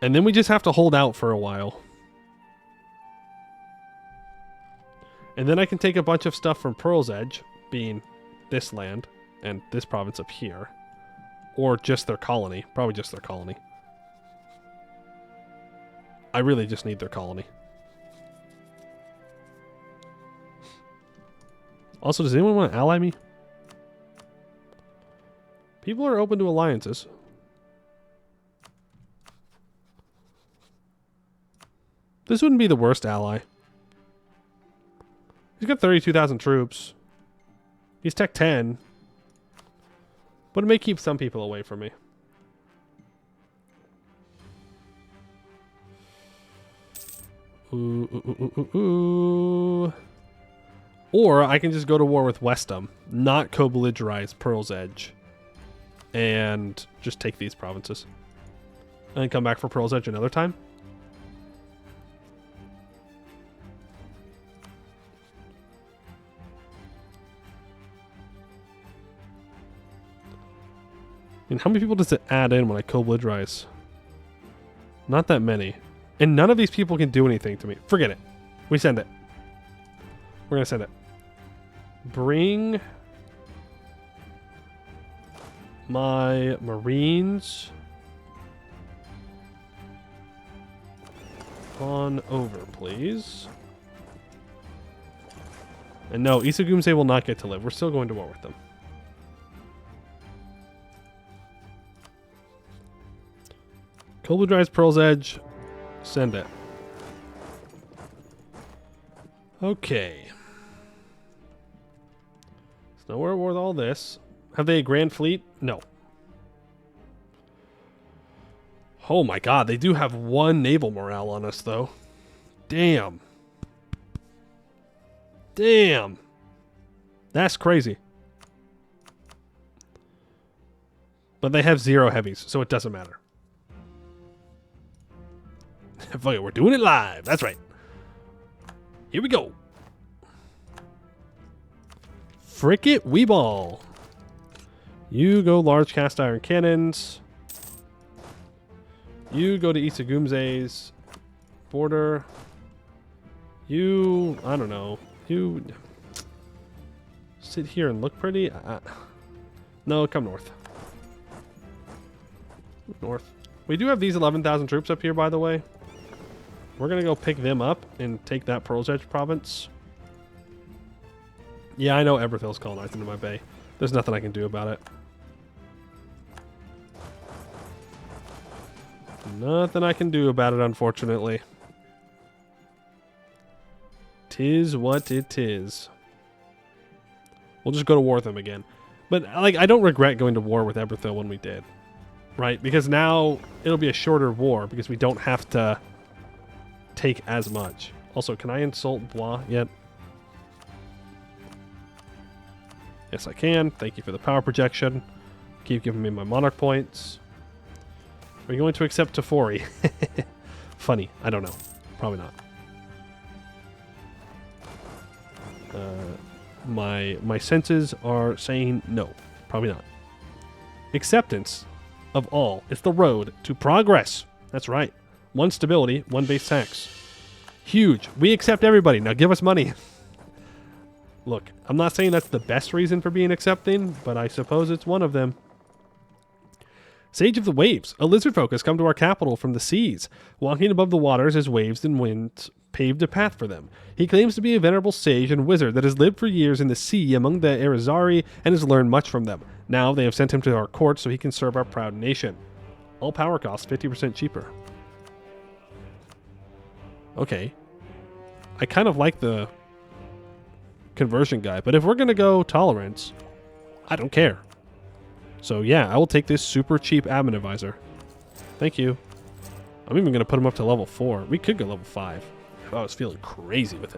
and then we just have to hold out for a while. And then I can take a bunch of stuff from Pearl's Edge, being this land and this province up here, or just their colony. Probably just their colony. I really just need their colony. Also, does anyone want to ally me? People are open to alliances. This wouldn't be the worst ally. He's got 32,000 troops. He's Tech 10. But it may keep some people away from me. Ooh. Or I can just go to war with Westham, not co-belligerize Pearl's Edge, and just take these provinces. And then come back for Pearl's Edge another time. And how many people does it add in when I co-belligerize? Not that many. And none of these people can do anything to me. Forget it. We send it. We're going to send it. Bring my Marines on over, please. And no, Isagumse will not get to live. We're still going to war with them. Co-belligerize Pearl's Edge. Send it. Okay. So where with all this? Have they a grand fleet? No. Oh my god, they do have 1 naval morale on us, though. Damn. Damn. That's crazy. But they have 0 heavies, so it doesn't matter. Fuck it, we're doing it live. That's right. Here we go. Frick it, wee ball. You go large cast iron cannons. You go to Isagumze's border. You, I don't know. You sit here and look pretty. No, come north. North. We do have these 11,000 troops up here, by the way. We're going to go pick them up and take that Pearl's Edge province. Yeah, I know Everthill's colonized into my bay. There's nothing I can do about it. Nothing I can do about it, unfortunately. Tis what it is. We'll just go to war with them again. But, like, I don't regret going to war with Everthill when we did. Right? Because now it'll be a shorter war because we don't have to take as much. Also, can I insult Blois yet? Yes, I can. Thank you for the power projection. Keep giving me my monarch points. Are you going to accept Tefori? Funny. I don't know. Probably not. My senses are saying no. Probably not. Acceptance of all is the road to progress. That's right. 1 stability, 1 base tax. Huge. We accept everybody. Now give us money. Look, I'm not saying that's the best reason for being accepting, but I suppose it's one of them. Sage of the Waves. A lizardfolk has come to our capital from the seas. Walking above the waters as waves and winds paved a path for them. He claims to be a venerable sage and wizard that has lived for years in the sea among the Erizari and has learned much from them. Now they have sent him to our court so he can serve our proud nation. All power costs 50% cheaper. Okay. I kind of like the conversion guy, but if we're going to go tolerance, I don't care. So yeah, I will take this super cheap admin advisor. Thank you. I'm even going to put him up to level 4. We could go level 5. If I was feeling crazy with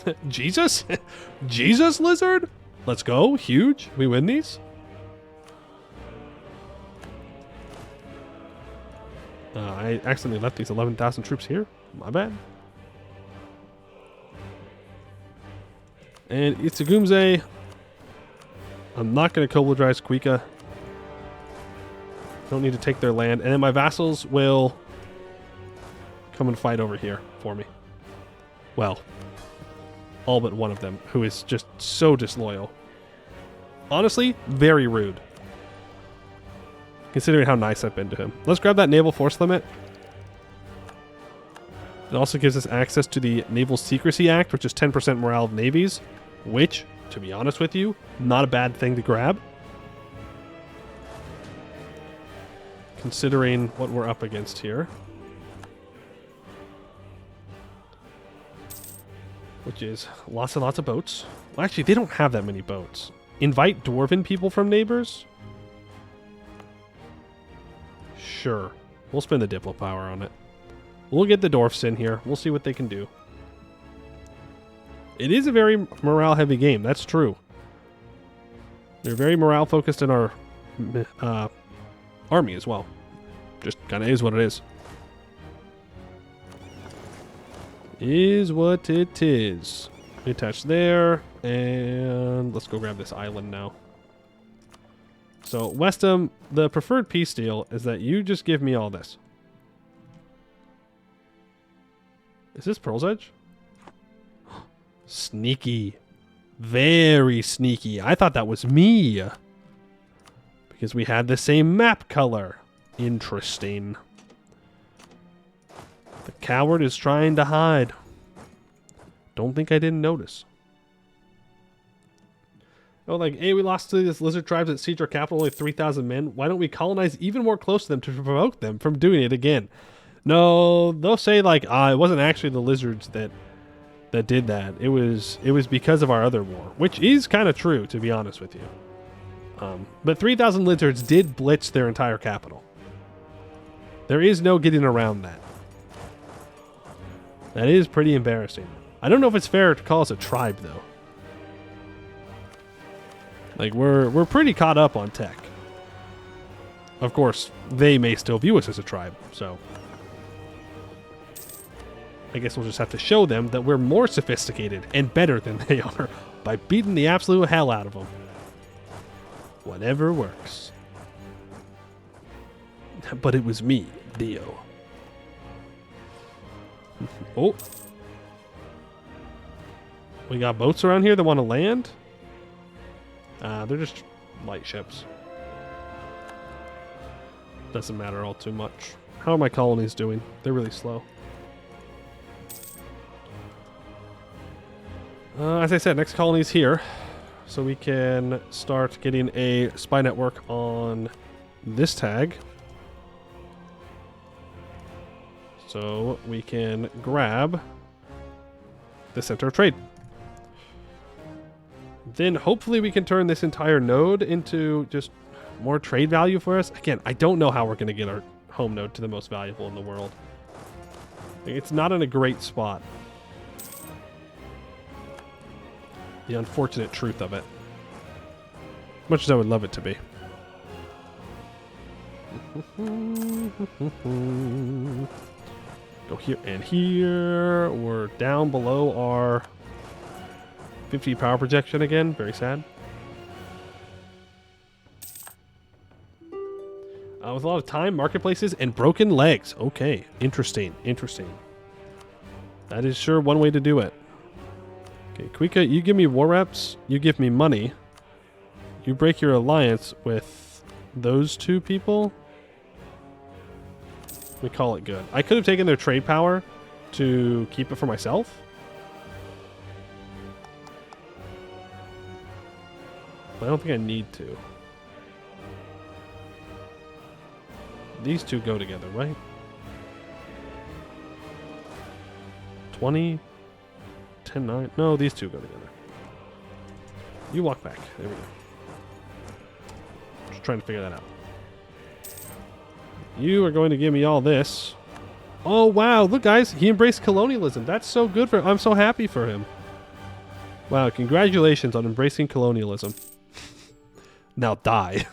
it. Jesus? Jesus, Lizard? Let's go. Huge. We win these? I accidentally left these 11,000 troops here. My bad. And Itsugumze. I'm not going to Kobladrize Kuika. Don't need to take their land. And then my vassals will come and fight over here for me. Well, all but one of them, who is just so disloyal. Honestly, very rude. Considering how nice I've been to him. Let's grab that naval force limit. It also gives us access to the Naval Secrecy Act, which is 10% morale of navies, which, to be honest with you, not a bad thing to grab. Considering what we're up against here. Which is lots and lots of boats. Well, actually, they don't have that many boats. Invite dwarven people from neighbors? Sure. We'll spend the Diplo power on it. We'll get the dwarfs in here. We'll see what they can do. It is a very morale-heavy game. That's true. They're very morale-focused in our army as well. Just kind of is what it is. Is what it is. Attach there. And let's go grab this island now. So, Westham, the preferred peace deal is that you just give me all this. Is this Pearl's Edge? Sneaky. Very sneaky. I thought that was me. Because we had the same map color. Interesting. The coward is trying to hide. Don't think I didn't notice. Oh, like, hey, we lost to this lizard tribes that siege our capital, only 3,000 men. Why don't we colonize even more close to them to provoke them from doing it again? No, they'll say like, it wasn't actually the lizards that did that. It was because of our other war, which is kind of true, to be honest with you. But 3,000 lizards did blitz their entire capital. There is no getting around that. That is pretty embarrassing. I don't know if it's fair to call us a tribe, though. Like, we're pretty caught up on tech. Of course, they may still view us as a tribe, so I guess we'll just have to show them that we're more sophisticated and better than they are by beating the absolute hell out of them. Whatever works. But it was me, Dio. Oh. We got boats around here that want to land? They're just light ships. Doesn't matter all too much. How are my colonies doing? They're really slow. As I said, next colony's here. So we can start getting a spy network on this tag. So we can grab the center of trade. Then hopefully we can turn this entire node into just more trade value for us. Again, I don't know how we're going to get our home node to the most valuable in the world. It's not in a great spot. The unfortunate truth of it. Much as I would love it to be. Go here and here. We're down below our 50 power projection again. Very sad. With a lot of time, marketplaces, and broken legs. Okay. Interesting. Interesting. That is sure one way to do it. Okay, Kuika, you give me war reps. You give me money. You break your alliance with those two people. We call it good. I could have taken their trade power to keep it for myself. But I don't think I need to. These two go together, right? 20, 10, 9. No, these two go together. You walk back. There we go. Just trying to figure that out. You are going to give me all this. Oh, wow. Look, guys. He embraced colonialism. That's so good for him. I'm so happy for him. Wow. Congratulations on embracing colonialism. Now die.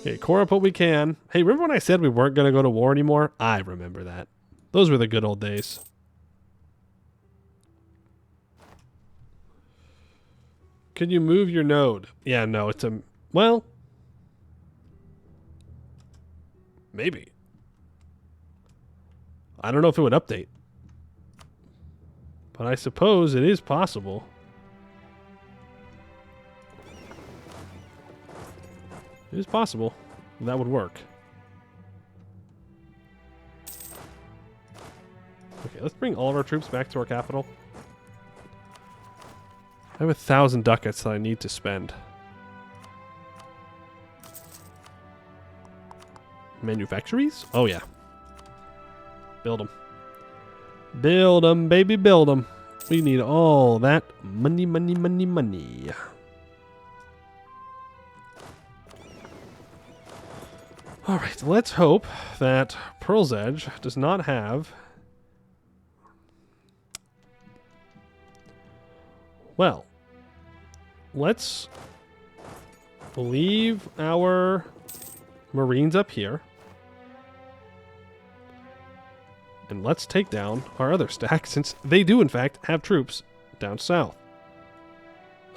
Okay, core up what we can. Hey, remember when I said we weren't going to go to war anymore? I remember that. Those were the good old days. Could you move your node? Yeah, no, it's a... Well... Maybe. I don't know if it would update. But I suppose it is possible. It is possible. That would work. Okay, let's bring all of our troops back to our capital. I have 1,000 ducats that I need to spend. Manufactories? Oh, yeah. Build them. Build them, baby, build them. We need all that money, money, money, money. Alright, let's hope that Pearl's Edge does not have... Well, let's leave our Marines up here. And let's take down our other stack, since they do, in fact, have troops down south.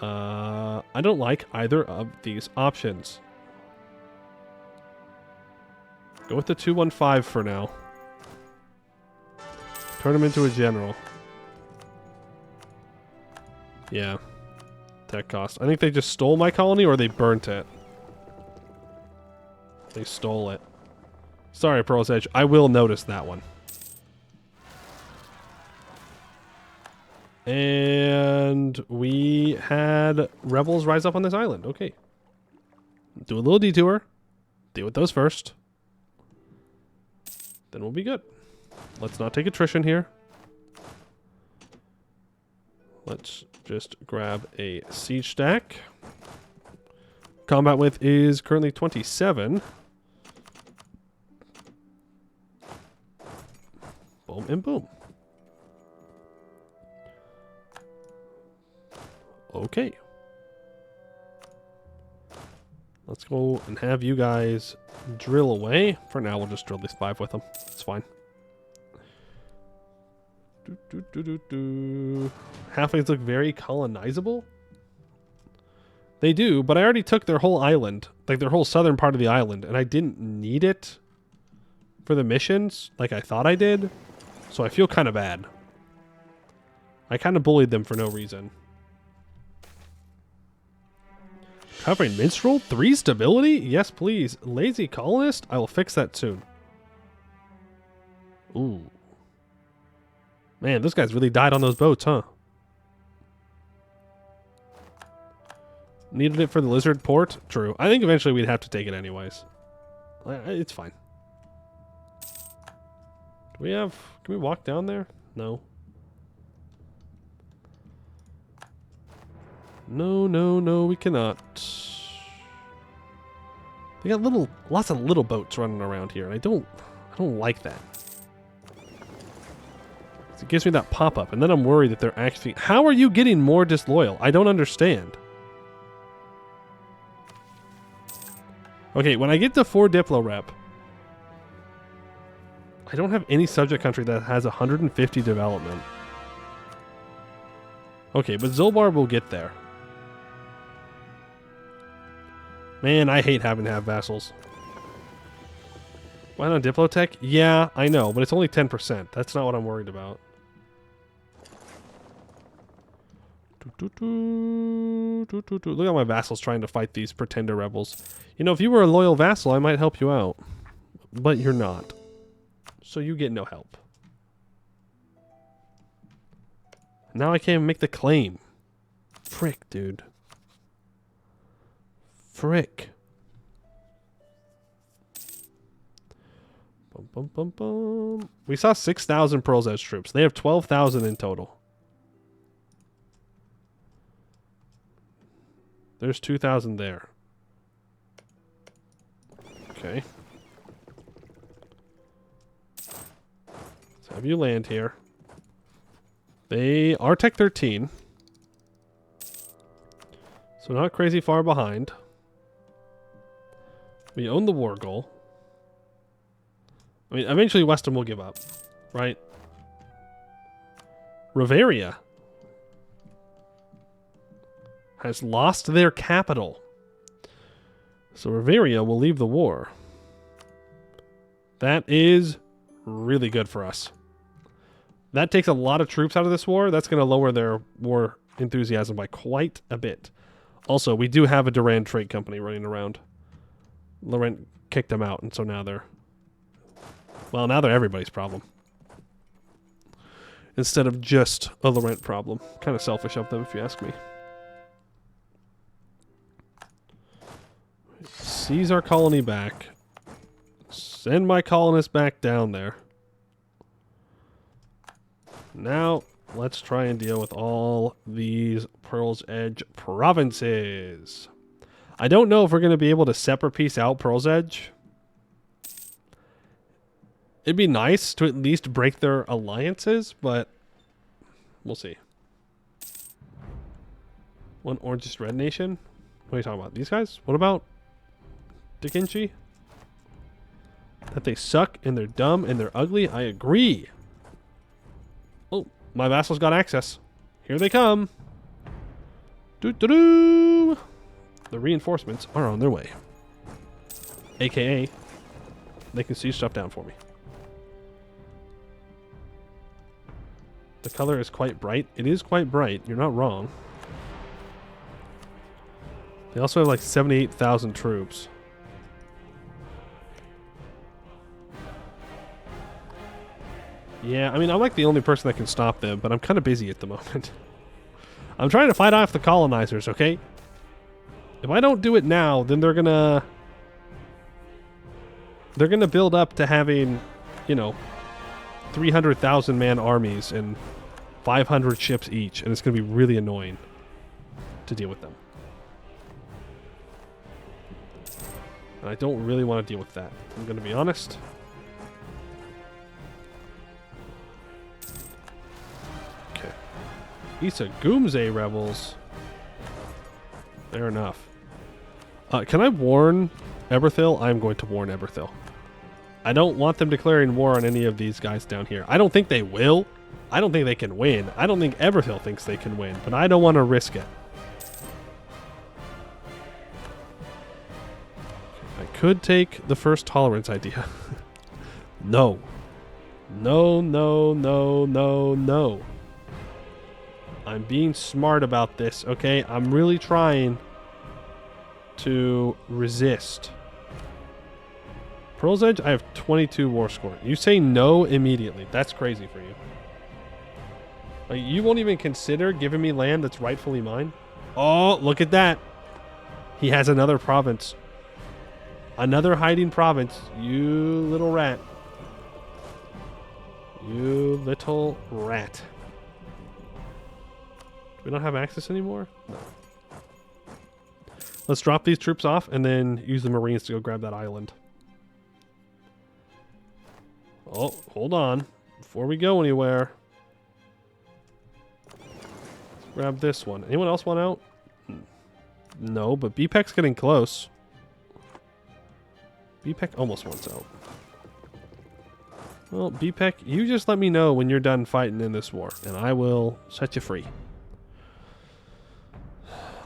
I don't like either of these options. Go with the 215 for now. Turn him into a general. Yeah. Tech cost. I think they just stole my colony or they burnt it. They stole it. Sorry, Pearl's Edge. I will notice that one. And we had rebels rise up on this island. Okay. Do a little detour. Deal with those first. then we'll be good. Let's not take attrition here. Let's just grab a siege stack. Combat width is currently 27. Boom and boom. Okay. Let's go and have you guys drill away. For now, we'll just drill these 5 with them. It's fine. Halflings look very colonizable. They do, but I already took their whole island, like their whole southern part of the island, and I didn't need it for the missions like I thought I did, so I feel kind of bad. I kind of bullied them for no reason. Covering minstrel? 3 stability? Yes, please. Lazy colonist? I will fix that soon. Ooh. Man, those guys really died on those boats, huh? Needed it for the lizard port? True. I think eventually we'd have to take it anyways. It's fine. Do we have... Can we walk down there? No. No, we cannot. They got lots of little boats running around here, and I don't like that. It gives me that pop-up, and then I'm worried that they're actually... How are you getting more disloyal? I don't understand. Okay, when I get to 4 Diplo rep, I don't have any subject country that has 150 development. Okay, but Zolbar will get there. Man, I hate having to have vassals. Why not Diplotech? Yeah, I know, but it's only 10%. That's not what I'm worried about. Look at my vassals trying to fight these pretender rebels. You know, if you were a loyal vassal, I might help you out. But you're not. So you get no help. Now I can't make the claim. Frick, dude. Frick. Bum, bum, bum, bum. We saw 6,000 Pearl's Edge troops. They have 12,000 in total. There's 2,000 there. Okay. So have you land here. They are Tech 13. So not crazy far behind. We own the war goal. I mean, eventually Weston will give up, right? Riveria has lost their capital. So Riveria will leave the war. That is really good for us. That takes a lot of troops out of this war. That's going to lower their war enthusiasm by quite a bit. Also, we do have a Durand Trade Company running around. Laurent kicked them out, and so now they're... Well, now they're everybody's problem. Instead of just a Laurent problem. Kind of selfish of them, if you ask me. Seize our colony back. Send my colonists back down there. Now, let's try and deal with all these Pearl's Edge provinces. I don't know if we're going to be able to separate piece out Pearl's Edge. It'd be nice to at least break their alliances, but we'll see. One orange is red nation? What are you talking about? These guys? What about Dickinchi? That they suck and they're dumb and they're ugly? I agree. Oh, my vassals got access. Here they come. Doo-doo-doo! The reinforcements are on their way. AKA, they can see stuff down for me. The color is quite bright. It is quite bright. You're not wrong. They also have like 78,000 troops. Yeah, I mean, I'm like the only person that can stop them, but I'm kind of busy at the moment. I'm trying to fight off the colonizers, okay? If I don't do it now, then they're gonna build up to having you know, 300,000 man armies and 500 ships each, and it's going to be really annoying to deal with them. And I don't really want to deal with that. I'm going to be honest. Okay. Issa Goomze rebels. Fair enough. Can I warn Eberthil? I'm going to warn Eberthil. I don't want them declaring war on any of these guys down here. I don't think they will. I don't think they can win. I don't think Eberthil thinks they can win, but I don't want to risk it. I could take the first tolerance idea. No. No, no, no, no, no. I'm being smart about this, okay? I'm really trying to resist. Pearl's Edge, I have 22 war score. You say no immediately. That's crazy for you. Like, you won't even consider giving me land that's rightfully mine? Oh, look at that. He has another province. Another hiding province. You little rat. You little rat. We don't have access anymore? No. Let's drop these troops off and then use the Marines to go grab that island. Oh, hold on. Before we go anywhere. Let's grab this one. Anyone else want out? No, but BPEC's getting close. BPEC almost wants out. Well, BPEC, you just let me know when you're done fighting in this war, and I will set you free.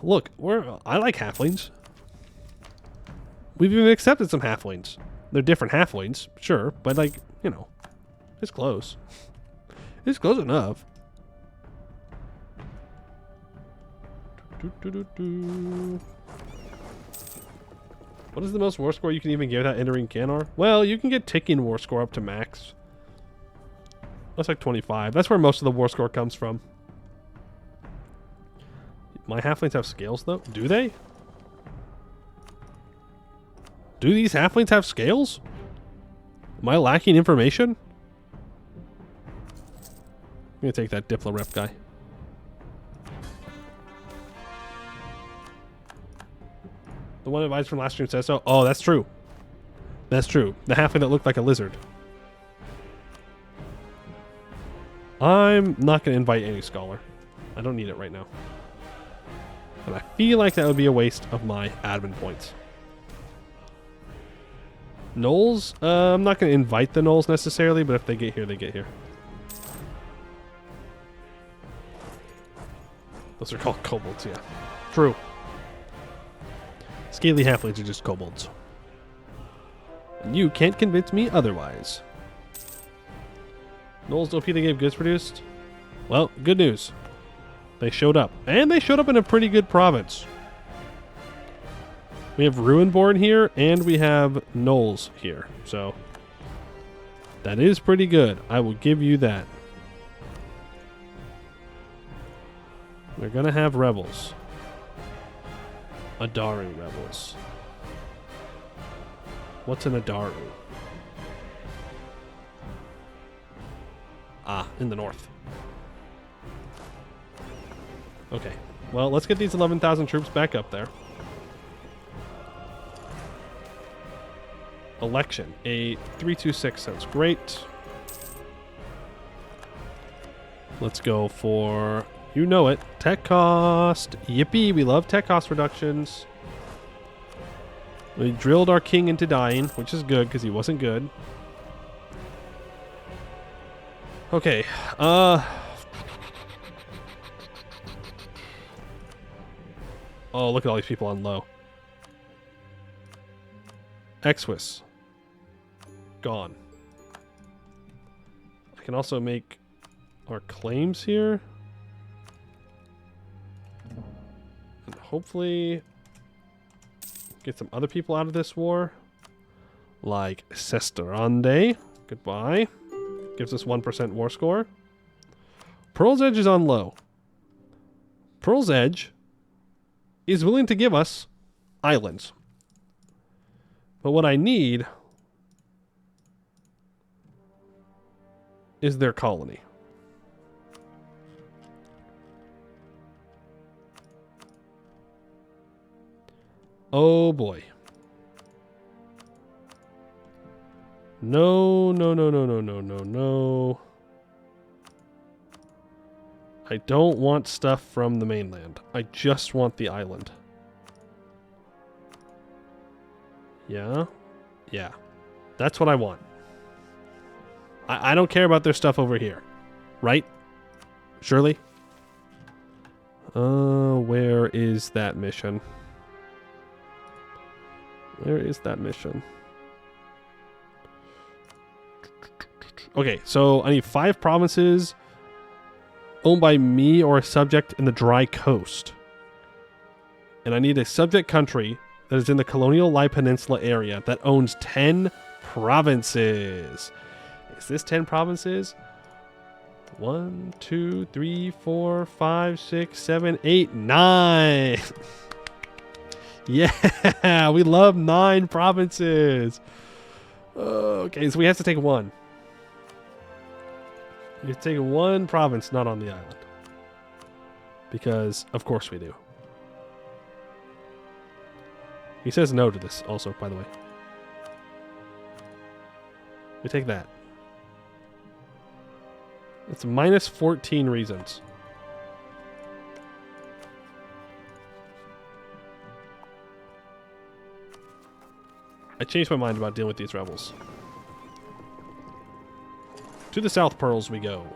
Look, I like halflings. We've even accepted some halflings. They're different halflings, sure, but like, you know, it's close. It's close enough. What is the most war score you can even get without entering Canar? Well, you can get ticking war score up to max. That's like 25. That's where most of the war score comes from. My halflings have scales, though? Do they? Do these halflings have scales? Am I lacking information? I'm going to take that Diplo rep guy. The one advised from last stream says so. Oh, that's true. That's true. The halfling that looked like a lizard. I'm not going to invite any scholar. I don't need it right now. And I feel like that would be a waste of my admin points. Gnolls? I'm not going to invite the Gnolls necessarily, but if they get here, they get here. Those are called kobolds, yeah. True. Scaly halflings are just kobolds. And you can't convince me otherwise. Gnolls OP they gave goods produced? Well, good news. They showed up. And they showed up in a pretty good province. We have Ruinborn here, and we have Gnolls here. So, that is pretty good. I will give you that. We're going to have rebels. Adaru rebels. What's an Adaru? Ah, in the north. Okay. Well, let's get these 11,000 troops back up there. Election. A 326 sounds great. Let's go for, you know it, tech cost. Yippee, we love tech cost reductions. We drilled our king into dying, which is good because he wasn't good. Okay. Oh, look at all these people on low. Exwis. Gone. I can also make our claims here. And hopefully get some other people out of this war. Like Sesterande. Goodbye. Gives us 1% war score. Pearl's Edge is on low. Pearl's Edge is willing to give us islands. But what I need is their colony? Oh boy. No, no, no, no, no, no, no, no. I don't want stuff from the mainland. I just want the island. Yeah? Yeah. That's what I want. I don't care about their stuff over here. Right? Surely? Where is that mission? Where is that mission? Okay, so I need 5 provinces owned by me or a subject in the dry coast. And I need a subject country that is in the Colonial Lai Peninsula area that owns 10 provinces. Is this 10 provinces? 1, 2, 3, 4, 5, 6, 7, 8, 9. Yeah, we love 9 provinces. Okay, so we have to take 1. You take 1 province not on the island. Because, of course we do. He says no to this also, by the way. We take that. It's minus 14 reasons. I changed my mind about dealing with these rebels. To the South Pearls we go.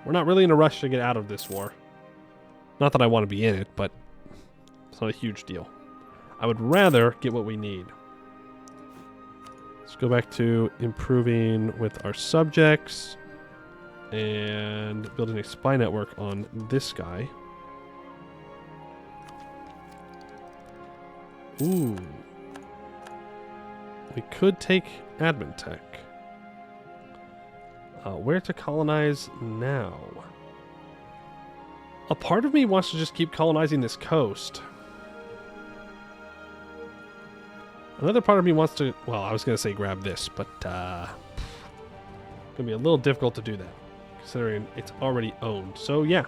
We're not really in a rush to get out of this war. Not that I want to be in it, but it's not a huge deal. I would rather get what we need. Let's go back to improving with our subjects and building a spy network on this guy. Ooh. We could take admin tech. Where to colonize now? A part of me wants to just keep colonizing this coast. Another part of me wants to... Well, I was going to say grab this, but... it's going to be a little difficult to do that, considering it's already owned. So, yeah.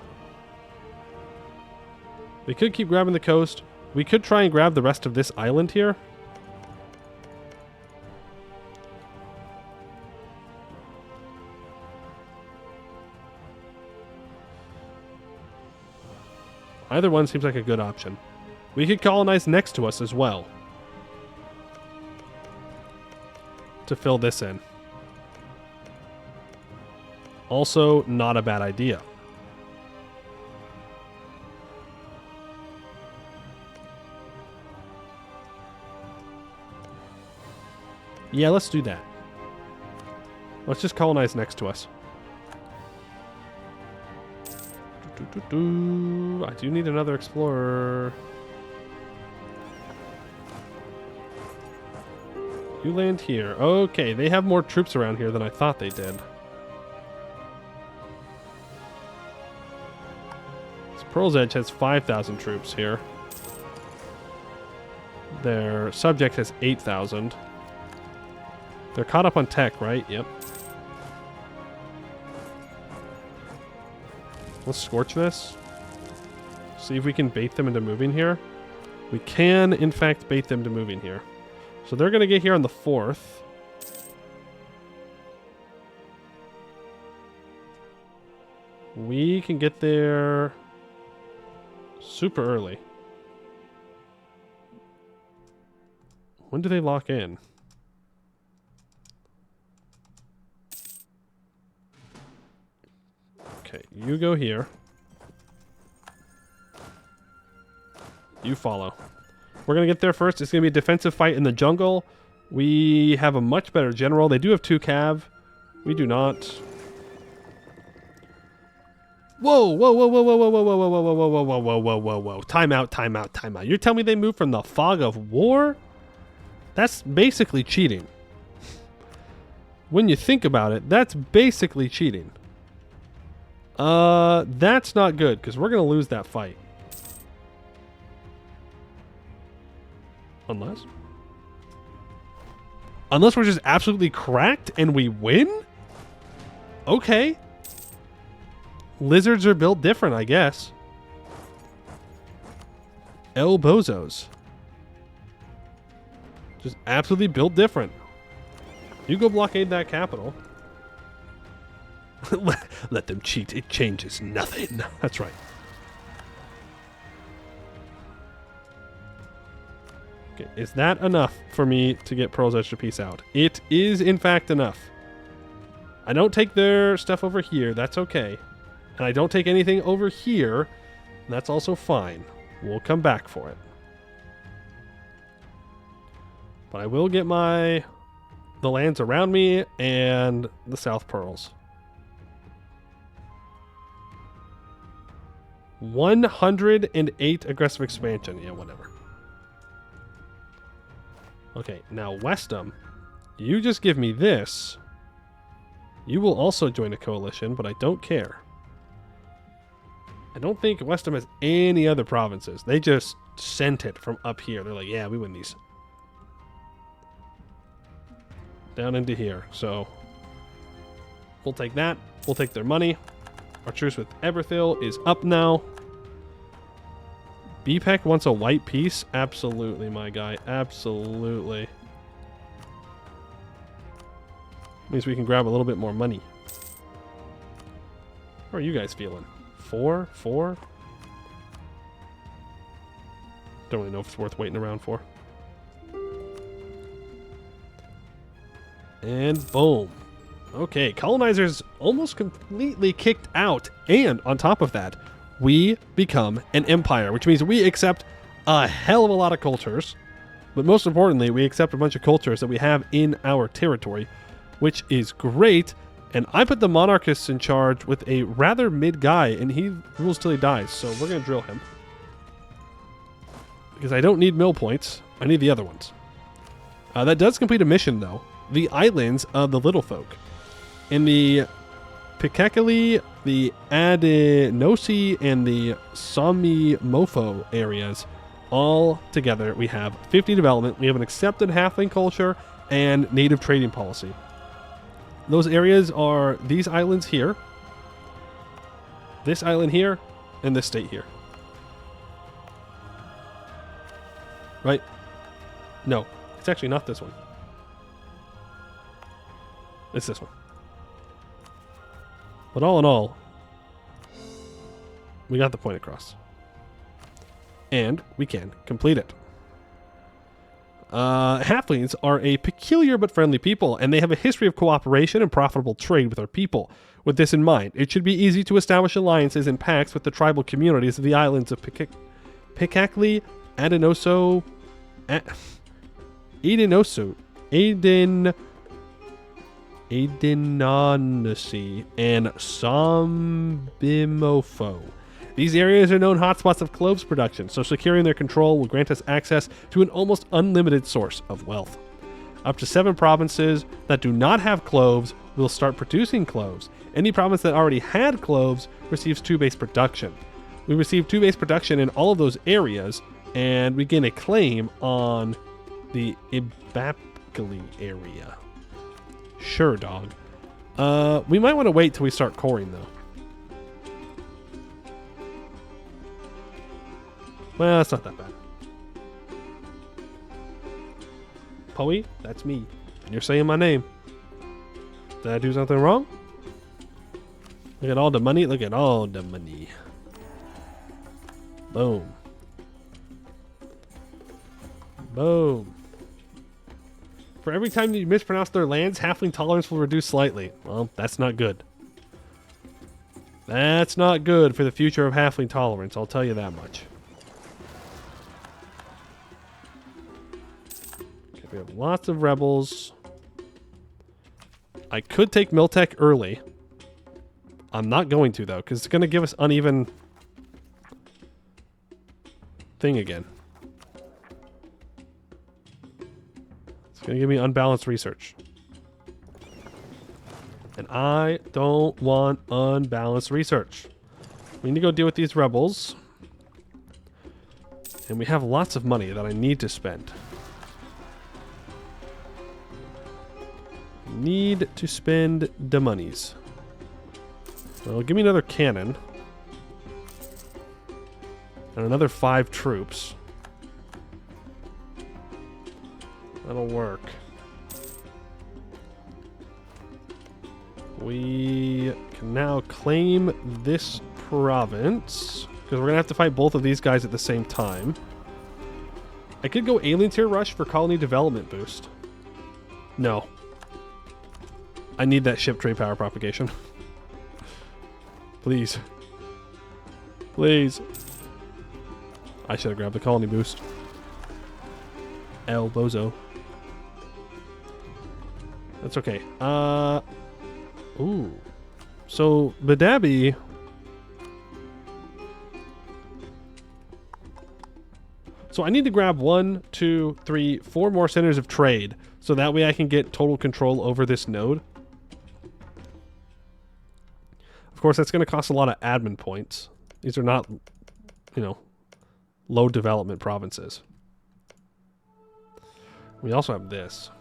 We could keep grabbing the coast. We could try and grab the rest of this island here. Either one seems like a good option. We could colonize next to us as well. To fill this in. Also, not a bad idea. Yeah, let's do that. Let's just colonize next to us. I do need another explorer. You land here. Okay, they have more troops around here than I thought they did. This Pearl's Edge has 5,000 troops here. Their subject has 8,000. They're caught up on tech, right? Yep. Let's scorch this. See if we can bait them into moving here. We can, in fact, bait them to moving here. So they're going to get here on the 4th. We can get there super early. When do they lock in? Okay, you go here. You follow. We're going to get there first. It's going to be a defensive fight in the jungle. We have a much better general. They do have 2 cav. We do not. Whoa, whoa, whoa, whoa, whoa, whoa, whoa, whoa, whoa, whoa, whoa, whoa, whoa, whoa, whoa, whoa, whoa. Time out, time out, time out. You're telling me they moved from the fog of war? That's basically cheating. When you think about it, that's basically cheating. That's not good, because we're going to lose that fight. Unless we're just absolutely cracked and we win? Okay. Lizards are built different, I guess. El Bozos. Just absolutely built different. You go blockade that capital. Let them cheat. It changes nothing. That's right. Okay, is that enough for me to get Pearl's Extra Piece out? It is, in fact, enough. I don't take their stuff over here. That's okay. And I don't take anything over here. That's also fine. We'll come back for it. But I will get the lands around me and the South Pearls. 108 aggressive expansion. Yeah, whatever. Okay, now Westham, you just give me this. You will also join a coalition, but I don't care. I don't think Westham has any other provinces. They just sent it from up here. They're like, yeah, we win these. Down into here. So we'll take that. We'll take their money. Our truce with Eberthil is up now. BPEC wants a white piece? Absolutely, my guy. Absolutely. Means we can grab a little bit more money. How are you guys feeling? 4? 4? Don't really know if it's worth waiting around for. And boom. Okay, colonizers almost completely kicked out. And on top of that, we become an empire, which means we accept a hell of a lot of cultures. But most importantly, we accept a bunch of cultures that we have in our territory, which is great. And I put the monarchists in charge with a rather mid guy, and he rules till he dies. So we're going to drill him. Because I don't need mill points. I need the other ones. That does complete a mission, though. The islands of the little folk. In the Pikekali, the Adenosi, and the Samimofo areas, all together we have 50 development. We have an accepted halfling culture and native trading policy. Those areas are these islands here, this island here, and this state here. Right? No, it's actually not this one. It's this one. But all in all, we got the point across. And we can complete it. Halflings are a peculiar but friendly people, and they have a history of cooperation and profitable trade with our people. With this in mind, it should be easy to establish alliances and pacts with the tribal communities of the islands of Pikekali, Adenoso, Adenonasi, and Samimofo. These areas are known hotspots of cloves production, so securing their control will grant us access to an almost unlimited source of wealth. Up to 7 provinces that do not have cloves will start producing cloves. Any province that already had cloves receives 2 base production. We receive 2 base production in all of those areas, and we gain a claim on the Ibapkali area. Sure, dog. We might want to wait till we start coring, though. Well, it's not that bad. Poe, that's me. And you're saying my name. Did I do something wrong? Look at all the money. Look at all the money. Boom. Boom. For every time you mispronounce their lands, halfling tolerance will reduce slightly. Well, that's not good. That's not good for the future of halfling tolerance, I'll tell you that much. Okay, we have lots of rebels. I could take Miltech early. I'm not going to, though, because it's going to give us uneven thing again. It's going to give me unbalanced research. And I don't want unbalanced research. We need to go deal with these rebels. And we have lots of money that I need to spend. Need to spend the monies. Well, give me another cannon. And another 5 troops. That'll work. We can now claim this province, because we're going to have to fight both of these guys at the same time. I could go Alien Tier Rush for colony development boost. No. I need that ship trade power propagation. Please. Please. I should have grabbed the colony boost. El Bozo. That's okay. Ooh. So, Badabi... So I need to grab 1, 2, 3, 4 more centers of trade, so that way I can get total control over this node. Of course, that's going to cost a lot of admin points. These are not, you know, low development provinces. We also have this,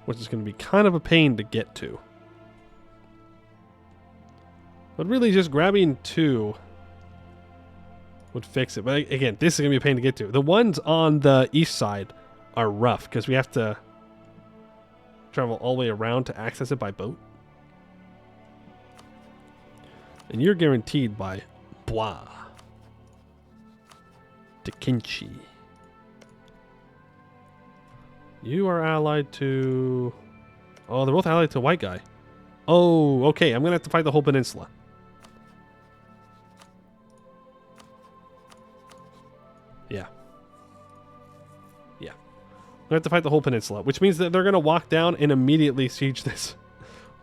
which is going to be kind of a pain to get to. But really just grabbing 2 would fix it. But again, this is going to be a pain to get to. The ones on the east side are rough because we have to travel all the way around to access it by boat. And you're guaranteed by Bois. Tekinchi. You are allied to... Oh, they're both allied to white guy. Oh, okay. I'm going to have to fight the whole peninsula. Yeah. Yeah. We have to fight the whole peninsula, which means that they're going to walk down and immediately siege this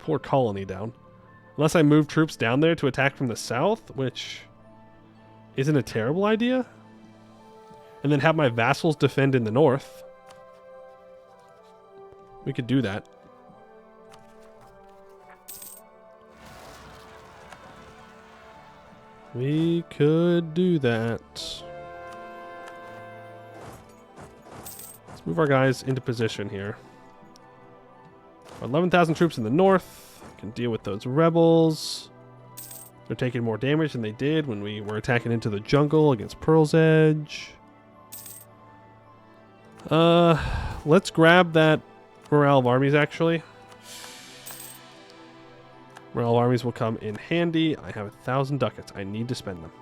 poor colony down. Unless I move troops down there to attack from the south, which isn't a terrible idea. And then have my vassals defend in the north. We could do that. We could do that. Let's move our guys into position here. 11,000 troops in the north. Can deal with those rebels. They're taking more damage than they did when we were attacking into the jungle against Pearl's Edge. Let's grab that morale of armies, actually. Morale of armies will come in handy. I have 1,000 ducats. I need to spend them.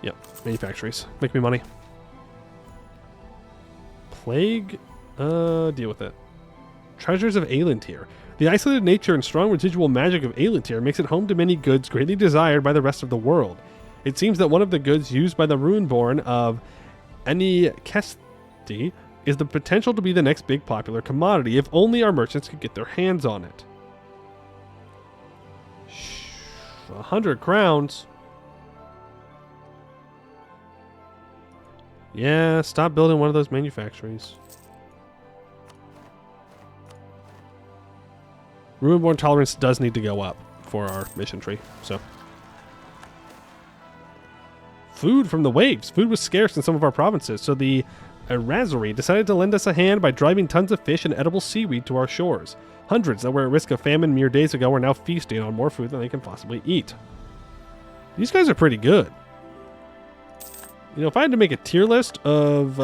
Yep, manufactories. Make me money. Plague? Deal with it. Treasures of Aelintir. The isolated nature and strong residual magic of Aelintir makes it home to many goods greatly desired by the rest of the world. It seems that one of the goods used by the Runeborn of Anikesti is the potential to be the next big popular commodity if only our merchants could get their hands on it. 100 crowns? Yeah, stop building one of those manufactories. Runeborn tolerance does need to go up for our mission tree, so. Food from the waves. Food was scarce in some of our provinces, so the Erasuri decided to lend us a hand by driving tons of fish and edible seaweed to our shores. Hundreds that were at risk of famine mere days ago are now feasting on more food than they can possibly eat. These guys are pretty good. You know, if I had to make a tier list of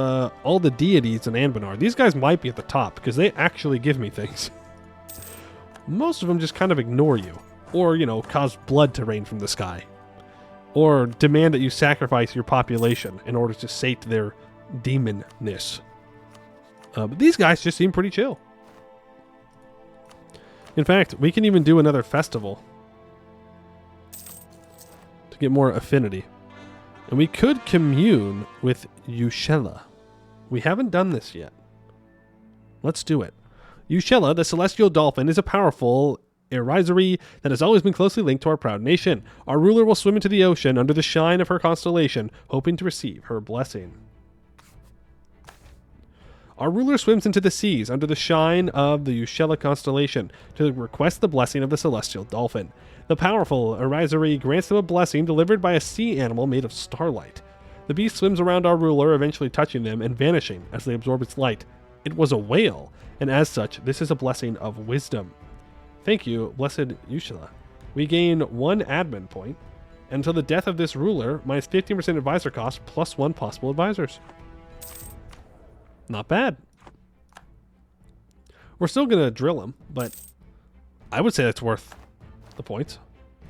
all the deities in Anbennar, these guys might be at the top because they actually give me things. Most of them just kind of ignore you. Or, you know, cause blood to rain from the sky. Or demand that you sacrifice your population in order to sate their demonness. But these guys just seem pretty chill. In fact, we can even do another festival to get more affinity. And we could commune with Yushela. We haven't done this yet. Let's do it. Yushela, the celestial dolphin, is a powerful Erasuri that has always been closely linked to our proud nation. Our ruler will swim into the ocean under the shine of her constellation, hoping to receive her blessing. Our ruler swims into the seas under the shine of the Yushela constellation to request the blessing of the celestial dolphin. The powerful Erasuri grants them a blessing delivered by a sea animal made of starlight. The beast swims around our ruler, eventually touching them and vanishing as they absorb its light. It was a whale, and as such, this is a blessing of wisdom. Thank you, blessed Ushla. We gain 1 admin point. Until the death of this ruler, minus 15% advisor cost, plus 1 possible advisors. Not bad. We're still going to drill him, but I would say that's worth the points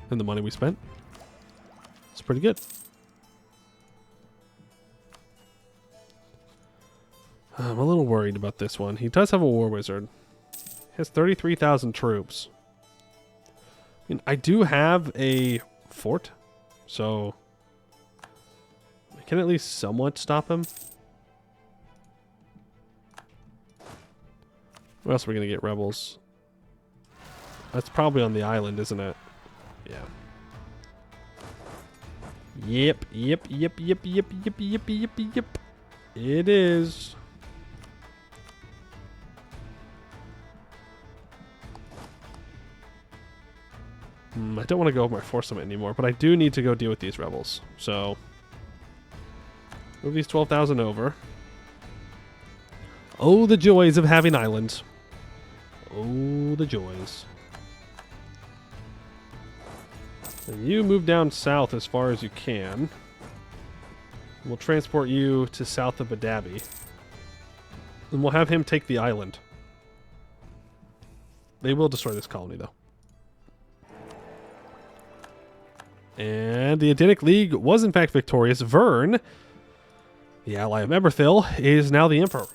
and the money we spent. It's pretty good. I'm a little worried about this one. He does have a war wizard. He has 33,000 troops. I mean, I do have a fort, so I can at least somewhat stop him. Where else are we going to get rebels? That's probably on the island, isn't it? Yeah. Yep. It is. I don't want to go over my force summit anymore, but I do need to go deal with these rebels. So, move these 12,000 over. Oh, the joys of having islands. Oh, the joys. And you move down south as far as you can. We'll transport you to south of Badabi. And we'll have him take the island. They will destroy this colony, though. And the Edenic League was in fact victorious. Vern, the ally of Eberthil, is now the Emperor.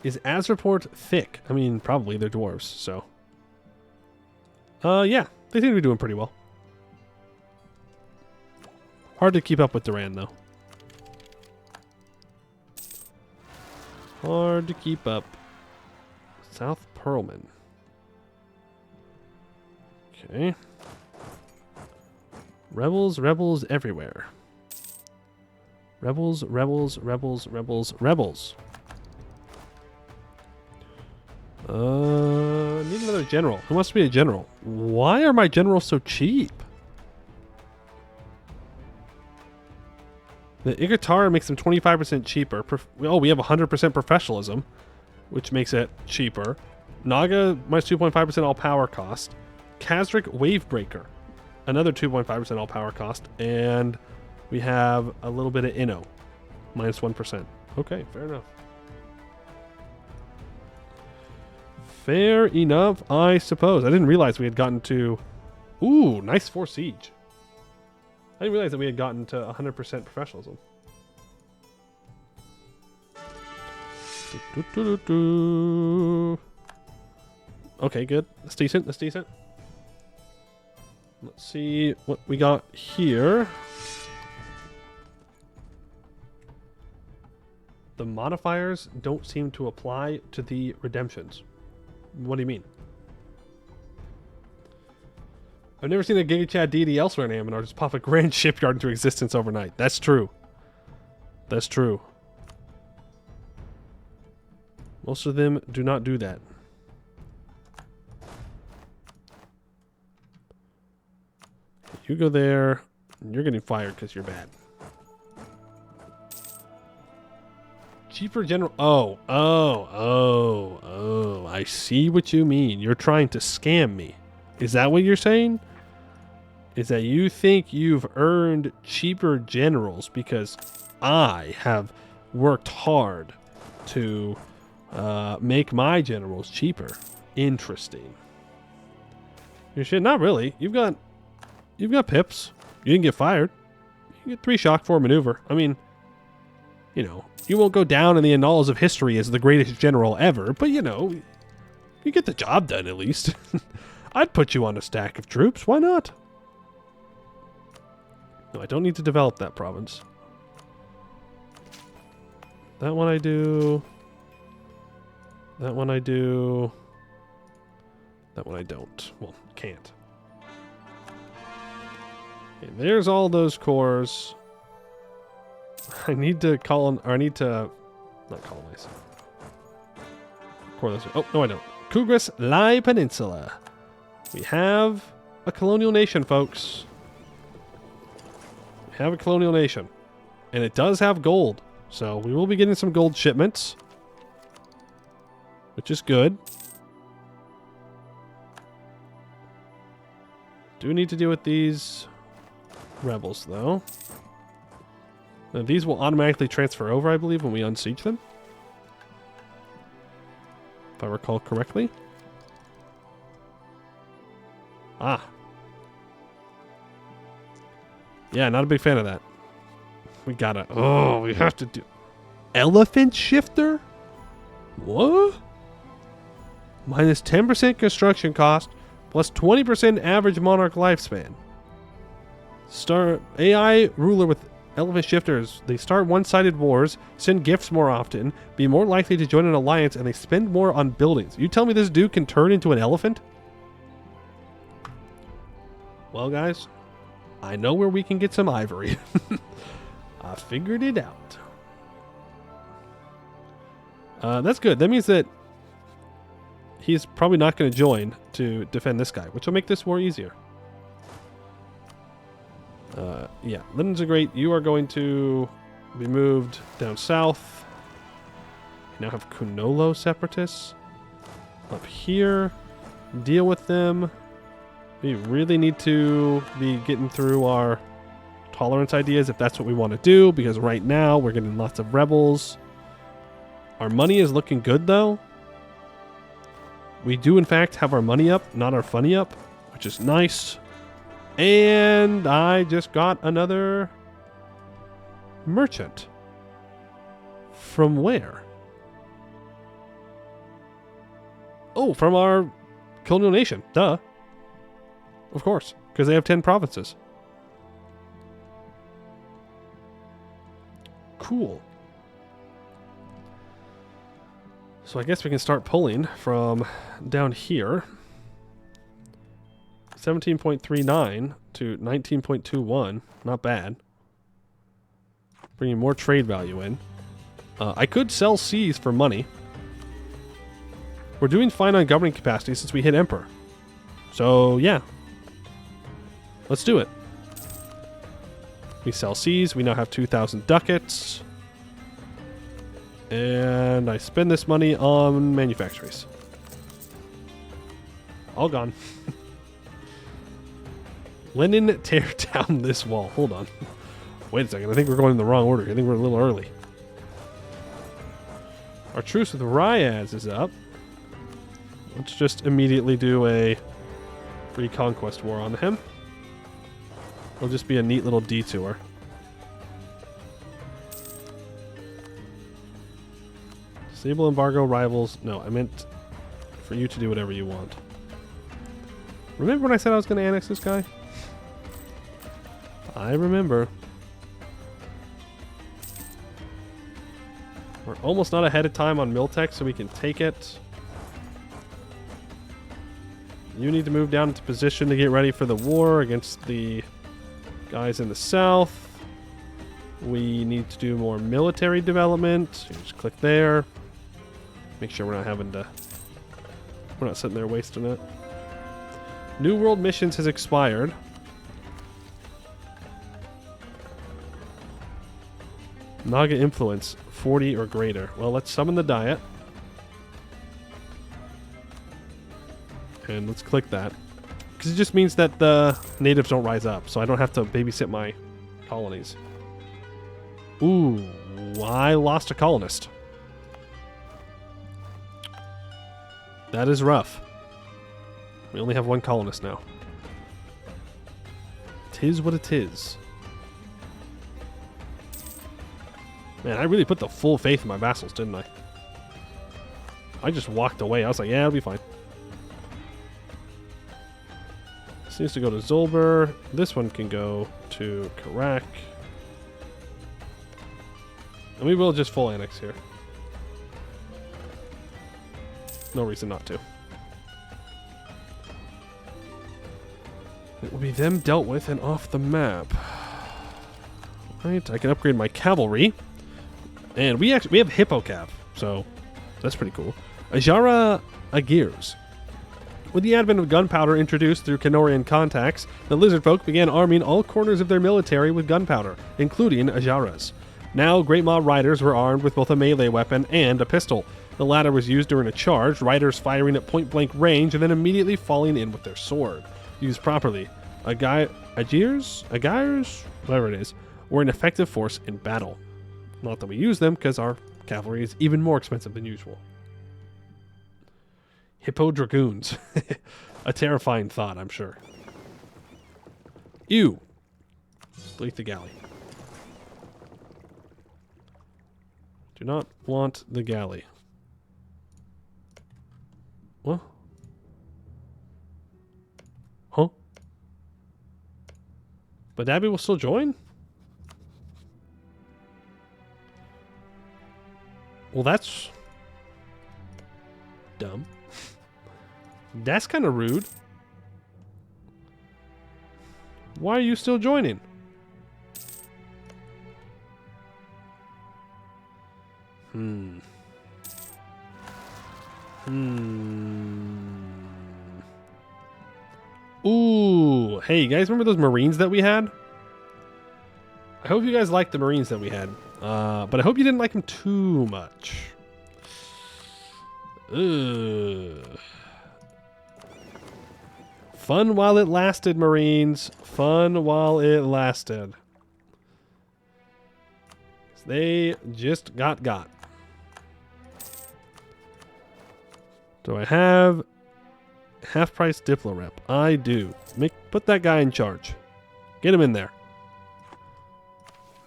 Is Azraport thick? I mean, probably they're dwarves, so. Yeah, they seem to be doing pretty well. Hard to keep up with Duran, though. Hard to keep up. South Perlman. Okay. Rebels, rebels everywhere. Rebels, rebels, rebels, rebels, rebels. Need another general. Who wants to be a general? Why are my generals so cheap? The Igatara makes them 25% cheaper. Oh, we have 100% professionalism, which makes it cheaper. Naga, minus 2.5% all power cost. Kazrik Wavebreaker, another 2.5% all power cost. And we have a little bit of Inno, minus 1%. Okay, fair enough. Fair enough, I suppose. I didn't realize we had gotten to... Ooh, nice 4 siege. I didn't realize that we had gotten to 100% professionalism. Okay, good. That's decent. That's decent. Let's see what we got here. The modifiers don't seem to apply to the redemptions. What do you mean? I've never seen a Giga Chad deity elsewhere in Anbennar just pop a grand shipyard into existence overnight. That's true. That's true. Most of them do not do that. You go there, and you're getting fired because you're bad. Cheaper general. Oh. I see what you mean. You're trying to scam me. Is that what you're saying? Is that you think you've earned cheaper generals because I have worked hard to make my generals cheaper? Interesting. Your shit, not really. You've got pips. You didn't get fired. You get 3 shock, 4 maneuver. I mean, you know, you won't go down in the annals of history as the greatest general ever, but you know, you get the job done at least. I'd put you on a stack of troops. Why not? No, I don't need to develop that province. That one I do. That one I do. That one I don't. Well, can't. Okay, there's all those cores. I need to colonize, or I need to, not colonize. Core those. Oh, no I don't. Khugras Lai Peninsula. We have a colonial nation, folks. We We have a colonial nation. And it does have gold. So we will be getting some gold shipments. Which is good. Do need to deal with these rebels, though. Now, these will automatically transfer over, I believe, when we unsiege them. If I recall correctly. Ah. Yeah, not a big fan of that. We gotta... Oh, we have to do... Elephant shifter? What? Minus 10% construction cost, plus 20% average monarch lifespan. Start AI ruler with elephant shifters. They start one-sided wars, send gifts more often, be more likely to join an alliance, and they spend more on buildings. You tell me this dude can turn into an elephant? Well, guys, I know where we can get some ivory. I figured it out. That's good. That means that he's probably not going to join to defend this guy, which will make this war easier. Yeah, Lindens are great. You are going to be moved down south. You now have Kunolo separatists up here. Deal with them. We really need to be getting through our tolerance ideas if that's what we want to do, because right now we're getting lots of rebels. Our money is looking good, though. We do, in fact, have our money up, not our funny up, which is nice. And I just got another merchant. From where? Oh, from our colonial nation. Duh. Of course, because they have 10 provinces. Cool. So I guess we can start pulling from down here. 17.39 to 19.21. Not bad. Bringing more trade value in. I could sell seas for money. We're doing fine on governing capacity since we hit Emperor. So, yeah. Let's do it. We sell seas. We now have 2,000 ducats. And I spend this money on manufactories. All gone. Lenin, tear down this wall. Hold on. Wait a second. I think we're going in the wrong order. I think we're a little early. Our truce with Ryaz is up. Let's just immediately do a reconquest war on him. It'll just be a neat little detour. Disable embargo rivals. No, I meant for you to do whatever you want. Remember when I said I was going to annex this guy? I remember. We're almost not ahead of time on Miltech, so we can take it. You need to move down into position to get ready for the war against the guys in the south. We need to do more military development. You just click there. Make sure we're not having to... We're not sitting there wasting it. New World Missions has expired. Naga influence 40 or greater. Well, let's summon the Diet. And let's click that. Because it just means that the natives don't rise up. So I don't have to babysit my colonies. Ooh, I lost a colonist. That is rough. We only have one colonist now. Tis what it is. Man, I really put the full faith in my vassals, didn't I? I just walked away. I was like, yeah, it'll be fine. This needs to go to Zolber. This one can go to Karak. And we will just full annex here. No reason not to. It will be them dealt with and off the map. Right, I can upgrade my cavalry. And we have Hippo Cav, so that's pretty cool. Ajara Agirs. With the advent of gunpowder introduced through Kenorian contacts, the Lizardfolk began arming all corners of their military with gunpowder, including Ajaras. Now, Great Maw riders were armed with both a melee weapon and a pistol. The latter was used during a charge, riders firing at point-blank range and then immediately falling in with their sword. Used properly, Agirs, whatever it is, were an effective force in battle. Not that we use them, because our cavalry is even more expensive than usual. Hippo Dragoons. A terrifying thought, I'm sure. Ew. Delete the galley. Do not want the galley. What? Huh? But Abby will still join? Well, that's dumb. That's kind of rude. Why are you still joining? Ooh. Hey, you guys remember those Marines that we had? I hope you guys liked the Marines that we had. But I hope you didn't like them too much. Ugh. Fun while it lasted, Marines. Fun while it lasted. They just got. Do I have half-price Diplo rep? I do. Put that guy in charge. Get him in there.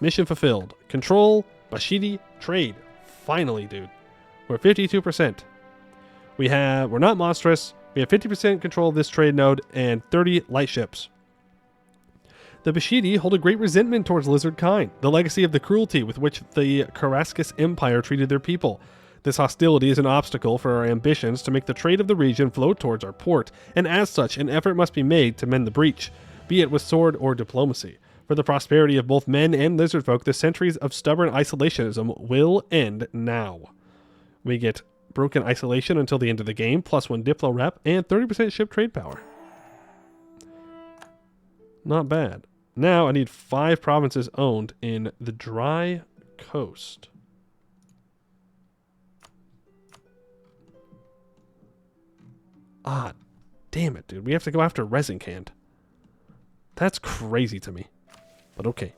Mission fulfilled. Control Bashidi trade. Finally, dude. We're 52%. We're not monstrous. We have 50% control of this trade node and 30 light ships. The Bashidi hold a great resentment towards lizard kind, the legacy of the cruelty with which the Karaskis Empire treated their people. This hostility is an obstacle for our ambitions to make the trade of the region flow towards our port, and as such, an effort must be made to mend the breach, be it with sword or diplomacy. For the prosperity of both men and lizard folk, the centuries of stubborn isolationism will end now. We get broken isolation until the end of the game, plus 1 Diplo rep, and 30% ship trade power. Not bad. Now I need 5 provinces owned in the dry coast. Ah, damn it, dude. We have to go after Resinkhand. That's crazy to me. But okay.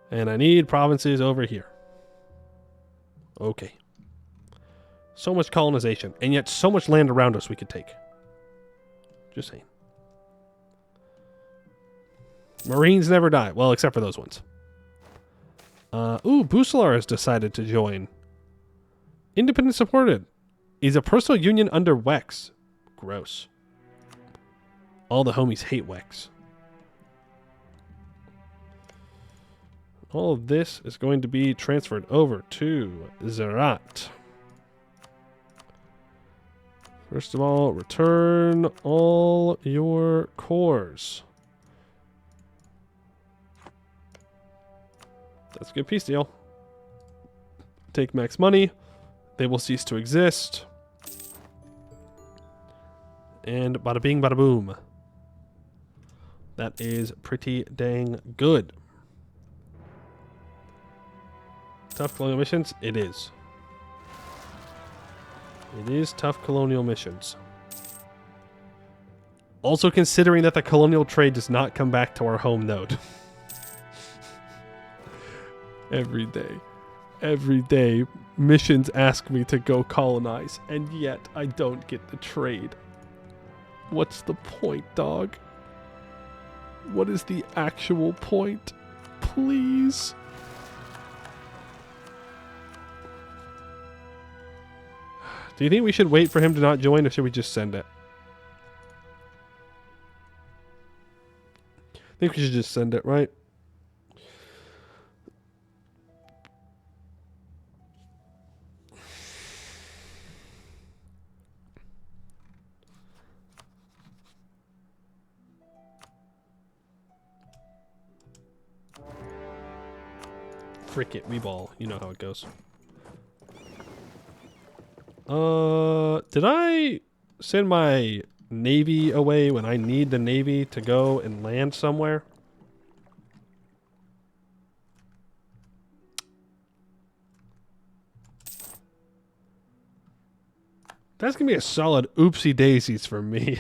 And I need provinces over here. Okay. So much colonization, and yet so much land around us we could take. Just saying. Marines never die. Well, except for those ones. Busalar has decided to join. Independent supported. He's a personal union under Wex. Gross. All the homies hate Wex. All of this is going to be transferred over to Zerat. First of all, return all your cores. That's a good peace deal. Take max money. They will cease to exist. And bada bing, bada boom. That is pretty dang good. Tough colonial missions? It is. It is tough colonial missions. Also considering that the colonial trade does not come back to our home node. Every day, missions ask me to go colonize, and yet I don't get the trade. What's the point, dog? What is the actual point? Please. Do you think we should wait for him to not join, or should we just send it? I think we should just send it, right? Frick it, we ball. You know how it goes. Did I send my Navy away when I need the Navy to go and land somewhere? That's going to be a solid oopsie daisies for me.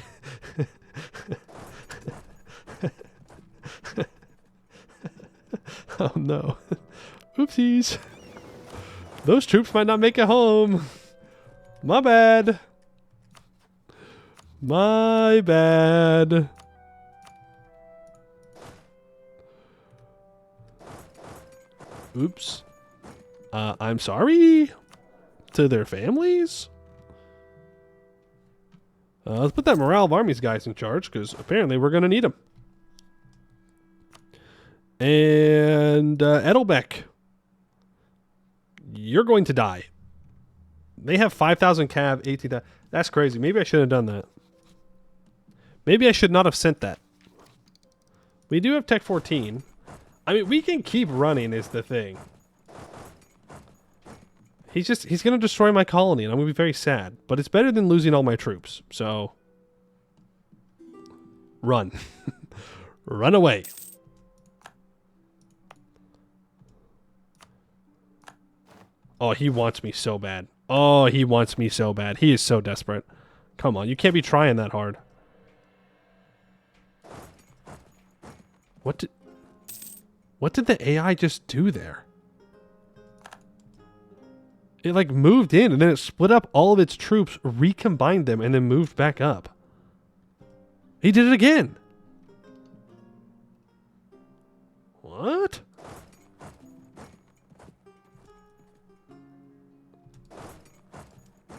Oh no. Oopsies. Those troops might not make it home. My bad. My bad. Oops. I'm sorry to their families. Let's put that morale of armies guys in charge, because apparently we're going to need them. And Edelbeck, you're going to die. They have 5,000 cav, 18,000. That's crazy. Maybe I should have done that. Maybe I should not have sent that. We do have Tech 14. I mean, we can keep running is the thing. He's going to destroy my colony, and I'm going to be very sad. But it's better than losing all my troops. So, run. Run away. Oh, he wants me so bad. Oh, he wants me so bad. He is so desperate. Come on, you can't be trying that hard. What did the AI just do there? It like moved in and then it split up all of its troops, recombined them, and then moved back up. He did it again. What?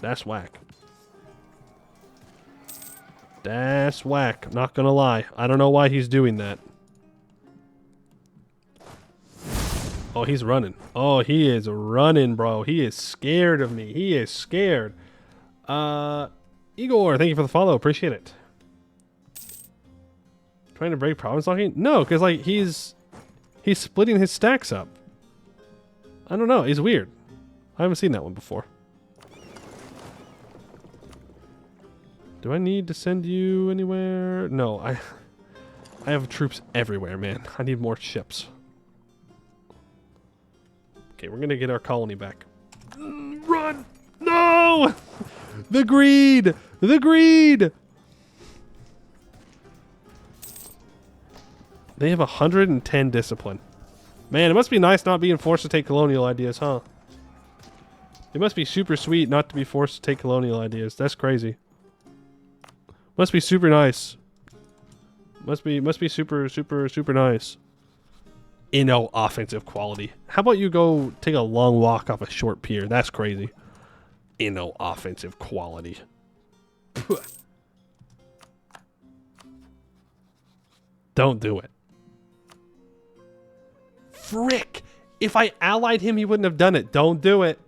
That's whack. That's whack. Not gonna lie. I don't know why he's doing that. Oh, he's running. Oh, he is running, bro. He is scared of me. He is scared. Igor, thank you for the follow. Appreciate it. Trying to break province locking? No, because like he's splitting his stacks up. I don't know. He's weird. I haven't seen that one before. Do I need to send you anywhere? No, I have troops everywhere, man. I need more ships. Okay, we're gonna get our colony back. Run! No! The greed! The greed! They have 110 discipline. Man, it must be nice not being forced to take colonial ideas, huh? It must be super sweet not to be forced to take colonial ideas. That's crazy. Must be super nice. Must be super, super, super nice. Offensive quality. How about you go take a long walk off a short pier? That's crazy. Offensive quality. Don't do it. Frick! If I allied him, he wouldn't have done it. Don't do it.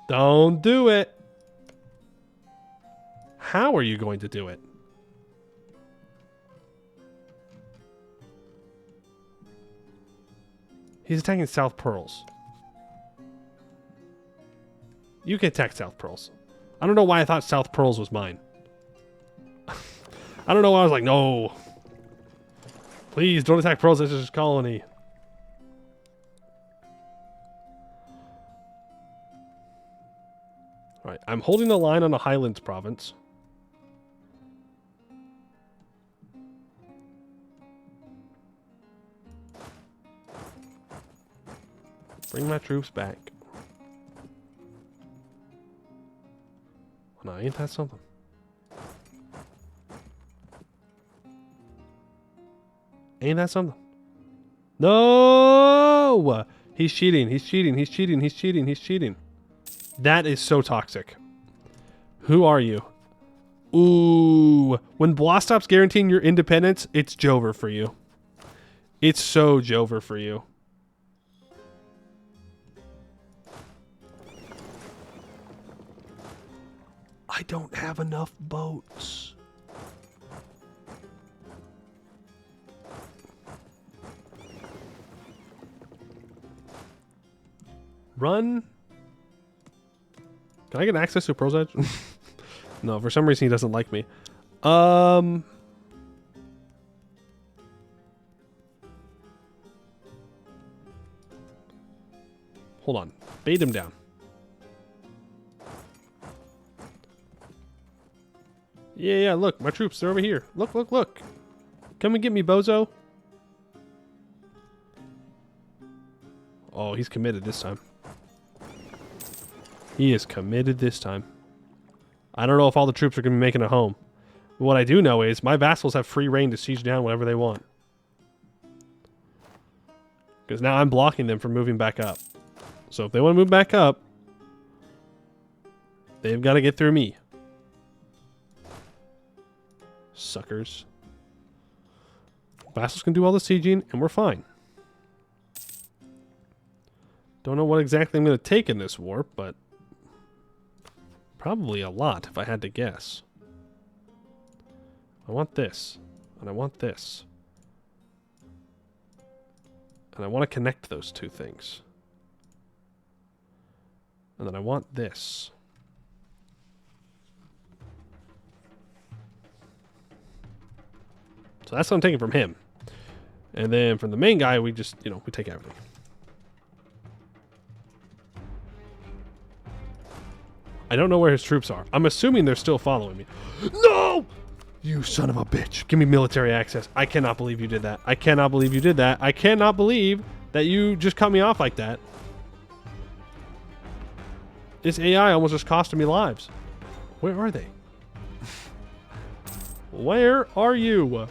Don't do it. How are you going to do it? He's attacking South Pearls. You can attack South Pearls. I don't know why I thought South Pearls was mine. I don't know why I was like, no. Please, don't attack Pearls. This is his colony. Alright, I'm holding the line on the Highlands province. Bring my troops back. No, ain't that something? Ain't that something? No! He's cheating. He's cheating. He's cheating. He's cheating. He's cheating. That is so toxic. Who are you? Ooh. When Blostop's guaranteeing your independence, it's Jover for you. It's so Jover for you. I don't have enough boats. Run. Can I get access to Pearl's Edge? No, for some reason he doesn't like me. Hold on. Bait him down. Yeah, look. My troops, they're over here. Look. Come and get me, bozo. Oh, he's committed this time. He is committed this time. I don't know if all the troops are going to be making it home. But what I do know is my vassals have free reign to siege down whatever they want. Because now I'm blocking them from moving back up. So if they want to move back up, they've got to get through me. Suckers. Vassals can do all the sieging, and we're fine. Don't know what exactly I'm going to take in this war, but probably a lot, if I had to guess. I want this, and I want this. And I want to connect those two things. And then I want this. So that's what I'm taking from him. And then from the main guy, we just, we take everything. I don't know where his troops are. I'm assuming they're still following me. No! You son of a bitch. Give me military access. I cannot believe you did that. I cannot believe you did that. I cannot believe that you just cut me off like that. This AI almost just costed me lives. Where are they? Where are you?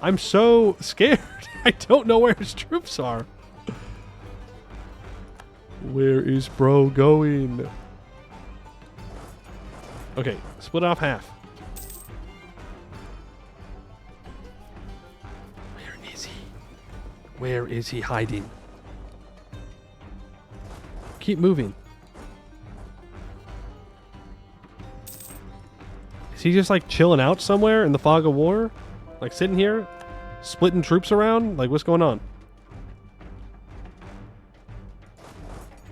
I'm so scared. I don't know where his troops are. Where is bro going? Okay, split off half. Where is he? Where is he hiding? Keep moving. Is he just like chilling out somewhere in the fog of war? Like sitting here? Splitting troops around? Like what's going on?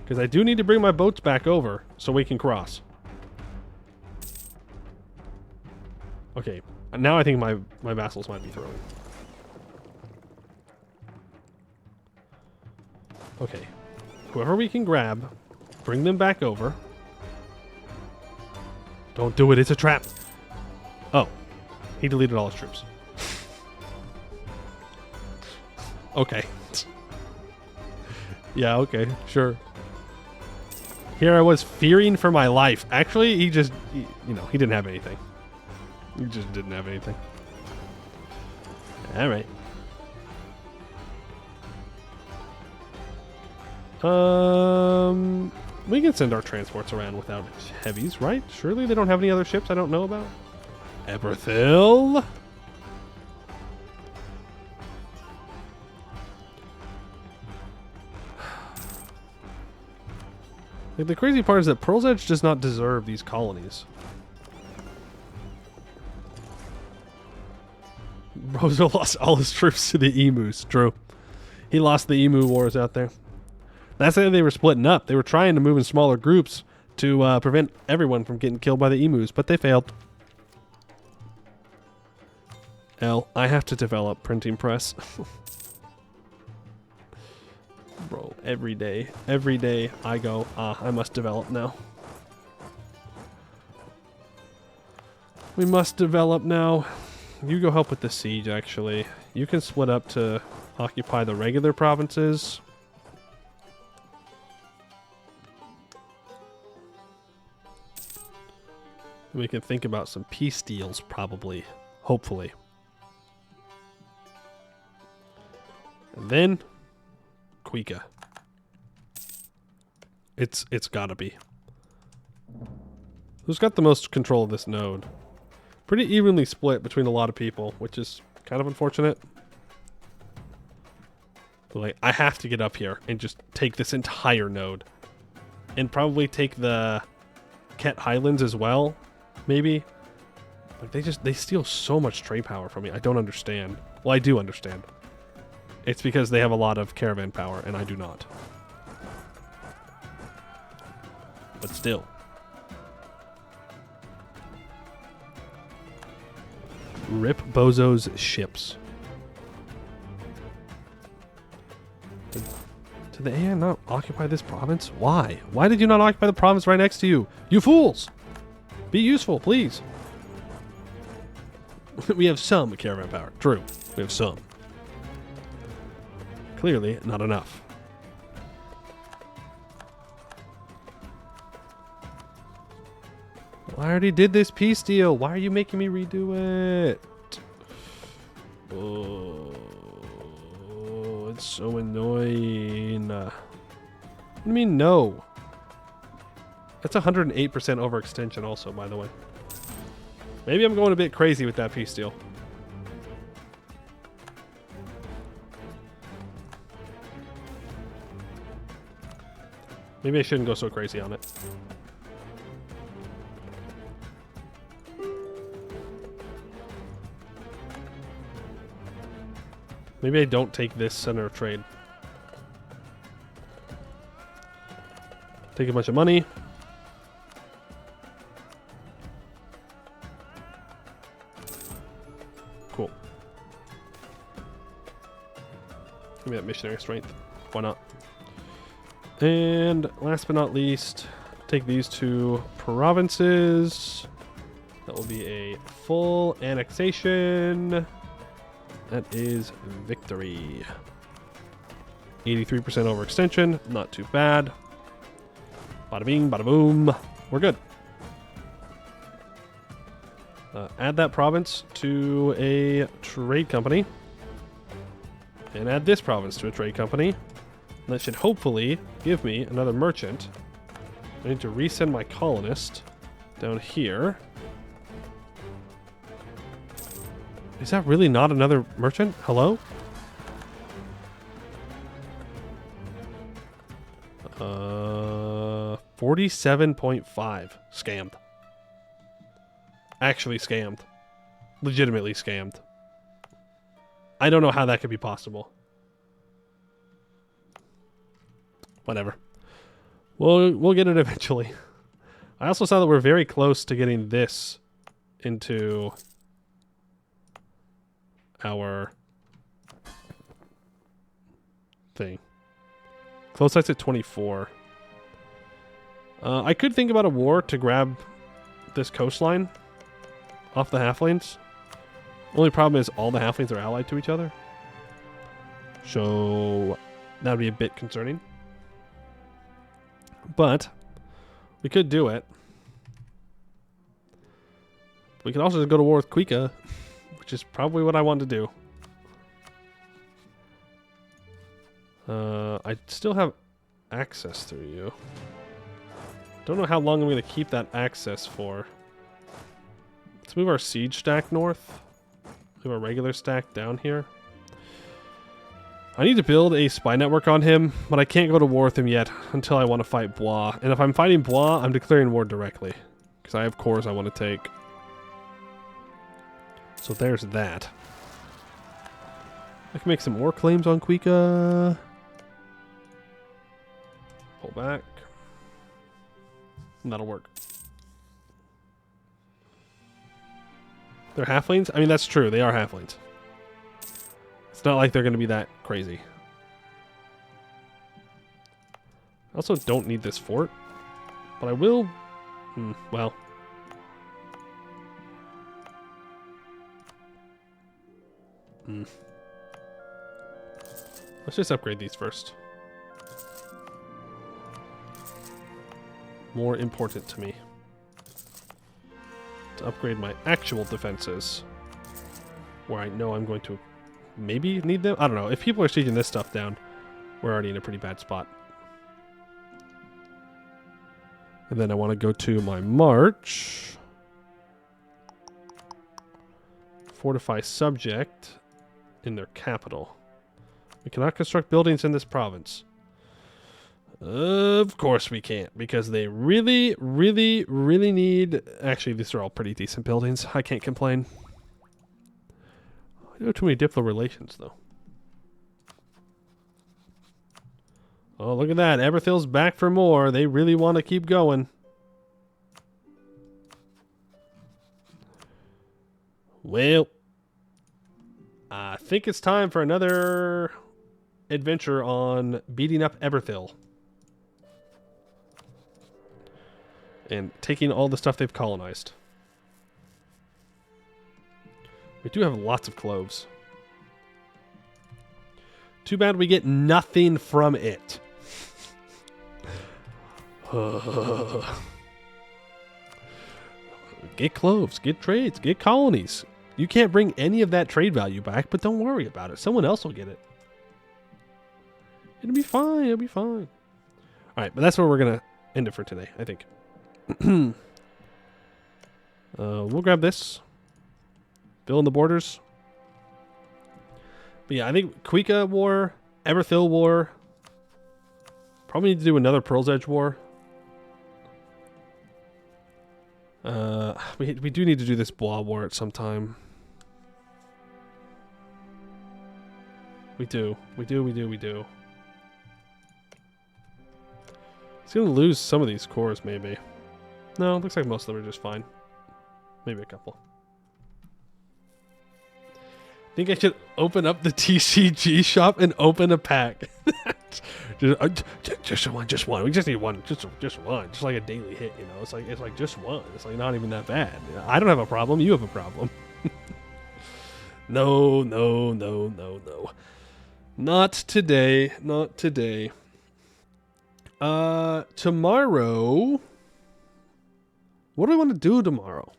Because I do need to bring my boats back over so we can cross. Okay, now I think my vassals might be throwing. Okay, whoever we can grab, bring them back over. Don't do it, it's a trap. Oh, he deleted all his troops. Okay. Yeah, okay, sure. Here I was fearing for my life. Actually, he didn't have anything. He just didn't have anything. All right. We can send our transports around without heavies, right? Surely they don't have any other ships I don't know about? Eberthil. Like, the crazy part is that Pearl's Edge does not deserve these colonies. Brozo lost all his troops to the emus. True. He lost the emu wars out there. That's why they were splitting up. They were trying to move in smaller groups to prevent everyone from getting killed by the emus, but they failed. I have to develop printing press. Bro, every day I go, I must develop now. We must develop now. You go help with the siege, actually. You can split up to occupy the regular provinces. We can think about some peace deals, probably. Hopefully. And then Khugra. It's gotta be. Who's got the most control of this node? Pretty evenly split between a lot of people, which is kind of unfortunate. But like, I have to get up here and just take this entire node. And probably take the Ket Highlands as well, maybe. Like, they steal so much trade power from me. I don't understand. Well, I do understand. It's because they have a lot of caravan power, and I do not. But still. Rip Bozo's ships. Did the AI not occupy this province? Why? Why did you not occupy the province right next to you? You fools! Be useful, please. We have some caravan power. True. We have some. Clearly, not enough. I already did this peace deal. Why are you making me redo it? Oh, it's so annoying. What do you mean no? That's 108% overextension also, by the way. Maybe I'm going a bit crazy with that peace deal. Maybe I shouldn't go so crazy on it. Maybe I don't take this center of trade. Take a bunch of money. Cool. Give me that missionary strength. Why not? And last but not least, take these two provinces. That will be a full annexation. That is victory. 83% overextension. Not too bad. Bada bing, bada boom. We're good. Add that province to a trade company. And add this province to a trade company. That should hopefully give me another merchant. I need to resend my colonist down here. Is that really not another merchant? Hello? 47.5. Scammed. Actually scammed. Legitimately scammed. I don't know how that could be possible. Whatever. We'll get it eventually. I also saw that we're very close to getting this into our thing. Close sites at 24. I could think about a war to grab this coastline off the halflings. Only problem is all the halflings are allied to each other. So that would be a bit concerning. But we could do it. We could also just go to war with Khugra, which is probably what I want to do. I still have access through you. Don't know how long I'm going to keep that access for. Let's move our siege stack north. Move our regular stack down here. I need to build a spy network on him, but I can't go to war with him yet until I want to fight Blois. And if I'm fighting Blois, I'm declaring war directly. Because I have cores I want to take. So there's that. I can make some more claims on Khugra. Pull back. And that'll work. They're halflings? I mean, that's true. They are halflings. It's not like they're going to be that crazy. I also don't need this fort. But I will... well... Let's just upgrade these first. More important to me. To upgrade my actual defenses. Where I know I'm going to maybe need them. I don't know. If people are sieging this stuff down, we're already in a pretty bad spot. And then I want to go to my march. Fortify subject in their capital. We cannot construct buildings in this province. Of course we can't, because they really, really, really need... Actually, these are all pretty decent buildings. I can't complain. I don't have too many Diplo relations, though. Oh, look at that. Eberthil's back for more. They really want to keep going. Well, I think it's time for another adventure on beating up Eberthil. And taking all the stuff they've colonized. We do have lots of cloves. Too bad we get nothing from it. Get cloves, get trades, get colonies. You can't bring any of that trade value back, but don't worry about it. Someone else will get it. It'll be fine. It'll be fine. All right, but that's where we're going to end it for today, I think. We'll grab this. Fill in the borders. But yeah, I think Khugra War, Eberthil War. Probably need to do another Pearl's Edge War. We do need to do this Bois War at some time. We do. He's going to lose some of these cores, maybe. No, looks like most of them are just fine. Maybe a couple. Think I should open up the TCG shop and open a pack. just one. We just need one. Just one. Just like a daily hit, you know. It's like just one. It's like not even that bad. I don't have a problem. You have a problem. No. Not today. Not today. Tomorrow. What do we want to do tomorrow?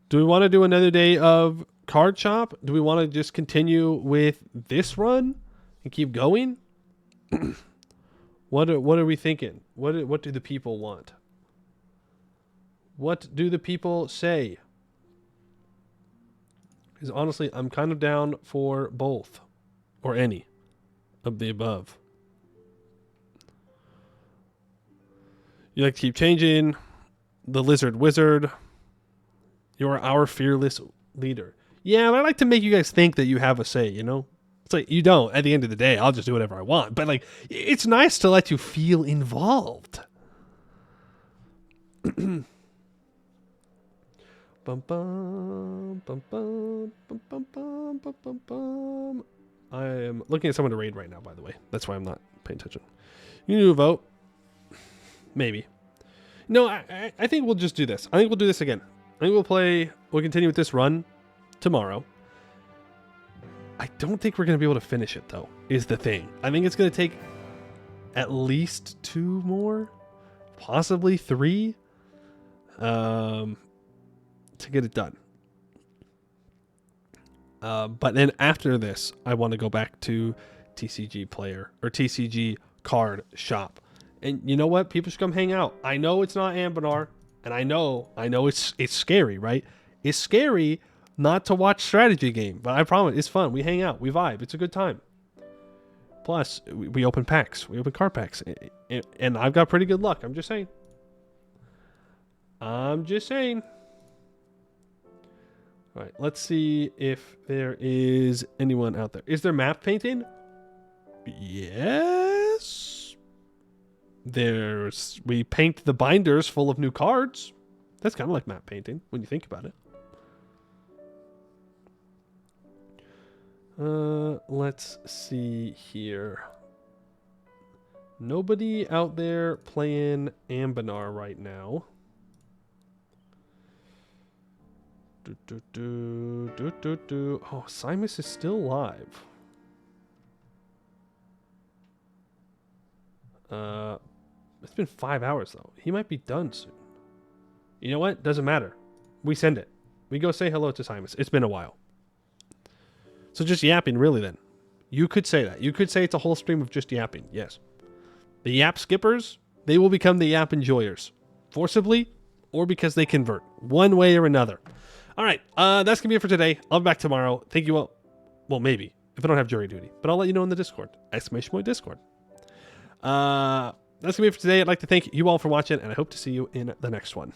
Do we want to do another day of card shop? Do we want to just continue with this run and keep going? What are we thinking? What do the people want? What do the people say? Because honestly, I'm kind of down for both or any of the above. You like to keep changing. The Lizard Wizard. You're our fearless leader. Yeah, but I like to make you guys think that you have a say, you know? It's like, you don't. At the end of the day, I'll just do whatever I want. But, like, it's nice to let you feel involved. Bum, bum, bum, bum, bum, bum, bum, bum, bum, bum. I am looking at someone to raid right now, by the way. That's why I'm not paying attention. You need to vote. Maybe. No, I think we'll just do this. I think we'll do this again. I think we'll continue with this run tomorrow. I don't think we're going to be able to finish it, though, is the thing. I think it's going to take at least 2 more, possibly 3, to get it done. But then after this, I want to go back to TCG Player or TCG Card Shop. And you know what? People should come hang out. I know it's not Anbennar, and I know it's scary, right? It's scary not to watch strategy game, but I promise it's fun. We hang out, we vibe. It's a good time. Plus, we open packs. We open card packs, and I've got pretty good luck. I'm just saying. All right, let's see if there is anyone out there. Is there map painting? Yes. We paint the binders full of new cards. That's kind of like map painting when you think about it. Let's see here. Nobody out there playing Anbennar right now. Oh, Simus is still live. It's been 5 hours, though. He might be done soon. You know what? Doesn't matter. We send it. We go say hello to Simus. It's been a while. So just yapping, really, then. You could say that. You could say it's a whole stream of just yapping. Yes. The yap skippers, they will become the yap enjoyers. Forcibly or because they convert. One way or another. All right. That's going to be it for today. I'll be back tomorrow. Thank you all. Well, maybe. If I don't have jury duty. But I'll let you know in the Discord. !point Discord. That's going to be it for today. I'd like to thank you all for watching, and I hope to see you in the next one.